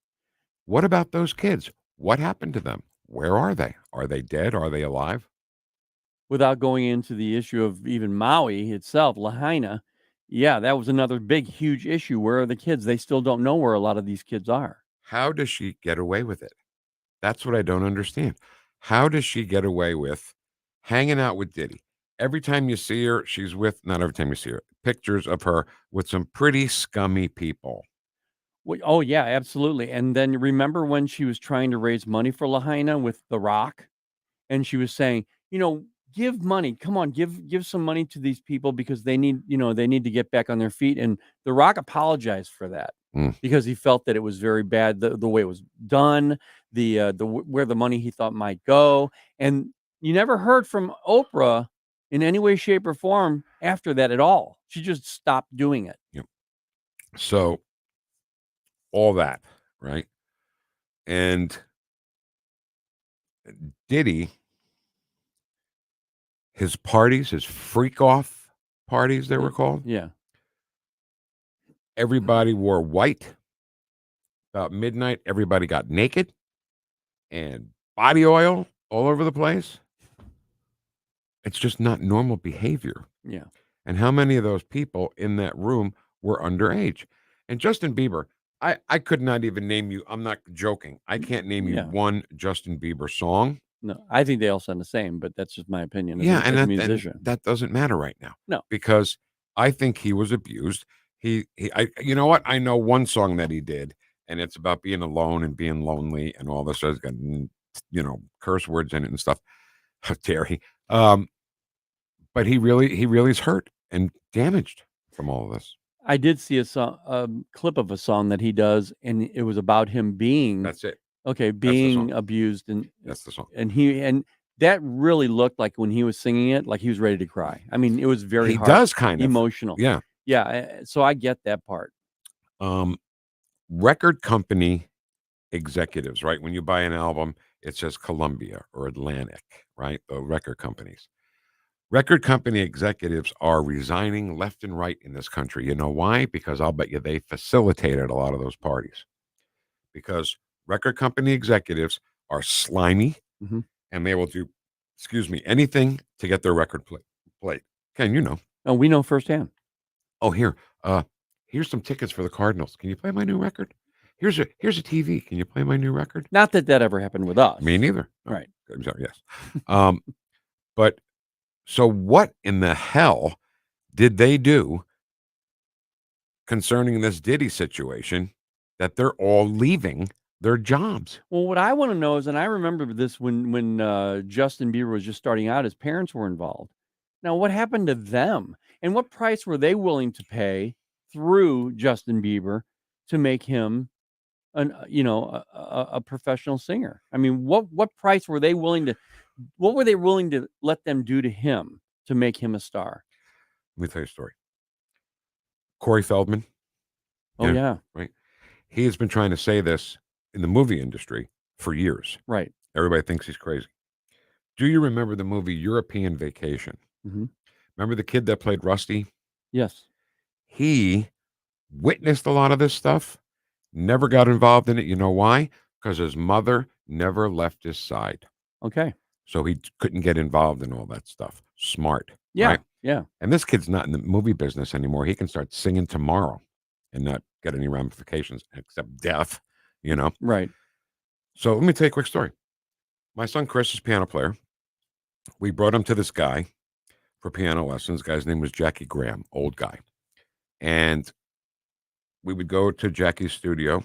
What about those kids? What happened to them? Where are they? Are they dead? Are they alive? Without going into the issue of even Maui itself, Lahaina, yeah, that was another big, huge issue. Where are the kids? They still don't know where a lot of these kids are. How does she get away with it? That's what I don't understand. How does she get away with hanging out with Diddy? Every time you see her, she's with, not every time you see her, pictures of her with some pretty scummy people. Well, oh, yeah, absolutely. And then remember when she was trying to raise money for Lahaina with The Rock? And she was saying, you know, give money. Come on, give some money to these people because they need, you know, they need to get back on their feet. And The Rock apologized for that because he felt that it was very bad, the way it was done, the where the money he thought might go. And you never heard from Oprah in any way, shape, or form after that at all. She just stopped doing it. Yep. So all that, right? And Diddy, his parties, his freak off parties, they were called. Yeah. Everybody wore white. About midnight, everybody got naked and body oil all over the place. It's just not normal behavior. Yeah. And how many of those people in that room were underage? And Justin Bieber, I could not even name you. I'm not joking. I can't name you one Justin Bieber song. No, I think they all sound the same, but that's just my opinion. Yeah, as a and musician. that doesn't matter right now. No, because I think he was abused. You know what? I know one song that he did, and it's about being alone and being lonely and all this. It's got, you know, curse words in it and stuff. How dare he? But he really is hurt and damaged from all of this. I did see a clip of a song that he does, and it was about him being. That's it. Okay, being abused, and that's the song. And that really looked like when he was singing it, like he was ready to cry. I mean, it was very. He does kind of emotional. Yeah, yeah. So I get that part. Record company executives, right? When you buy an album, it says Columbia or Atlantic, right? The record companies. Record company executives are resigning left and right in this country. You know why? Because I'll bet you they facilitated a lot of those parties. Because record company executives are slimy and they will do, anything to get their record played. Ken, you know. Oh, we know firsthand. Oh, here's some tickets for the Cardinals. Can you play my new record? Here's a TV. Can you play my new record? Not that ever happened with us. Me neither. Right. I'm sorry, yes. But so what in the hell did they do concerning this Diddy situation that they're all leaving their jobs? Well, what I want to know is, and I remember this when Justin Bieber was just starting out, his parents were involved. Now, what happened to them? And what price were they willing to pay through Justin Bieber to make him a professional singer? I mean, what price were they willing to let them do to him to make him a star? Let me tell you a story. Corey Feldman. Oh, yeah. Right. He has been trying to say this in the movie industry for years. Right. Everybody thinks he's crazy. Do you remember the movie European Vacation? Mm-hmm. Remember the kid that played Rusty? Yes. He witnessed a lot of this stuff, never got involved in it. You know why? Because his mother never left his side. Okay. So he couldn't get involved in all that stuff. Smart. Yeah. Right? Yeah. And this kid's not in the movie business anymore. He can start singing tomorrow and not get any ramifications except death, you know? Right. So let me tell you a quick story. My son Chris is a piano player. We brought him to this guy for piano lessons. The guy's name was Jackie Graham, old guy. And we would go to Jackie's studio,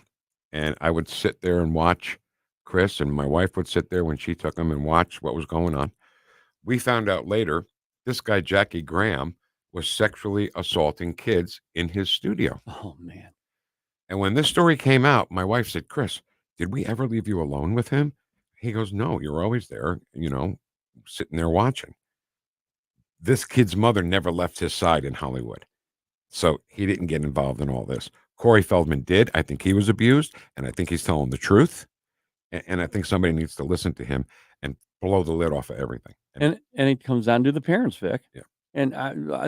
and I would sit there and watch Chris, and my wife would sit there when she took him and watch what was going on. We found out later this guy, Jackie Graham, was sexually assaulting kids in his studio. Oh, man. And when this story came out, my wife said, Chris, did we ever leave you alone with him? He goes, no, you're always there, sitting there watching. This kid's mother never left his side in Hollywood. So he didn't get involved in all this. Corey Feldman did. I think he was abused, and I think he's telling the truth. And I think somebody needs to listen to him and blow the lid off of everything. And it comes down to the parents, Vic. Yeah. And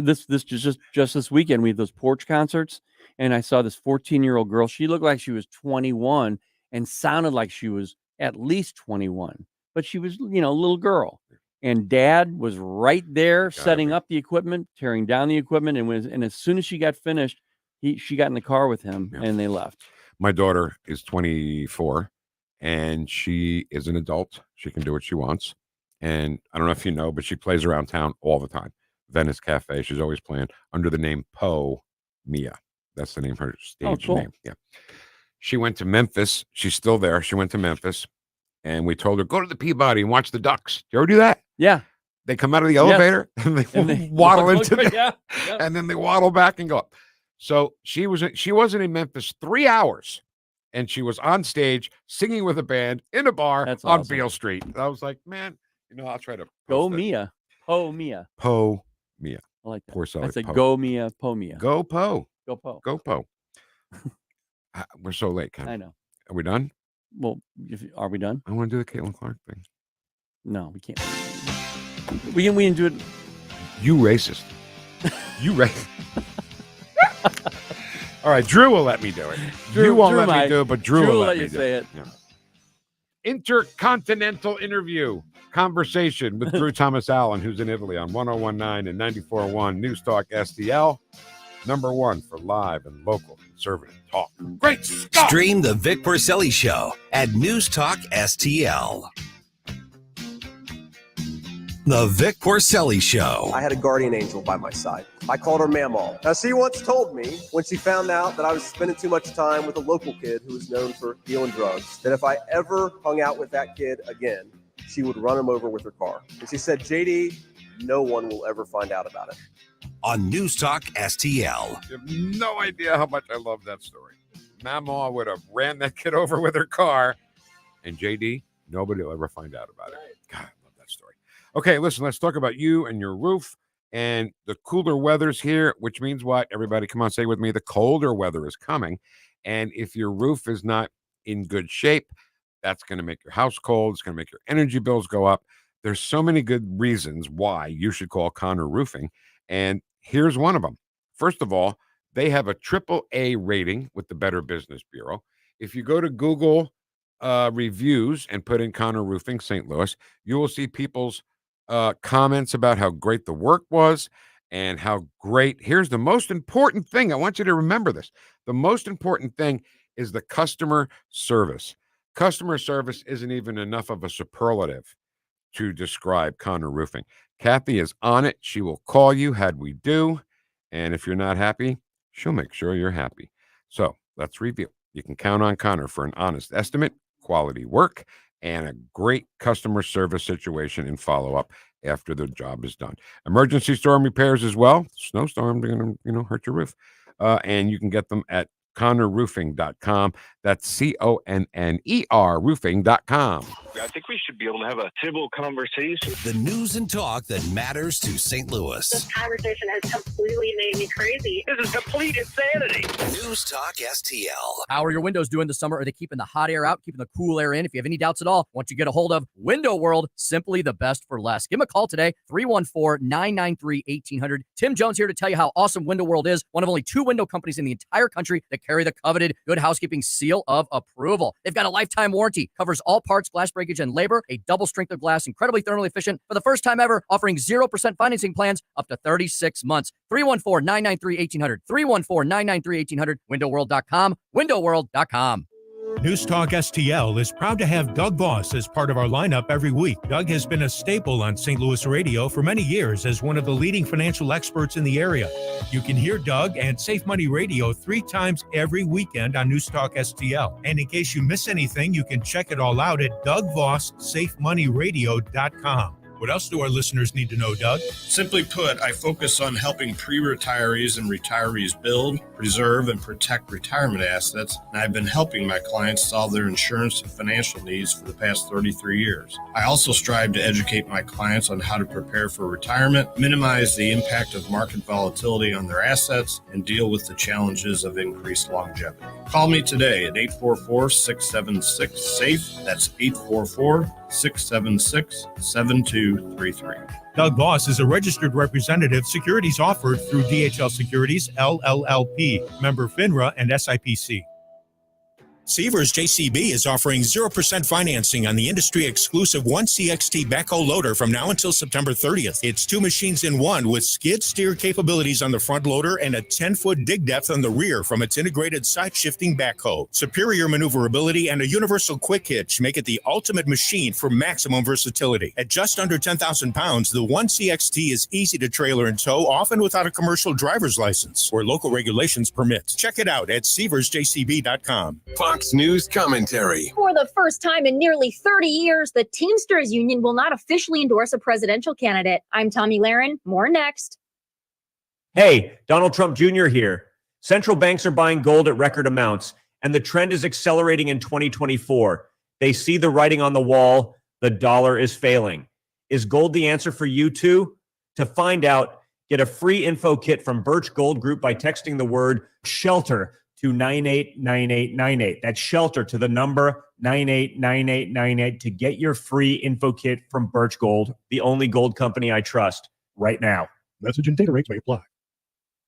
this just this weekend, we had those porch concerts, and I saw this 14-year-old girl. She looked like she was 21 and sounded like she was at least 21, but she was, a little girl. And dad was right there setting up the equipment, tearing down the equipment, and as soon as she got finished, she got in the car with him and they left. My daughter is 24 and she is an adult. She can do what she wants. And I don't know if you know, but she plays around town all the time. Venice Cafe. She's always playing under the name Po Mia. That's the name of her stage name. Yeah. She went to Memphis. She's still there. She went to Memphis. And we told her, go to the Peabody and watch the Ducks. Do you ever do that? Yeah. They come out of the elevator and they waddle into the, and then they waddle back and go up. So she wasn't in Memphis 3 hours, and she was on stage singing with a band in a bar on Beale Street. And I was like, man, I'll try to go Mia. Po Mia. Po Mia. I like that. Porcelli. I said go Mia, Po Mia. Go Po. Go Po. Go Po. We're so late, Ken. I know. Are we done? Well, are we done? I want to do the Caitlin Clark thing. No, we can't. We didn't do it. You racist. You racist. All right, Drew will let me do it. You won't let me do it, but Drew will let me do it. Yeah. Intercontinental interview conversation with Drew Thomas Allen, who's in Italy on 101.9 and 94.1 News Talk STL. #1 for live and local conservative talk. Great Scott! Stream the Vic Porcelli Show at NewstalkSTL. The Vic Porcelli Show. I had a guardian angel by my side. I called her Mamaw. Now, she once told me when she found out that I was spending too much time with a local kid who was known for dealing drugs, that if I ever hung out with that kid again, she would run him over with her car. And she said, JD, no one will ever find out about it. On News Talk STL. You have no idea how much I love that story. Mamaw would have ran that kid over with her car, and JD, nobody will ever find out about it. God, I love that story. Okay, listen, let's talk about you and your roof and the cooler weather's here, which means what? Everybody, come on, say with me, the colder weather is coming. And if your roof is not in good shape. That's going to make your house cold. It's going to make your energy bills go up. There's so many good reasons why you should call Connor Roofing. And here's one of them. First of all, they have a AAA rating with the Better Business Bureau. If you go to Google reviews and put in Connor Roofing St. Louis, you will see people's comments about how great the work was and how great. Here's the most important thing. I want you to remember this. The most important thing is the customer service. Customer service isn't even enough of a superlative to describe Connor Roofing. Kathy is on it. She will call you had we do. And if you're not happy, she'll make sure you're happy. So let's review. You can count on Connor for an honest estimate, quality work, and a great customer service situation and follow-up after the job is done. Emergency storm repairs as well. Snowstorms are going to, hurt your roof. And you can get them at ConnorRoofing.com. That's CONNER roofing.com. I think we should be able to have a civil conversation. The news and talk that matters to St. Louis. This conversation has completely made me crazy. This is complete insanity. News Talk STL. How are your windows doing this summer? Are they keeping the hot air out, keeping the cool air in? If you have any doubts at all, once you get a hold of Window World, simply the best for less. Give them a call today, 314-993-1800. Tim Jones here to tell you how awesome Window World is. One of only 2 window companies in the entire country that carry the coveted Good Housekeeping seal of approval. They've got a lifetime warranty, covers all parts, glass breakage, and labor, a double strength of glass, incredibly thermally efficient, for the first time ever, offering 0% financing plans up to 36 months. 314-993-1800, 314-993-1800, windowworld.com, windowworld.com. Newstalk STL is proud to have Doug Voss as part of our lineup every week. Doug has been a staple on St. Louis radio for many years as one of the leading financial experts in the area. You can hear Doug and Safe Money Radio 3 times every weekend on Newstalk STL. And in case you miss anything, you can check it all out at DougVossSafeMoneyRadio.com. What else do our listeners need to know, Doug? Simply put, I focus on helping pre-retirees and retirees build, preserve, and protect retirement assets, and I've been helping my clients solve their insurance and financial needs for the past 33 years. I also strive to educate my clients on how to prepare for retirement, minimize the impact of market volatility on their assets, and deal with the challenges of increased longevity. Call me today at 844-676-SAFE. That's 844-676-7233. Doug Voss is a registered representative. Securities offered through DHL Securities, LLLP, member FINRA and SIPC. Seavers JCB is offering 0% financing on the industry-exclusive 1CXT backhoe loader from now until September 30th. It's 2 machines in one with skid steer capabilities on the front loader and a 10-foot dig depth on the rear from its integrated side-shifting backhoe. Superior maneuverability and a universal quick hitch make it the ultimate machine for maximum versatility. At just under 10,000 pounds, the 1CXT is easy to trailer and tow, often without a commercial driver's license, where local regulations permit. Check it out at SeaversJCB.com. Fox News commentary. For the first time in nearly 30 years, the Teamsters Union will not officially endorse a presidential candidate. I'm Tommy Lahren. More next. Hey, Donald Trump Jr. here. Central banks are buying gold at record amounts, and the trend is accelerating in 2024. They see the writing on the wall. The dollar is failing. Is gold the answer for you too? To find out, get a free info kit from Birch Gold Group by texting the word SHELTER to 989898. That's SHELTER to the number 989898 to get your free info kit from Birch Gold, the only gold company I trust right now. Message and data rates may apply.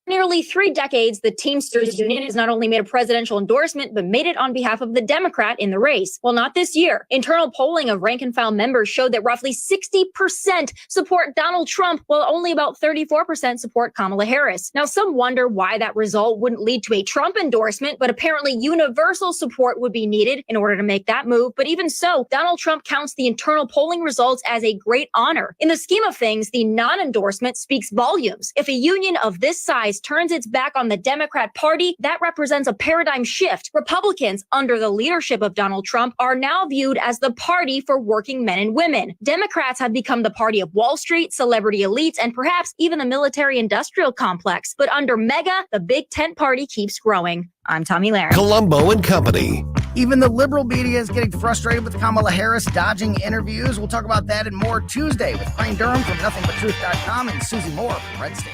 Nearly 3 decades, the Teamsters Union has not only made a presidential endorsement, but made it on behalf of the Democrat in the race. Well, not this year. Internal polling of rank-and-file members showed that roughly 60% support Donald Trump, while only about 34% support Kamala Harris. Now, some wonder why that result wouldn't lead to a Trump endorsement, but apparently universal support would be needed in order to make that move. But even so, Donald Trump counts the internal polling results as a great honor. In the scheme of things, the non-endorsement speaks volumes. If a union of this size turns its back on the Democrat Party, that represents a paradigm shift. Republicans, under the leadership of Donald Trump, are now viewed as the party for working men and women. Democrats have become the party of Wall Street, celebrity elites, and perhaps even the military-industrial complex. But under MAGA, the big tent party keeps growing. I'm Tommy Lahren. Columbo and Company. Even the liberal media is getting frustrated with Kamala Harris dodging interviews. We'll talk about that and more Tuesday with Frank Durham from NothingButTruth.com and Susie Moore from Red State.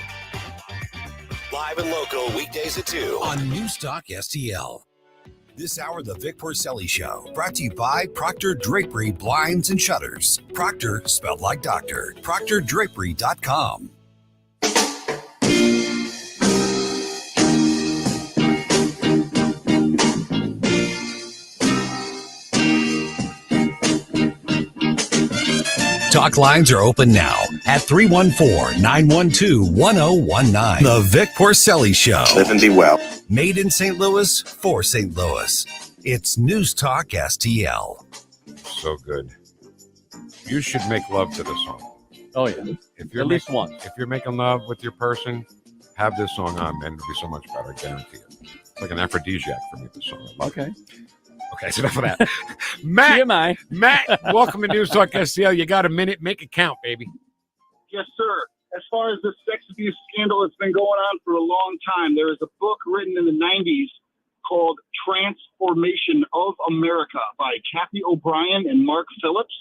Live and local weekdays at 2 on Newstalk STL. This hour of the Vic Porcelli Show, brought to you by Proctor Drapery Blinds and Shutters. Proctor, spelled like doctor. ProctorDrapery.com. Talk lines are open now at 314-912-1019. The Vic Porcelli Show. Live and be well. Made in St. Louis for St. Louis. It's News Talk STL. So good. You should make love to the song. Oh, yeah. If you're At least once. If you're making love with your person, have this song on, man. It'll be so much better, I guarantee it. It's like an aphrodisiac for me, this song. Okay. Okay, so enough of that. Matt, welcome to News Talk STL. You got a minute? Make it count, baby. Yes, sir. As far as this sex abuse scandal, it's been going on for a long time. There is a book written in the 90s called Transformation of America by Kathy O'Brien and Mark Phillips.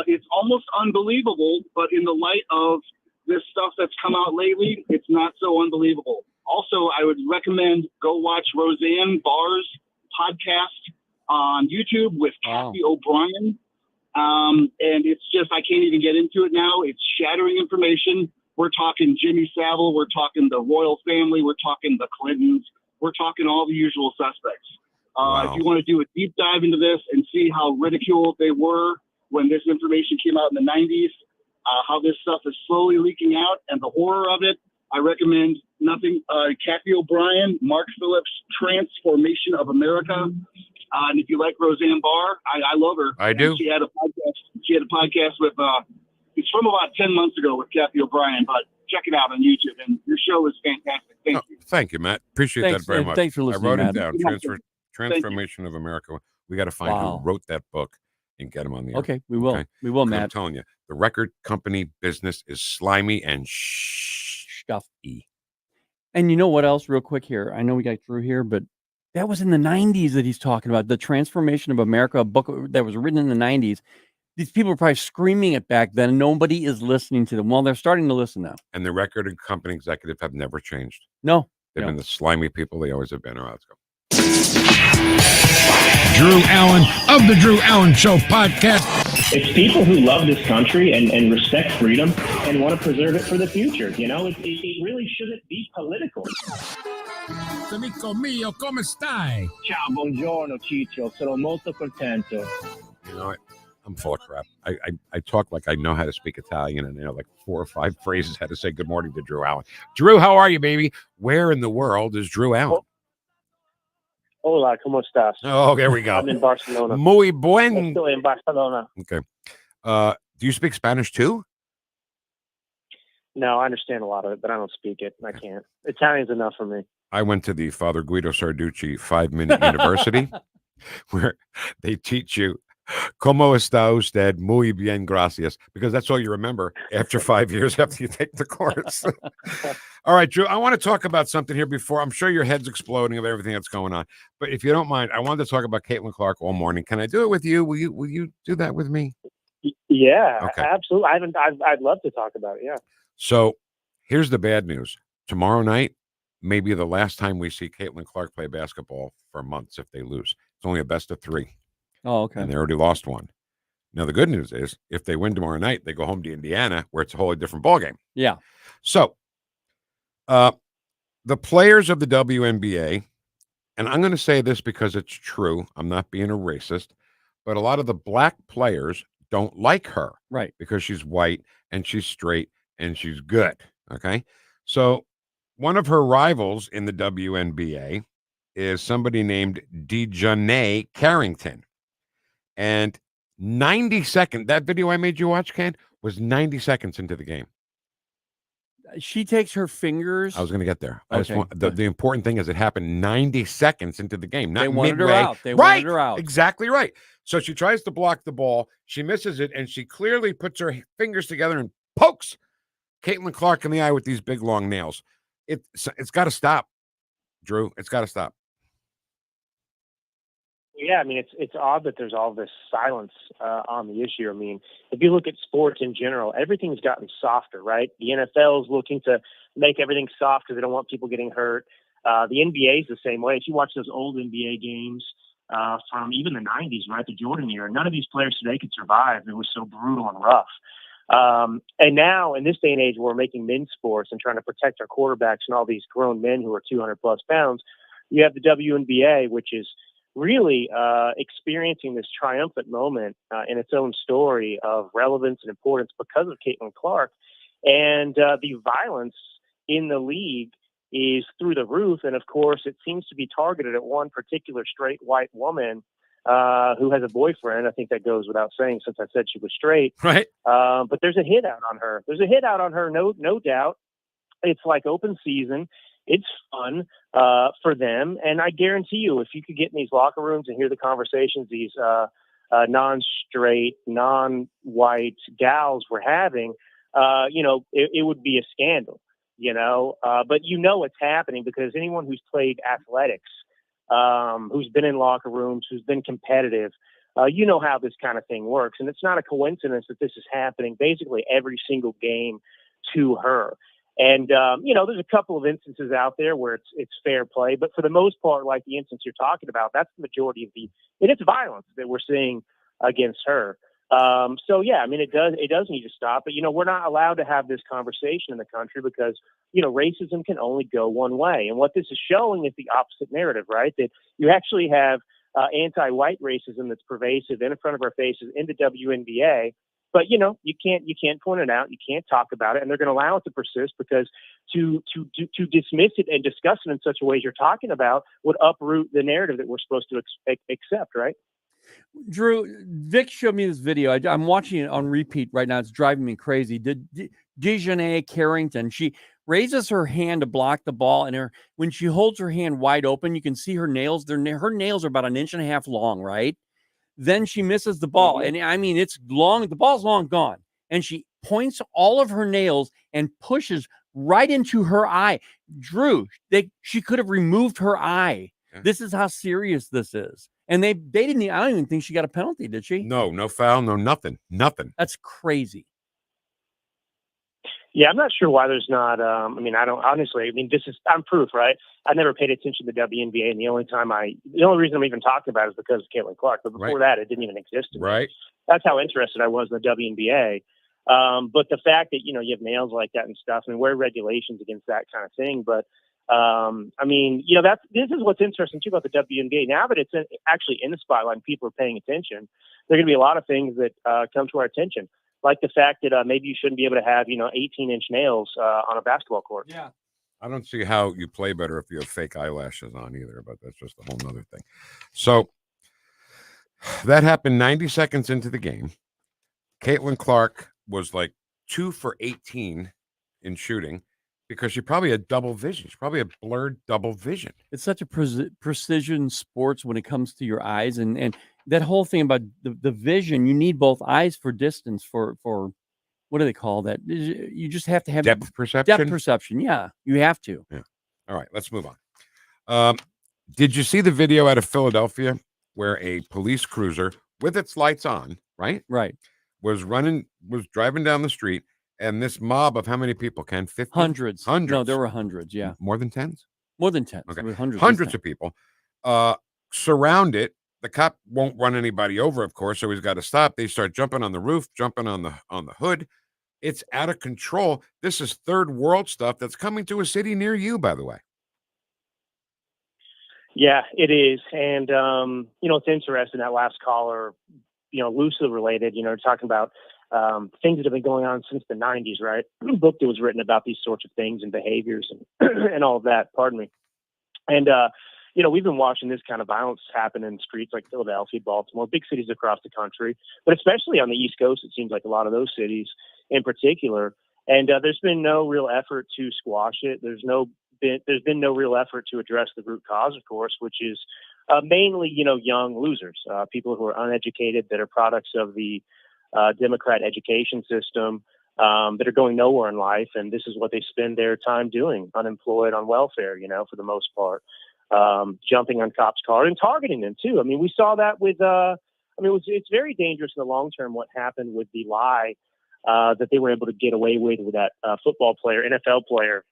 It's almost unbelievable, but in the light of this stuff that's come out lately, it's not so unbelievable. Also, I would recommend go watch Roseanne Barr's podcast on YouTube with Kathy O'Brien. And it's just, I can't even get into it now. It's shattering information. We're talking Jimmy Savile. We're talking the royal family. We're talking the Clintons. We're talking all the usual suspects. If you want to do a deep dive into this and see how ridiculed they were when this information came out in the 90s, how this stuff is slowly leaking out and the horror of it, I recommend Kathy O'Brien, Mark Phillips, Transformation of America. And if you like Roseanne Barr, I love her. I do. She had a podcast with, it's from about 10 months ago with Kathy O'Brien, but check it out on YouTube. And your show is fantastic. Thank you. Thank you, Matt. Appreciate that very much. Thanks for listening, I wrote Matt. it down. Transformation of America. We got to find who wrote that book and get him on the air. Okay, we will. We will, Matt. I'm telling you, the record company business is slimy and stuffy. And you know what else, real quick here? I know we got Drew here, but that was in the 90s that he's talking about. The Transformation of America, a book that was written in the 90s. These people were probably screaming it back then. Nobody is listening to them. Well, they're starting to listen now. And the record and company executive have never changed. No. They've been the slimy people they always have been. All right, let's go. Drew Allen of the Drew Allen Show podcast. It's people who love this country and respect freedom and want to preserve it for the future. You know, it really shouldn't be political. Amico mio, come stai? Ciao, buongiorno, Ciccio. Sono molto contento. You know what? I'm full of crap. I talk like I know how to speak Italian and I know like 4 or 5 phrases how to say good morning to Drew Allen. Drew, how are you, baby? Where in the world is Drew Allen? Hola, ¿cómo estás? Oh, there we go. I'm in Barcelona. Muy buen. Estoy en Barcelona. Okay. Do you speak Spanish too? No, I understand a lot of it, but I don't speak it. I can't. Italian's enough for me. I went to the Father Guido Sarducci 5-minute university where they teach you ¿Cómo está usted? Muy bien, gracias. Because that's all you remember after 5 years after you take the course. All right, Drew, I want to talk about something here before. I'm sure your head's exploding of everything that's going on. But if you don't mind, I wanted to talk about Caitlin Clark all morning. Can I do it with you? Will you do that with me? Yeah, okay. Absolutely. I'd love to talk about it. Yeah. So here's the bad news. Tomorrow night may be the last time we see Caitlin Clark play basketball for months if they lose. It's only a best of 3. Oh, okay. And they already lost 1. Now, the good news is if they win tomorrow night, they go home to Indiana where it's a wholly different ballgame. Yeah. So the players of the WNBA, and I'm going to say this because it's true. I'm not being a racist, but a lot of the black players don't like her. Right. Because she's white and she's straight and she's good. Okay. So one of her rivals in the WNBA is somebody named Dejanay Carrington. And 90 seconds, that video I made you watch, Ken, was 90 seconds into the game. She takes her fingers. I was going to get there. Okay. The important thing is it happened 90 seconds into the game, not They wanted midway. her out. They wanted her out. Exactly right. So she tries to block the ball. She misses it, and she clearly puts her fingers together and pokes Caitlin Clark in the eye with these big, long nails. It's got to stop, Drew. It's got to stop. Yeah, I mean, it's odd that there's all this silence on the issue. I mean, if you look at sports in general, everything's gotten softer, right? The NFL is looking to make everything soft because they don't want people getting hurt. The NBA is the same way. If you watch those old NBA games from even the 90s, right, the Jordan era, none of these players today could survive. It was so brutal and rough. And now, in this day and age, we're making men's sports and trying to protect our quarterbacks and all these grown men who are 200-plus pounds. You have the WNBA, which is really experiencing this triumphant moment in its own story of relevance and importance because of Caitlin Clark. And the violence in the league is through the roof. And, of course, it seems to be targeted at one particular straight white woman who has a boyfriend. I think that goes without saying since I said she was straight. Right. But there's a hit out on her. No doubt. It's like open season. It's fun for them. And I guarantee you, if you could get in these locker rooms and hear the conversations these non-straight, non-white gals were having, it would be a scandal, but it's happening because anyone who's played athletics, who's been in locker rooms, who's been competitive, how this kind of thing works. And it's not a coincidence that this is happening basically every single game to her. And, there's a couple of instances out there where it's fair play, but for the most part, like the instance you're talking about, that's the majority of it's violence that we're seeing against her. It does need to stop, but, we're not allowed to have this conversation in the country because, racism can only go one way. And what this is showing is the opposite narrative, right? That you actually have anti-white racism that's pervasive in front of our faces in the WNBA. But, you can't point it out. You can't talk about it. And they're going to allow it to persist because to dismiss it and discuss it in such a way as you're talking about would uproot the narrative that we're supposed to accept, right? Drew, Vic showed me this video. I'm watching it on repeat right now. It's driving me crazy. Dejanay Carrington, she raises her hand to block the ball, and when she holds her hand wide open, you can see her nails. Her nails are about 1.5 inches long, right? Then she misses the ball, and it's long. The ball's long gone, and she points all of her nails and pushes right into her eye. Drew, she could have removed her eye. Yeah. This is how serious this is. And they didn't. I don't even think she got a penalty, did she? No foul, no nothing. That's crazy. Yeah, I'm not sure why there's not. I don't honestly. I'm proof, right? I never paid attention to the WNBA, and the only reason I'm even talking about it is because of Caitlin Clark. But before that, it didn't even exist. Right. That's how interested I was in the WNBA. But the fact that you have nails like that and stuff, where are regulations against that kind of thing? But this is what's interesting too about the WNBA. Now that it's actually in the spotlight and people are paying attention, there are going to be a lot of things that come to our attention. Like the fact that maybe you shouldn't be able to have, 18-inch nails on a basketball court. Yeah. I don't see how you play better if you have fake eyelashes on either, but that's just a whole nother thing. So that happened 90 seconds into the game. Caitlin Clark was like 2 for 18 in shooting because she probably had double vision. She probably had blurred double vision. It's such a precision sports when it comes to your eyes and that whole thing about the vision. You need both eyes for distance for what do they call that? You just have to have depth perception. Depth perception. Yeah, you have to. Yeah. All right, let's move on. Did you see the video out of Philadelphia where a police cruiser with its lights on, right, was driving down the street, and this mob of how many people? 50? Hundreds. No, there were hundreds. Yeah. More than tens? More than tens. Okay. Hundreds of people surround it. The cop won't run anybody over, of course, so he's got to stop. They start jumping on the roof, jumping on the hood. It's out of control. This is third world stuff that's coming to a city near you, by the way. Yeah, it is. And, it's interesting, that last caller, loosely related, talking about things that have been going on since the 90s, right? A book that was written about these sorts of things and behaviors and all of that, pardon me. And, we've been watching this kind of violence happen in streets like Philadelphia, Baltimore, big cities across the country, but especially on the East Coast, it seems like a lot of those cities in particular. And there's been no real effort to squash it. There's been no real effort to address the root cause, of course, which is mainly, young losers, people who are uneducated, that are products of the Democrat education system, that are going nowhere in life. And this is what they spend their time doing, unemployed, on welfare, for the most part. Jumping on cops' cars and targeting them too. We saw that with, it's very dangerous in the long term what happened with the lie that they were able to get away with that football player, NFL player,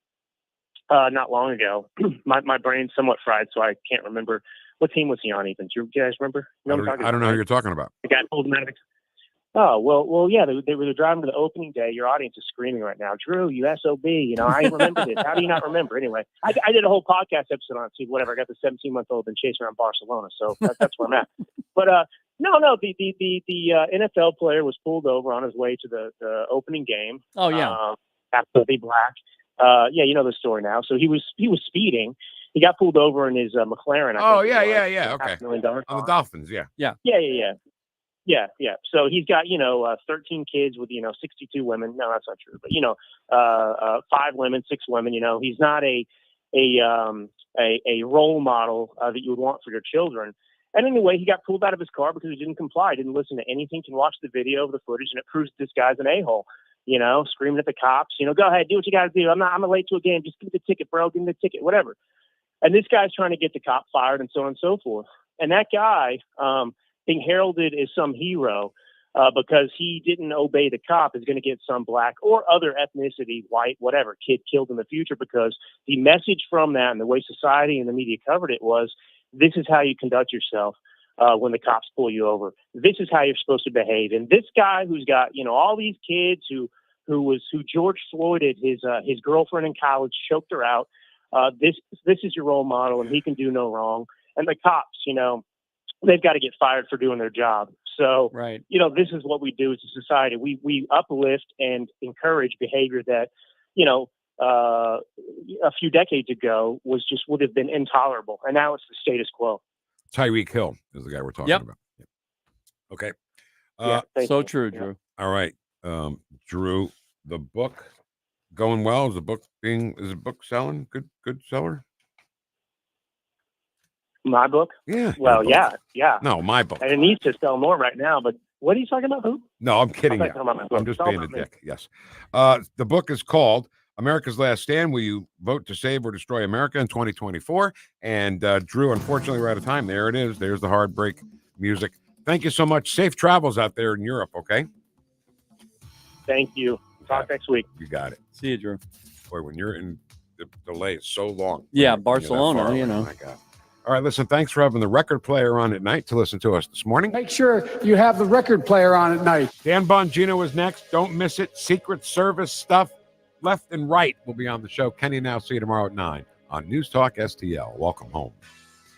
not long ago. My brain's somewhat fried, so I can't remember. What team was he on, Ethan? Do you guys remember? I don't know who you're talking about. The guy pulled him out of. Oh, well, yeah, they were driving to the opening day. Your audience is screaming right now. Drew, you SOB. I remember this. How do you not remember? Anyway, I did a whole podcast episode on it, too. Whatever. I got the 17-month-old and chasing around Barcelona, so that's where I'm at. But no, the NFL player was pulled over on his way to the opening game. Oh, yeah. Absolutely black. Yeah, you know the story now. So he was speeding. He got pulled over in his McLaren. Yeah. Okay. $500,000 car. On the Dolphins, yeah. Yeah. So he's got 13 kids with 62 women. No, that's not true. But 5 women, 6 women. He's not a role model that you would want for your children. And anyway, he got pulled out of his car because he didn't comply, didn't listen to anything. Can watch the video of the footage, and it proves this guy's an a-hole. Screaming at the cops. Go ahead, do what you got to do. I'm late to a game. Just give me the ticket, bro. Give me the ticket, whatever. And this guy's trying to get the cop fired, and so on and so forth. And that guy, being heralded as some hero because he didn't obey the cop, is going to get some black or other ethnicity, white, whatever, kid killed in the future, because the message from that and the way society and the media covered it was, this is how you conduct yourself when the cops pull you over. This is how you're supposed to behave. And this guy who's got all these kids who George Floyded his girlfriend in college, choked her out. This is your role model, and he can do no wrong. And the cops, they've got to get fired for doing their job. So, right. This is what we do as a society. We uplift and encourage behavior that, a few decades ago would have been intolerable. And now it's the status quo. Tyreek Hill is the guy we're talking about. Yep. Okay. So true, Drew. All right. Drew, the book going well? Is the book selling? Good seller? My book? Yeah. Well, yeah. No, my book. And it needs to sell more right now, but what are you talking about? Who? No, I'm kidding. I'm just being a dick. Yes. The book is called America's Last Stand. Will you vote to save or destroy America in 2024? And Drew, unfortunately, we're out of time. There it is. There's the hard break music. Thank you so much. Safe travels out there in Europe, okay? Thank you. Talk next week. You got it. See you, Drew. Boy, when you're in the delay is so long. Yeah, when Barcelona, you're that far away. My God. All right, listen, thanks for having the record player on at night to listen to us this morning. Make sure you have the record player on at night. Dan Bongino is next. Don't miss it. Secret Service stuff left and right will be on the show. Kenny Now, see you tomorrow at 9 on News Talk STL. Welcome home.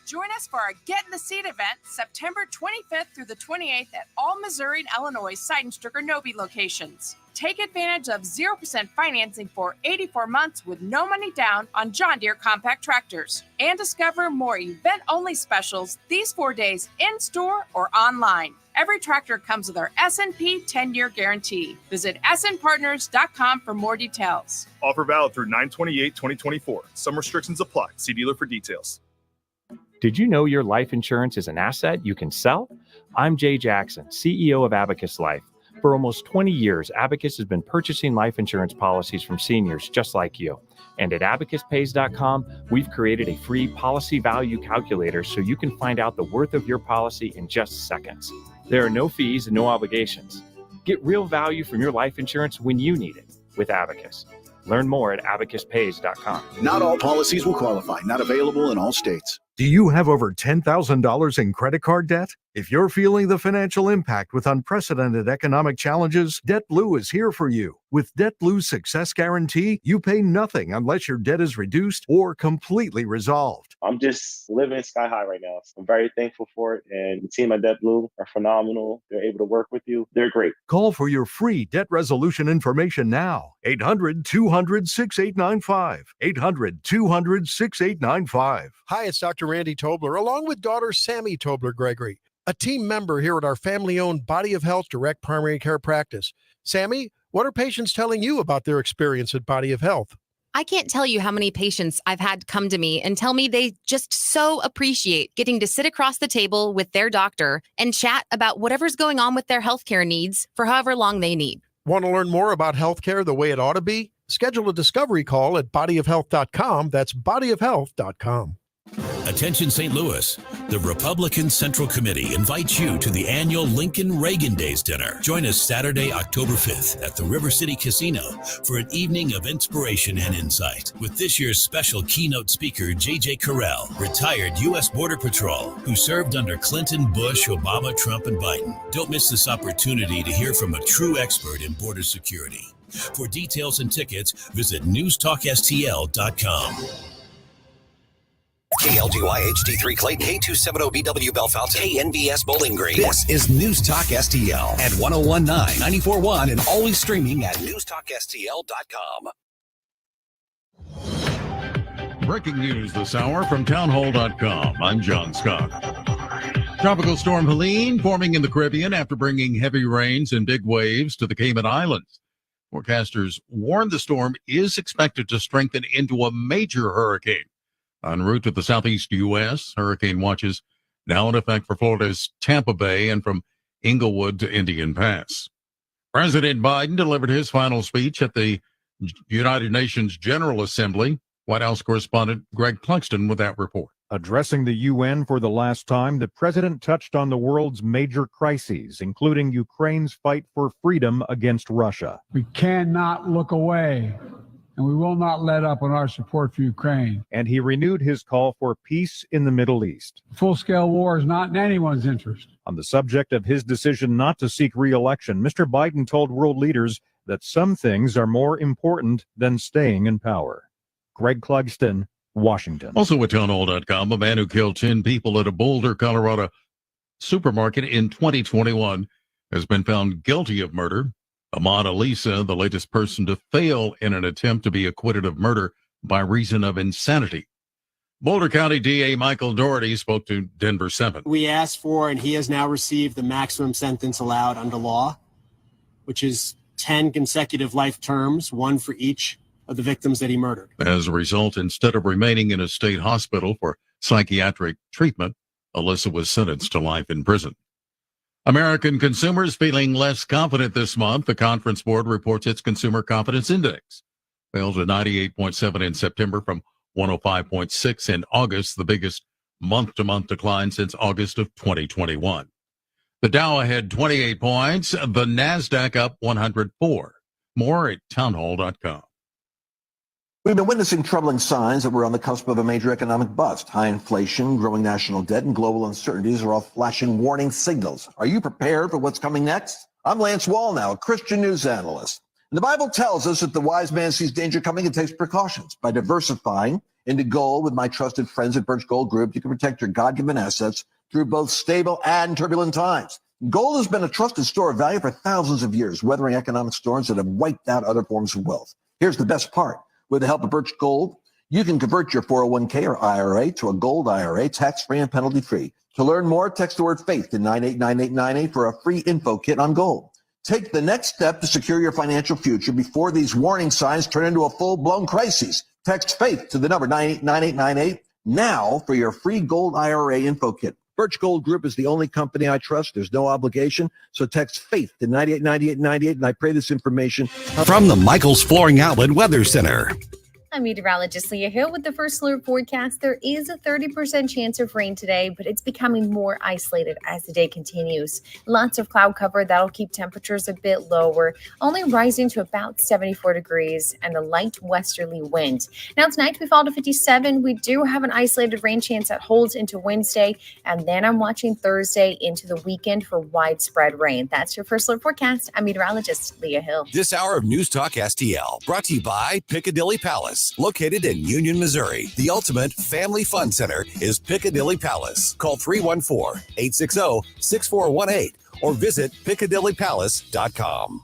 Join us for our Get in the Seat event September 25th through the 28th at all Missouri and Illinois Seidenstricker Nobe locations. Take advantage of 0% financing for 84 months with no money down on John Deere compact tractors. And discover more event-only specials these 4 days in-store or online. Every tractor comes with our S&P 10-year guarantee. Visit snpartners.com for more details. Offer valid through 9/28/2024. Some restrictions apply. See dealer for details. Did you know your life insurance is an asset you can sell? I'm Jay Jackson, CEO of Abacus Life. For almost 20 years, Abacus has been purchasing life insurance policies from seniors just like you. And at abacuspays.com, we've created a free policy value calculator so you can find out the worth of your policy in just seconds. There are no fees and no obligations. Get real value from your life insurance when you need it with Abacus. Learn more at abacuspays.com. Not all policies will qualify. Not available in all states. Do you have over $10,000 in credit card debt? If you're feeling the financial impact with unprecedented economic challenges, DebtBlue is here for you. With DebtBlue's Success Guarantee, you pay nothing unless your debt is reduced or completely resolved. I'm just living sky high right now. So I'm very thankful for it. And the team at DebtBlue are phenomenal. They're able to work with you. They're great. Call for your free debt resolution information now. 800-200-6895. 800-200-6895. Hi, it's Dr. Randy Tobler, along with daughter Sammy Tobler Gregory, a team member here at our family-owned Body of Health Direct Primary Care Practice. Sammy, what are patients telling you about their experience at Body of Health? I can't tell you how many patients I've had come to me and tell me they just so appreciate getting to sit across the table with their doctor and chat about whatever's going on with their healthcare needs for however long they need. Want to learn more about healthcare the way it ought to be? Schedule a discovery call at bodyofhealth.com. That's bodyofhealth.com. Attention St. Louis. The Republican Central Committee invites you to the annual Lincoln Reagan Days dinner. Join us Saturday, October 5th at the River City Casino for an evening of inspiration and insight with this year's special keynote speaker, J.J. Carell, retired U.S. Border Patrol, who served under Clinton, Bush, Obama, Trump, and Biden. Don't miss this opportunity to hear from a true expert in border security. For details and tickets, visit NewstalkSTL.com. KLGY HD3 Clayton, K270BW Bellefontaine, KNBS Bowling Green. This is News Talk STL at 1019, 94.1, and always streaming at NewstalkSTL.com. Breaking news this hour from townhall.com. I'm John Scott. Tropical storm Helene forming in the Caribbean after bringing heavy rains and big waves to the Cayman Islands. Forecasters warn the storm is expected to strengthen into a major hurricane. En route to the southeast U.S., hurricane watches now in effect for Florida's Tampa Bay and from Inglewood to Indian Pass. President Biden delivered his final speech at the United Nations General Assembly. White House correspondent Greg Cluxton with that report. Addressing the UN for the last time, the president touched on the world's major crises, including Ukraine's fight for freedom against Russia. We cannot look away, and we will not let up on our support for Ukraine. And he renewed his call for peace in the Middle East. Full-scale war is not in anyone's interest. On the subject of his decision not to seek re-election, Mr. Biden told world leaders that some things are more important than staying in power. Greg Clugston, Washington. Also at townhall.com, a man who killed 10 people at a Boulder, Colorado supermarket in 2021 has been found guilty of murder. Ahmad Alisa, the latest person to fail in an attempt to be acquitted of murder by reason of insanity. Boulder County DA Michael Doherty spoke to Denver 7. We asked for, and he has now received the maximum sentence allowed under law, which is 10 consecutive life terms, one for each of the victims that he murdered. As a result, instead of remaining in a state hospital for psychiatric treatment, Alyssa was sentenced to life in prison. American consumers feeling less confident this month. The Conference Board reports its Consumer Confidence Index fell to 98.7 in September from 105.6 in August, the biggest month-to-month decline since August of 2021. The Dow ahead 28 points, the NASDAQ up 104. More at townhall.com. We've been witnessing troubling signs that we're on the cusp of a major economic bust. High inflation, growing national debt, and global uncertainties are all flashing warning signals. Are you prepared for what's coming next? I'm Lance Wallnau, a Christian news analyst. And the Bible tells us that the wise man sees danger coming and takes precautions. By diversifying into gold with my trusted friends at Birch Gold Group, you can protect your God-given assets through both stable and turbulent times. Gold has been a trusted store of value for thousands of years, weathering economic storms that have wiped out other forms of wealth. Here's the best part. With the help of Birch Gold, you can convert your 401k or IRA to a gold IRA, tax-free and penalty-free. To learn more, text the word FAITH to 989898 for a free info kit on gold. Take the next step to secure your financial future before these warning signs turn into a full-blown crisis. Text FAITH to the number 989898 now for your free gold IRA info kit. Birch Gold Group is the only company I trust. There's no obligation. So text FAITH to 989898, and I pray this information. From the Michaels Flooring Outlet Weather Center. I'm meteorologist Leah Hill with the first alert forecast. There is a 30% chance of rain today, but it's becoming more isolated as the day continues. Lots of cloud cover that'll keep temperatures a bit lower, only rising to about 74 degrees and a light westerly wind. Now tonight we fall to 57. We do have an isolated rain chance that holds into Wednesday, and then I'm watching Thursday into the weekend for widespread rain. That's your first alert forecast. I'm meteorologist Leah Hill. This hour of News Talk STL brought to you by Piccadilly Palace. Located in Union, Missouri, the ultimate family fun center is Piccadilly Palace. Call 314-860-6418 or visit piccadillypalace.com.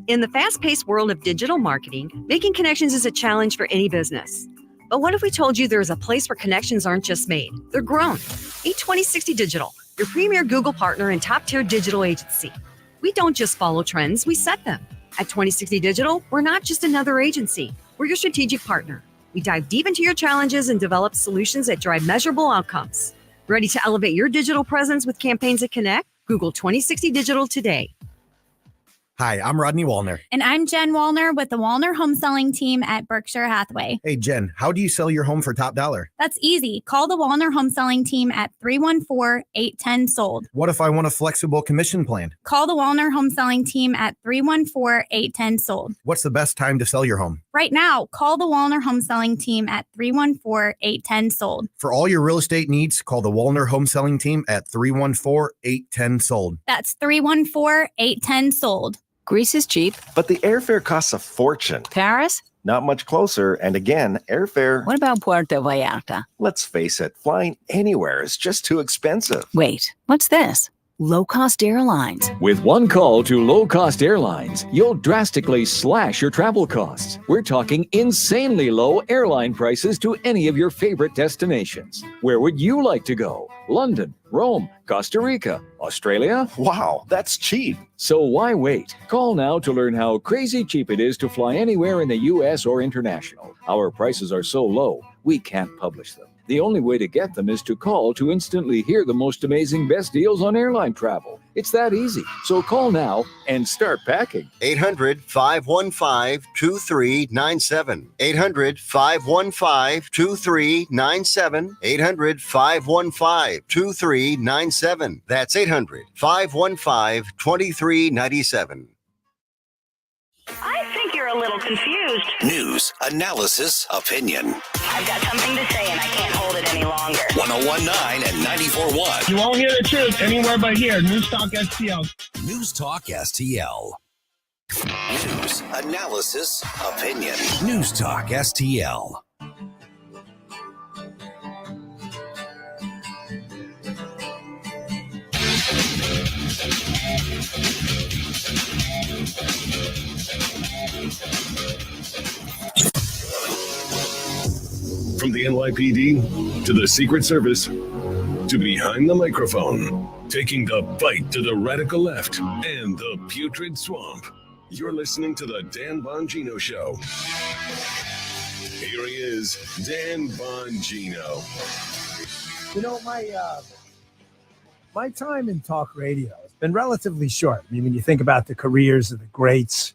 In the fast-paced world of digital marketing, making connections is a challenge for any business. But what if we told you there's a place where connections aren't just made, they're grown? Meet 2060 Digital, your premier Google partner and top-tier digital agency. We don't just follow trends, we set them. At 2060 Digital, we're not just another agency. We're your strategic partner. We dive deep into your challenges and develop solutions that drive measurable outcomes. Ready to elevate your digital presence with campaigns that connect? Google 2060 Digital today. Hi, I'm Rodney Wallner. And I'm Jen Wallner with the Wallner Home Selling Team at Berkshire Hathaway. Hey, Jen, how do you sell your home for top dollar? That's easy. Call the Wallner Home Selling Team at 314-810-SOLD. What if I want a flexible commission plan? Call the Wallner Home Selling Team at 314-810-SOLD. What's the best time to sell your home? Right now, call the Wallner Home Selling Team at 314-810-SOLD. For all your real estate needs, call the Wallner Home Selling Team at 314-810-SOLD. That's 314-810-SOLD. Greece is cheap. But the airfare costs a fortune. Paris? Not much closer. And again, airfare... What about Puerto Vallarta? Let's face it, flying anywhere is just too expensive. Wait, what's this? Low-cost airlines. With one call to low-cost airlines, you'll drastically slash your travel costs. We're talking insanely low airline prices to any of your favorite destinations. Where would you like to go? London, Rome, Costa Rica, Australia? Wow, that's cheap. So why wait? Call now to learn how crazy cheap it is to fly anywhere in the U.S. or international. Our prices are so low, we can't publish them. The only way to get them is to call to instantly hear the most amazing best deals on airline travel. It's that easy. So call now and start packing. 800-515-2397. 800-515-2397. 800-515-2397. That's 800-515-2397. I think you're a little confused. News, analysis, opinion. I've got something to say and I can't hold it any longer. 101.9 and 94.1. You won't hear the truth anywhere but here. NewstalkSTL. NewstalkSTL. News, analysis, opinion. NewstalkSTL. From the NYPD to the Secret Service to behind the microphone, taking the fight to the radical left and the putrid swamp. You're listening to the Dan Bongino Show. Here he is, Dan Bongino. You know, my time in talk radio has been relatively short. I mean, when you think about the careers of the greats,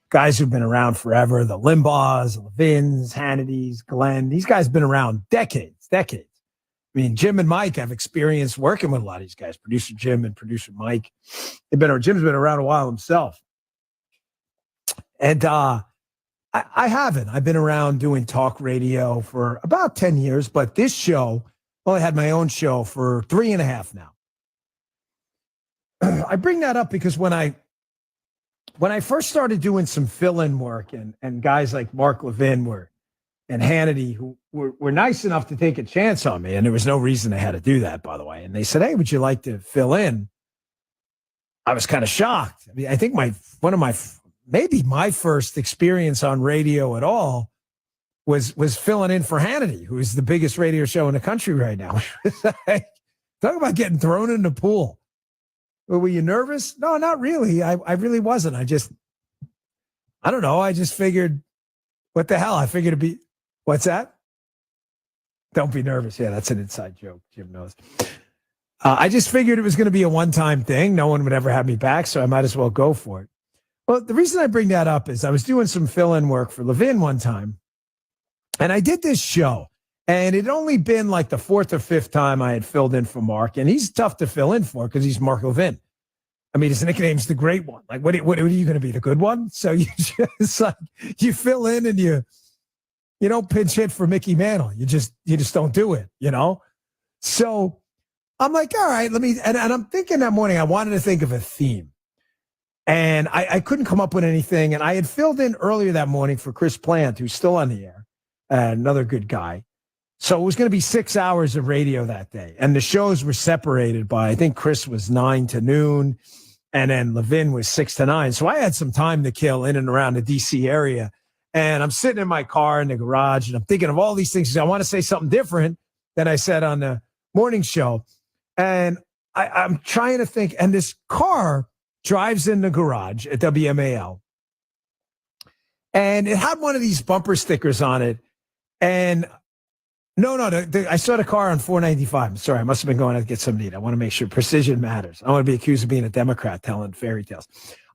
guys who've been around forever, the Limbaughs, the Levins, Hannitys, Glenn, these guys have been around decades. I mean, Jim and Mike have experience working with a lot of these guys, producer Jim and producer Mike. Jim's been around a while himself. And I haven't. I've been around doing talk radio for about 10 years, but this show, well, I had my own show for 3.5 now. I bring that up because when I first started doing some fill-in work and guys like Mark Levin and Hannity who were nice enough to take a chance on me, and there was no reason they had to do that, by the way. And they said, "Hey, would you like to fill in?" I was kind of shocked. I mean, I think maybe my first experience on radio at all was filling in for Hannity, who is the biggest radio show in the country right now. Talk about getting thrown in the pool. Were you nervous? No, not really. I really wasn't. I don't know. I just figured, what the hell? I figured it'd be, what's that? Don't be nervous. Yeah, that's an inside joke. Jim knows. I just figured it was going to be a one-time thing. No one would ever have me back, so I might as well go for it. Well, the reason I bring that up is I was doing some fill-in work for Levin one time, and I did this show. And it had only been like the 4th or 5th time I had filled in for Mark. And he's tough to fill in for because he's Mark Levin. I mean, his nickname's the Great One. Like, what are you going to be, the good one? So you just you fill in and you don't pinch hit for Mickey Mantle. You just don't do it, you know? So I'm like, all right, and I'm thinking that morning, I wanted to think of a theme. And I couldn't come up with anything. And I had filled in earlier that morning for Chris Plant, who's still on the air, another good guy. So it was going to be 6 hours of radio that day. And the shows were separated by, I think Chris was 9 to noon, and then Levin was 6 to 9. So I had some time to kill in and around the DC area. And I'm sitting in my car in the garage, and I'm thinking of all these things. I want to say something different than I said on the morning show. And I'm trying to think, and this car drives in the garage at WMAL. And it had one of these bumper stickers on it. And No. I saw the car on 495. Sorry, I must have been going out to get something to eat. I want to make sure precision matters. I don't want to be accused of being a Democrat telling fairy tales.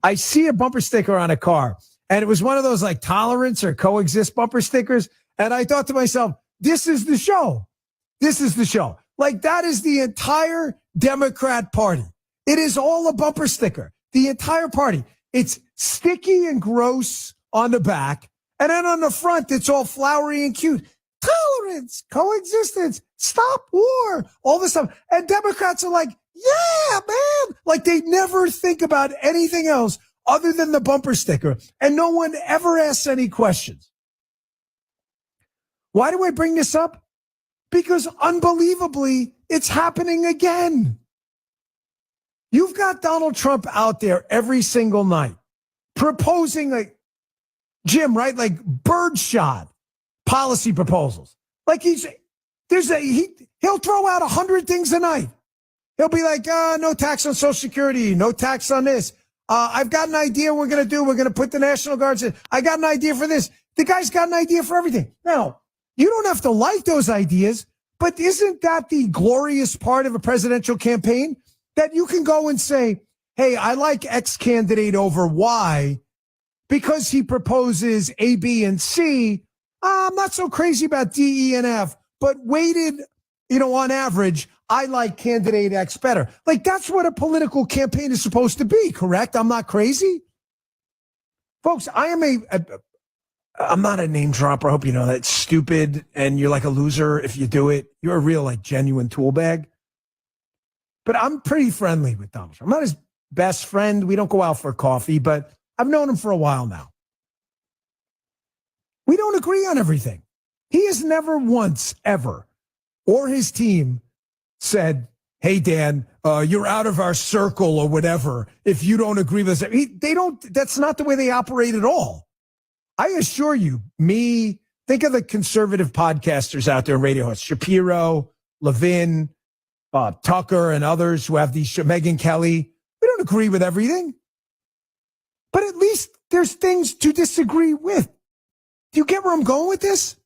I see a bumper sticker on a car, and it was one of those like tolerance or coexist bumper stickers. And I thought to myself, this is the show. This is the show. Like, that is the entire Democrat Party. It is all a bumper sticker. The entire party. It's sticky and gross on the back. And then on the front, it's all flowery and cute. Tolerance, coexistence, stop war, all this stuff. And Democrats are like, yeah, man. Like, they never think about anything else other than the bumper sticker. And no one ever asks any questions. Why do I bring this up? Because unbelievably, it's happening again. You've got Donald Trump out there every single night proposing, like, Jim, right? Like birdshot policy proposals. Like he'll throw out 100 things a night. He'll be like, no tax on Social Security, no tax on this. I've got an idea we're going to do. We're going to put the National Guards in. I got an idea for this. The guy's got an idea for everything. Now, you don't have to like those ideas, but isn't that the glorious part of a presidential campaign? That you can go and say, hey, I like X candidate over Y because he proposes A, B, and C. I'm not so crazy about D, E, and F, but weighted, on average, I like candidate X better. Like, that's what a political campaign is supposed to be, correct? I'm not crazy. Folks, I'm not a name dropper. I hope you know that. It's stupid, and you're like a loser if you do it. You're a real, like, genuine tool bag. But I'm pretty friendly with Donald Trump. I'm not his best friend. We don't go out for coffee, but I've known him for a while now. We don't agree on everything. He has never once, ever, or his team said, hey, Dan, you're out of our circle or whatever if you don't agree with us. They don't. That's not the way they operate at all. I assure you, think of the conservative podcasters out there in radio hosts, Shapiro, Levin, Tucker, and others who have these, Megyn Kelly. We don't agree with everything. But at least there's things to disagree with. Do you get where I'm going with this?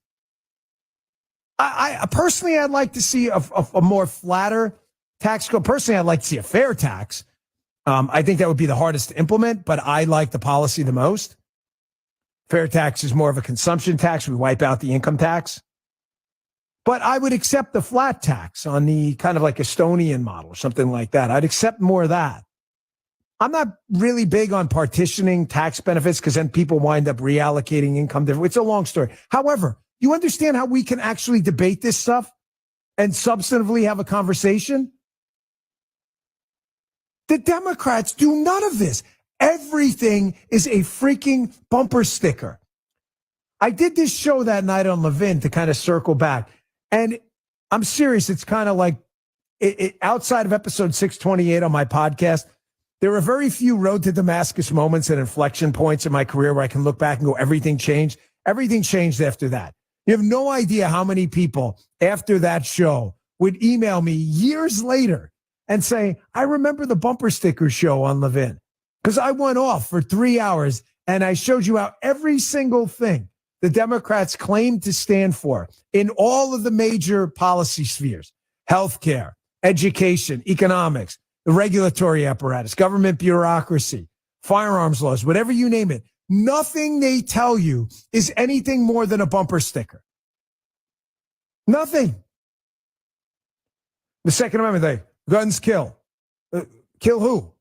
I personally, I'd like to see a more flatter tax code. Personally, I'd like to see a fair tax. I think that would be the hardest to implement, but I like the policy the most. Fair tax is more of a consumption tax. We wipe out the income tax. But I would accept the flat tax on the kind of like Estonian model or something like that. I'd accept more of that. I'm not really big on partitioning tax benefits because then people wind up reallocating income differently. It's a long story. However, you understand how we can actually debate this stuff and substantively have a conversation? The Democrats do none of this. Everything is a freaking bumper sticker. I did this show that night on Levin to kind of circle back. And I'm serious. It's kind of like outside of episode 628 on my podcast, there are very few road to Damascus moments and inflection points in my career where I can look back and go, everything changed. Everything changed after that. You have no idea how many people after that show would email me years later and say, I remember the bumper sticker show on Levin because I went off for 3 hours and I showed you how every single thing the Democrats claim to stand for in all of the major policy spheres, healthcare, education, economics, the regulatory apparatus, government bureaucracy, firearms laws, whatever you name it, nothing they tell you is anything more than a bumper sticker. Nothing. The Second Amendment, guns kill. Kill who?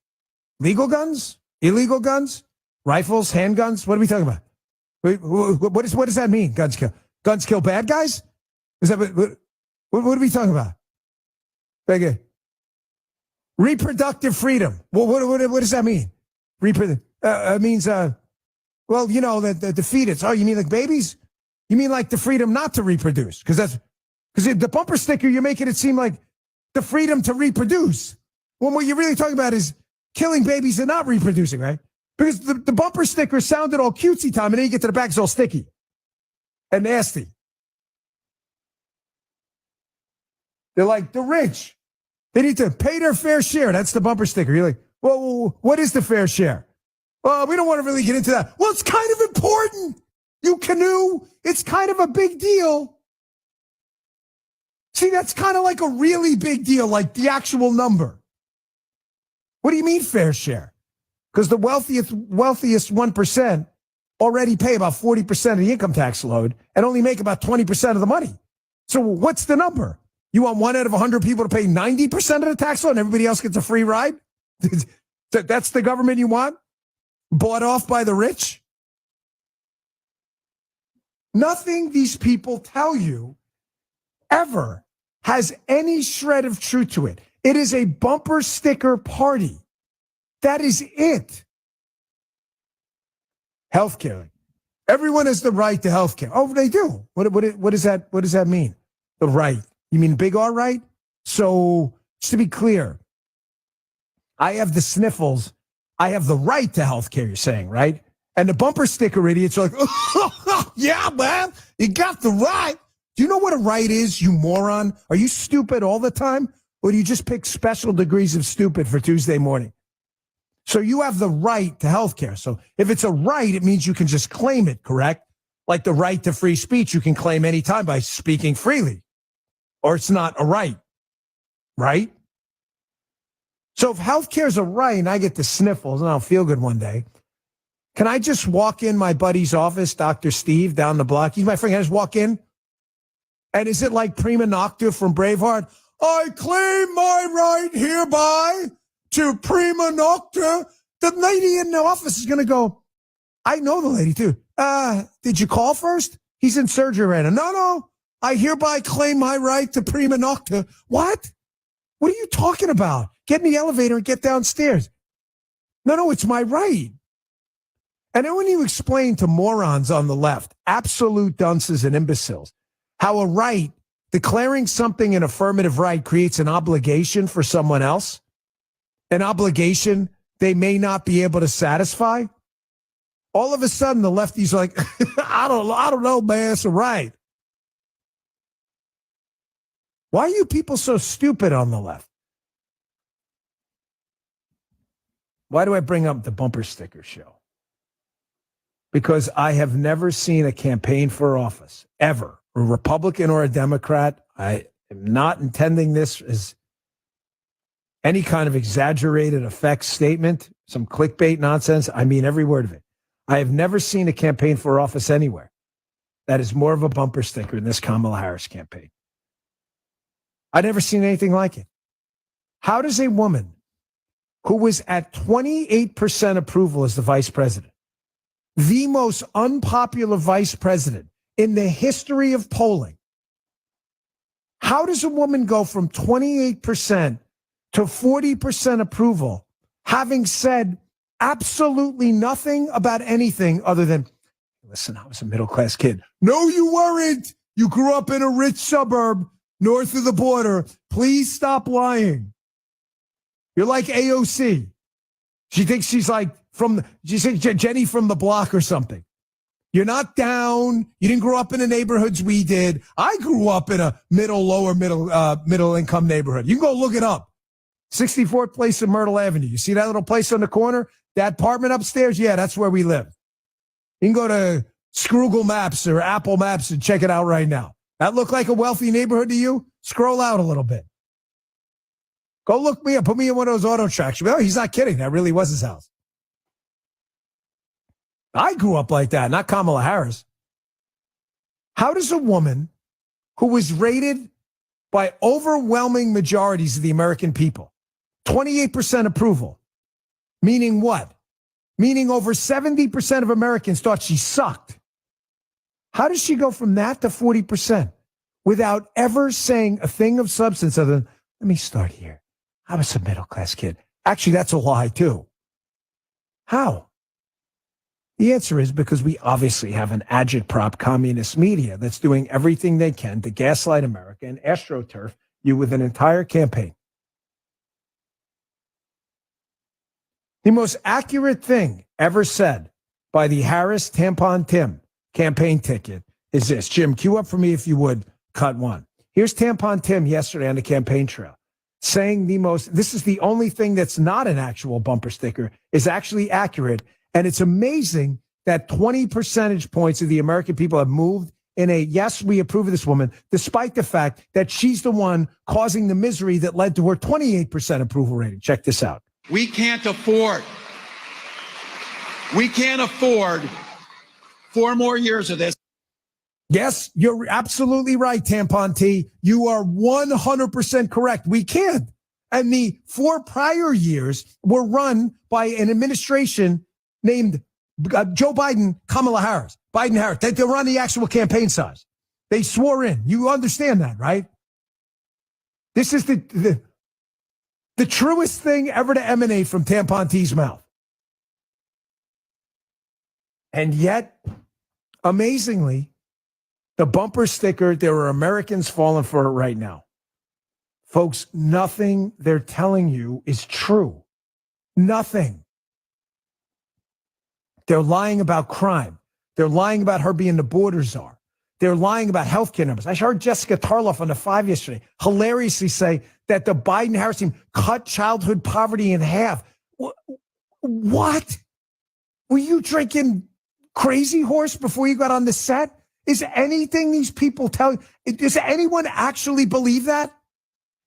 Legal guns? Illegal guns? Rifles? Handguns? What are we talking about? What does that mean? Guns kill. Guns kill bad guys? Is that what are we talking about? Okay. Reproductive freedom. Well, what does that mean? It means the fetus. Oh, you mean like babies? You mean like the freedom not to reproduce? Because the bumper sticker, you're making it seem like the freedom to reproduce. When what you're really talking about is killing babies and not reproducing, right? Because the bumper sticker sounded all cutesy time, and then you get to the back, it's all sticky and nasty. They're like, the rich, they need to pay their fair share. That's the bumper sticker. You're like, well, what is the fair share? Well, we don't want to really get into that. Well, it's kind of important, you canoe. It's kind of a big deal. See, that's kind of like a really big deal, like the actual number. What do you mean fair share? Because the wealthiest 1% already pay about 40% of the income tax load and only make about 20% of the money. So what's the number? You want 1 out of 100 people to pay 90% of the tax load and everybody else gets a free ride? That's the government you want? Bought off by the rich? Nothing these people tell you ever has any shred of truth to it. It is a bumper sticker party. That is it. Healthcare. Everyone has the right to healthcare. Oh, they do. What does that mean? The right. You mean big R right? So just to be clear, I have the sniffles. I have the right to healthcare, you're saying, right? And the bumper sticker idiots are like, oh, yeah, man, you got the right. Do you know what a right is, you moron? Are you stupid all the time? Or do you just pick special degrees of stupid for Tuesday morning? So you have the right to healthcare. So if it's a right, it means you can just claim it, correct? Like the right to free speech, you can claim anytime by speaking freely. Or it's not a right, right? So if healthcare is a right and I get the sniffles and I'll feel good one day, can I just walk in my buddy's office, Dr. Steve, down the block? He's my friend. Can I just walk in? And is it like prima nocta from Braveheart? I claim my right hereby to prima nocta. The lady in the office is going to go, I know the lady too. Did you call first? He's in surgery right now. No. I hereby claim my right to prima nocta. What? What are you talking about? Get in the elevator and get downstairs. No, it's my right. And then when you explain to morons on the left, absolute dunces and imbeciles, how a right, declaring something an affirmative right creates an obligation for someone else, an obligation they may not be able to satisfy, all of a sudden the lefties are like, I don't know, man, it's a right. Why are you people so stupid on the left? Why do I bring up the bumper sticker show? Because I have never seen a campaign for office, ever, a Republican or a Democrat. I am not intending this as any kind of exaggerated effects statement, some clickbait nonsense. I mean every word of it. I have never seen a campaign for office anywhere that is more of a bumper sticker than this Kamala Harris campaign. I've never seen anything like it. How does a woman who was at 28% approval as the vice president, the most unpopular vice president in the history of polling, how does a woman go from 28% to 40% approval, having said absolutely nothing about anything other than, listen, I was a middle-class kid. No, you weren't. You grew up in a rich suburb north of the border. Please stop lying. You're like AOC. She thinks she's like Jenny from the block or something. You're not down. You didn't grow up in the neighborhoods we did. I grew up in a middle income neighborhood. You can go look it up. 64th Place in Myrtle Avenue. You see that little place on the corner? That apartment upstairs? Yeah, that's where we live. You can go to Scroogle Maps or Apple Maps and check it out right now. That look like a wealthy neighborhood to you? Scroll out a little bit. Go look me up. Put me in one of those auto tracks. Oh, he's not kidding. That really was his house. I grew up like that, not Kamala Harris. How does a woman who was rated by overwhelming majorities of the American people, 28% approval, meaning what? Meaning over 70% of Americans thought she sucked. How does she go from that to 40% without ever saying a thing of substance other than, let me start here. I was a middle-class kid. Actually, that's a lie, too. How? The answer is because we obviously have an agitprop communist media that's doing everything they can to gaslight America and astroturf you with an entire campaign. The most accurate thing ever said by the Harris Tampon Tim campaign ticket is this. Jim, cue up for me if you would, cut one. Here's Tampon Tim yesterday on the campaign trail saying this is the only thing that's not an actual bumper sticker, is actually accurate. And it's amazing that 20 percentage points of the American people have moved in a, yes, we approve of this woman, despite the fact that she's the one causing the misery that led to her 28% approval rating. Check this out. We can't afford 4 more years of this. Yes, you're absolutely right, Tampon T. You are 100% correct. We can't. And the 4 prior years were run by an administration named Joe Biden, Kamala Harris. Biden-Harris. They were on the actual campaign size. They swore in. You understand that, right? This is the truest thing ever to emanate from Tampon T's mouth. And yet, amazingly, the bumper sticker, there are Americans falling for it right now. Folks, nothing they're telling you is true. Nothing. They're lying about crime. They're lying about her being the border czar. They're lying about healthcare numbers. I heard Jessica Tarloff on the 5 yesterday hilariously say that the Biden-Harris team cut childhood poverty in half. What? Were you drinking Crazy Horse before you got on the set? Is anything these people tell you? Does anyone actually believe that?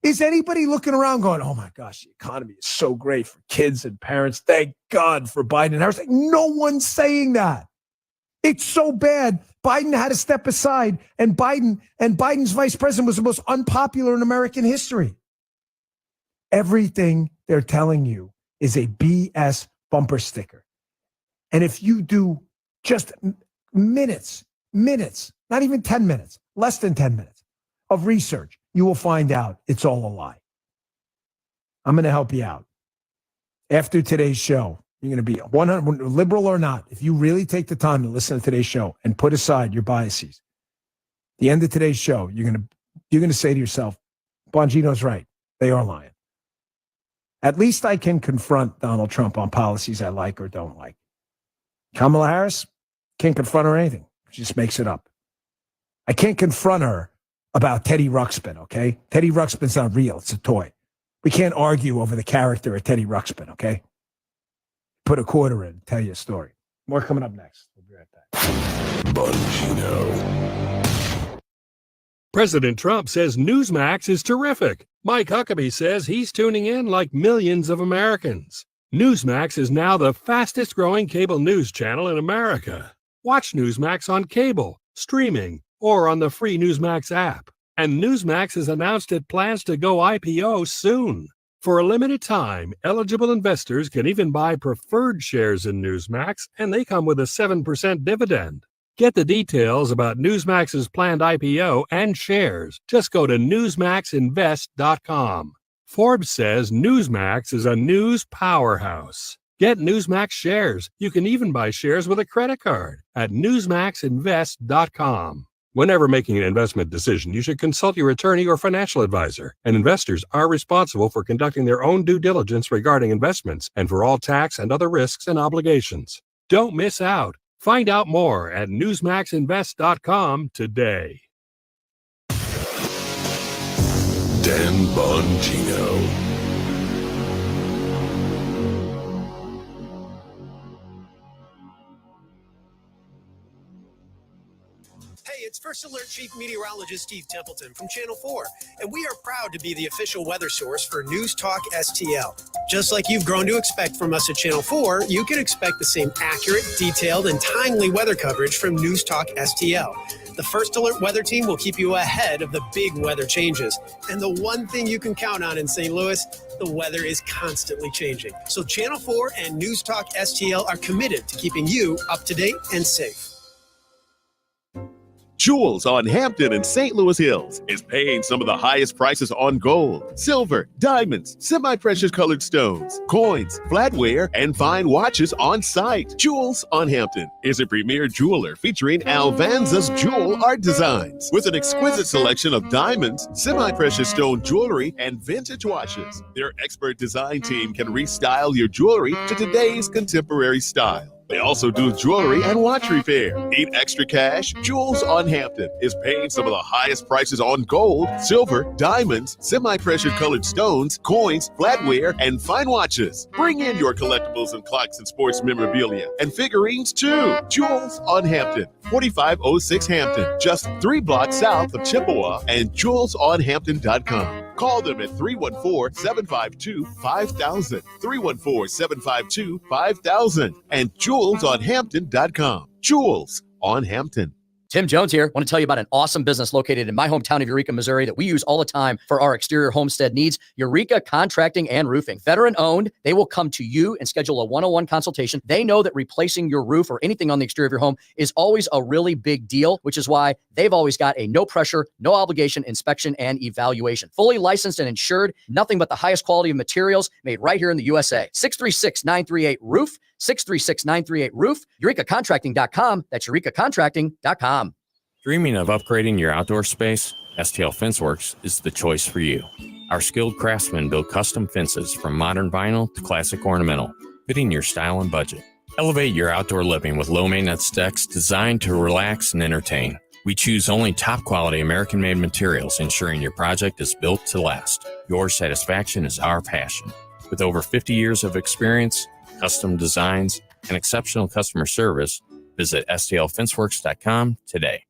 Is anybody looking around going, oh my gosh, the economy is so great for kids and parents. Thank God for Biden and Harris. Like, no one's saying that. It's so bad. Biden had to step aside, and Biden's vice president was the most unpopular in American history. Everything they're telling you is a BS bumper sticker. And if you do just minutes, not even 10 minutes, less than 10 minutes of research, you will find out it's all a lie. I'm going to help you out. After today's show, you're going to be 100, liberal or not, if you really take the time to listen to today's show and put aside your biases, at the end of today's show, you're going to say to yourself, Bongino's right. They are lying. At least I can confront Donald Trump on policies I like or don't like. Kamala Harris, can't confront her anything. She just makes it up. I can't confront her about Teddy Ruxpin, okay? Teddy Ruxpin's not real. It's a toy. We can't argue over the character of Teddy Ruxpin, okay? Put a quarter in, tell you a story. More coming up next. We'll be right back. Bongino. President Trump says Newsmax is terrific. Mike Huckabee says he's tuning in like millions of Americans. Newsmax is now the fastest growing cable news channel in America. Watch Newsmax on cable, streaming, or on the free Newsmax app. And Newsmax has announced it plans to go IPO soon. For a limited time, eligible investors can even buy preferred shares in Newsmax, and they come with a 7% dividend. Get the details about Newsmax's planned IPO and shares. Just go to newsmaxinvest.com. Forbes says Newsmax is a news powerhouse. Get Newsmax shares. You can even buy shares with a credit card at newsmaxinvest.com. Whenever making an investment decision, you should consult your attorney or financial advisor, and investors are responsible for conducting their own due diligence regarding investments and for all tax and other risks and obligations. Don't miss out. Find out more at newsmaxinvest.com today. Dan Bongino. Hey, it's First Alert Chief Meteorologist Steve Templeton from Channel 4, and we are proud to be the official weather source for News Talk STL. Just like you've grown to expect from us at Channel 4, you can expect the same accurate, detailed, and timely weather coverage from News Talk STL. The First Alert weather team will keep you ahead of the big weather changes. And the one thing you can count on in St. Louis, the weather is constantly changing. So Channel 4 and News Talk STL are committed to keeping you up to date and safe. Jewels on Hampton and St. Louis Hills is paying some of the highest prices on gold, silver, diamonds, semi-precious colored stones, coins, flatware, and fine watches on site. Jewels on Hampton is a premier jeweler featuring Alvanza's jewel art designs with an exquisite selection of diamonds, semi-precious stone jewelry, and vintage watches. Their expert design team can restyle your jewelry to today's contemporary style. They also do jewelry and watch repair. Need extra cash? Jewels on Hampton is paying some of the highest prices on gold, silver, diamonds, semi-precious colored stones, coins, flatware, and fine watches. Bring in your collectibles and clocks and sports memorabilia and figurines too. Jewels on Hampton, 4506 Hampton, just 3 blocks south of Chippewa, and jewelsonhampton.com. Call them at 314-752-5000, 314-752-5000, and jewelsonhampton.com. Jewels on Hampton. Tim Jones here. I want to tell you about an awesome business located in my hometown of Eureka, Missouri that we use all the time for our exterior homestead needs. Eureka Contracting and Roofing. Veteran owned. They will come to you and schedule a one-on-one consultation. They know that replacing your roof or anything on the exterior of your home is always a really big deal, which is why they've always got a no pressure, no obligation inspection and evaluation. Fully licensed and insured. Nothing but the highest quality of materials made right here in the USA. 636-938-ROOF. 636-938-ROOF. EurekaContracting.com. That's EurekaContracting.com. Dreaming of upgrading your outdoor space? STL FenceWorks is the choice for you. Our skilled craftsmen build custom fences from modern vinyl to classic ornamental, fitting your style and budget. Elevate your outdoor living with low-maintenance decks designed to relax and entertain. We choose only top-quality American-made materials, ensuring your project is built to last. Your satisfaction is our passion. With over 50 years of experience, custom designs, and exceptional customer service, visit stlfenceworks.com today.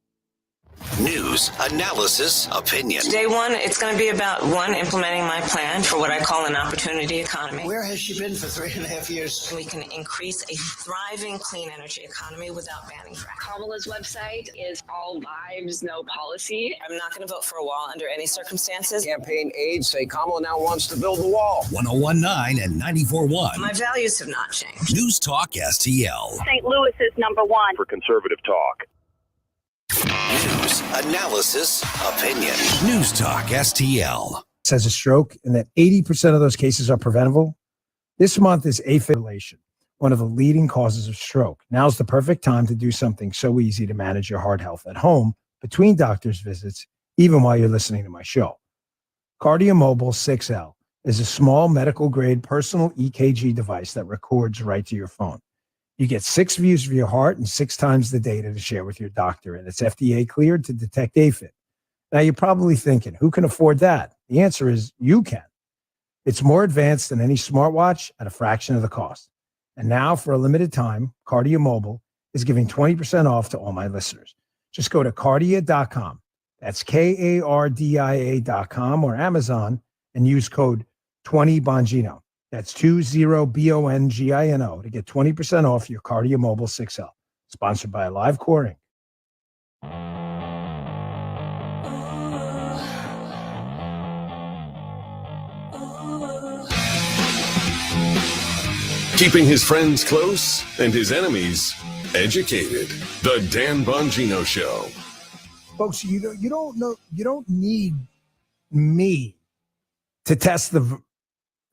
News, analysis, opinion. Day one, it's going to be about implementing my plan for what I call an opportunity economy. Where has she been for 3.5 years? We can increase a thriving clean energy economy without banning fracking. Kamala's website is all lives, no policy. I'm not going to vote for a wall under any circumstances. Campaign aides say Kamala now wants to build the wall. 101.9 and 94.1. My values have not changed. News Talk STL. St. Louis is #1 for conservative talk. News, analysis, opinion. News Talk STL. Says a stroke and that 80% of those cases are preventable. This month is atrial fibrillation, one of the leading causes of stroke. Now's the perfect time to do something so easy to manage your heart health at home between doctor's visits, even while you're listening to my show. KardioMobile 6L is a small medical-grade personal EKG device that records right to your phone. You get 6 views of your heart and 6 times the data to share with your doctor, and it's FDA cleared to detect AFib. Now, you're probably thinking, who can afford that? The answer is you can. It's more advanced than any smartwatch at a fraction of the cost. And now, for a limited time, KardioMobile is giving 20% off to all my listeners. Just go to Kardia.com. That's KARDIA.com or Amazon and use code 20Bongino. That's 20BONGINO to get 20% off your KardioMobile 6L. Sponsored by Live Coring. Keeping his friends close and his enemies educated. The Dan Bongino Show. Folks, you don't need me to test the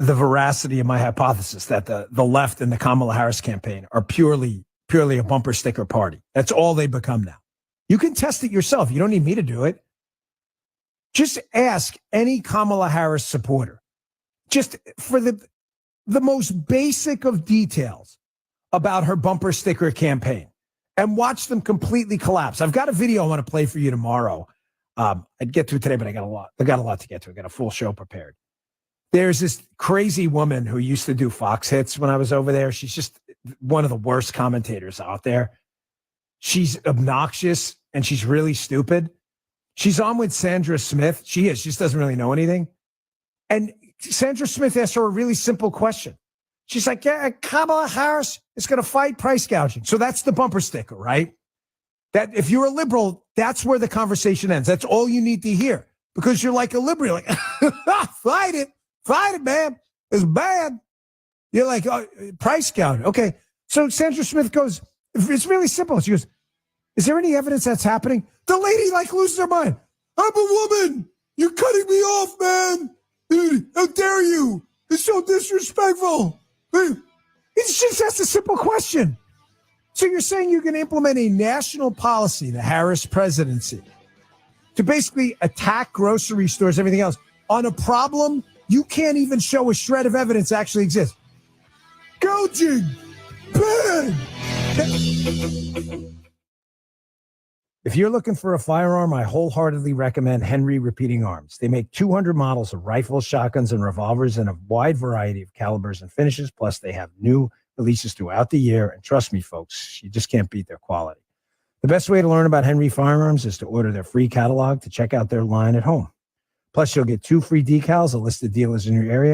veracity of my hypothesis that the left and the Kamala Harris campaign are purely a bumper sticker party. That's all they become now. You can test it yourself. You don't need me to do it. Just ask any Kamala Harris supporter, just for the most basic of details about her bumper sticker campaign, and watch them completely collapse. I've got a video I want to play for you tomorrow. I'd get to it today, but I got a lot to get to. I got a full show prepared. There's this crazy woman who used to do Fox Hits when I was over there. She's just one of the worst commentators out there. She's obnoxious and she's really stupid. She's on with Sandra Smith. She just doesn't really know anything. And Sandra Smith asked her a really simple question. She's like, yeah, Kamala Harris is going to fight price gouging. So that's the bumper sticker, right? That if you're a liberal, that's where the conversation ends. That's all you need to hear because you're like a liberal. Like, fight it, man. It's bad. You're like, oh, price gouging. Okay. So Sandra Smith goes, it's really simple. She goes, is there any evidence that's happening? The lady loses her mind. I'm a woman. You're cutting me off, man. How dare you? It's so disrespectful. It's just a simple question. So you're saying you're going to implement a national policy, the Harris presidency, to basically attack grocery stores, everything else, on a problem you can't even show a shred of evidence actually exists. Gouging. Bad. If you're looking for a firearm, I wholeheartedly recommend Henry Repeating Arms. They make 200 models of rifles, shotguns, and revolvers in a wide variety of calibers and finishes. Plus, they have new releases throughout the year. And trust me, folks, you just can't beat their quality. The best way to learn about Henry Firearms is to order their free catalog to check out their line at home. Plus, you'll get 2 free decals, a list of dealers in your area.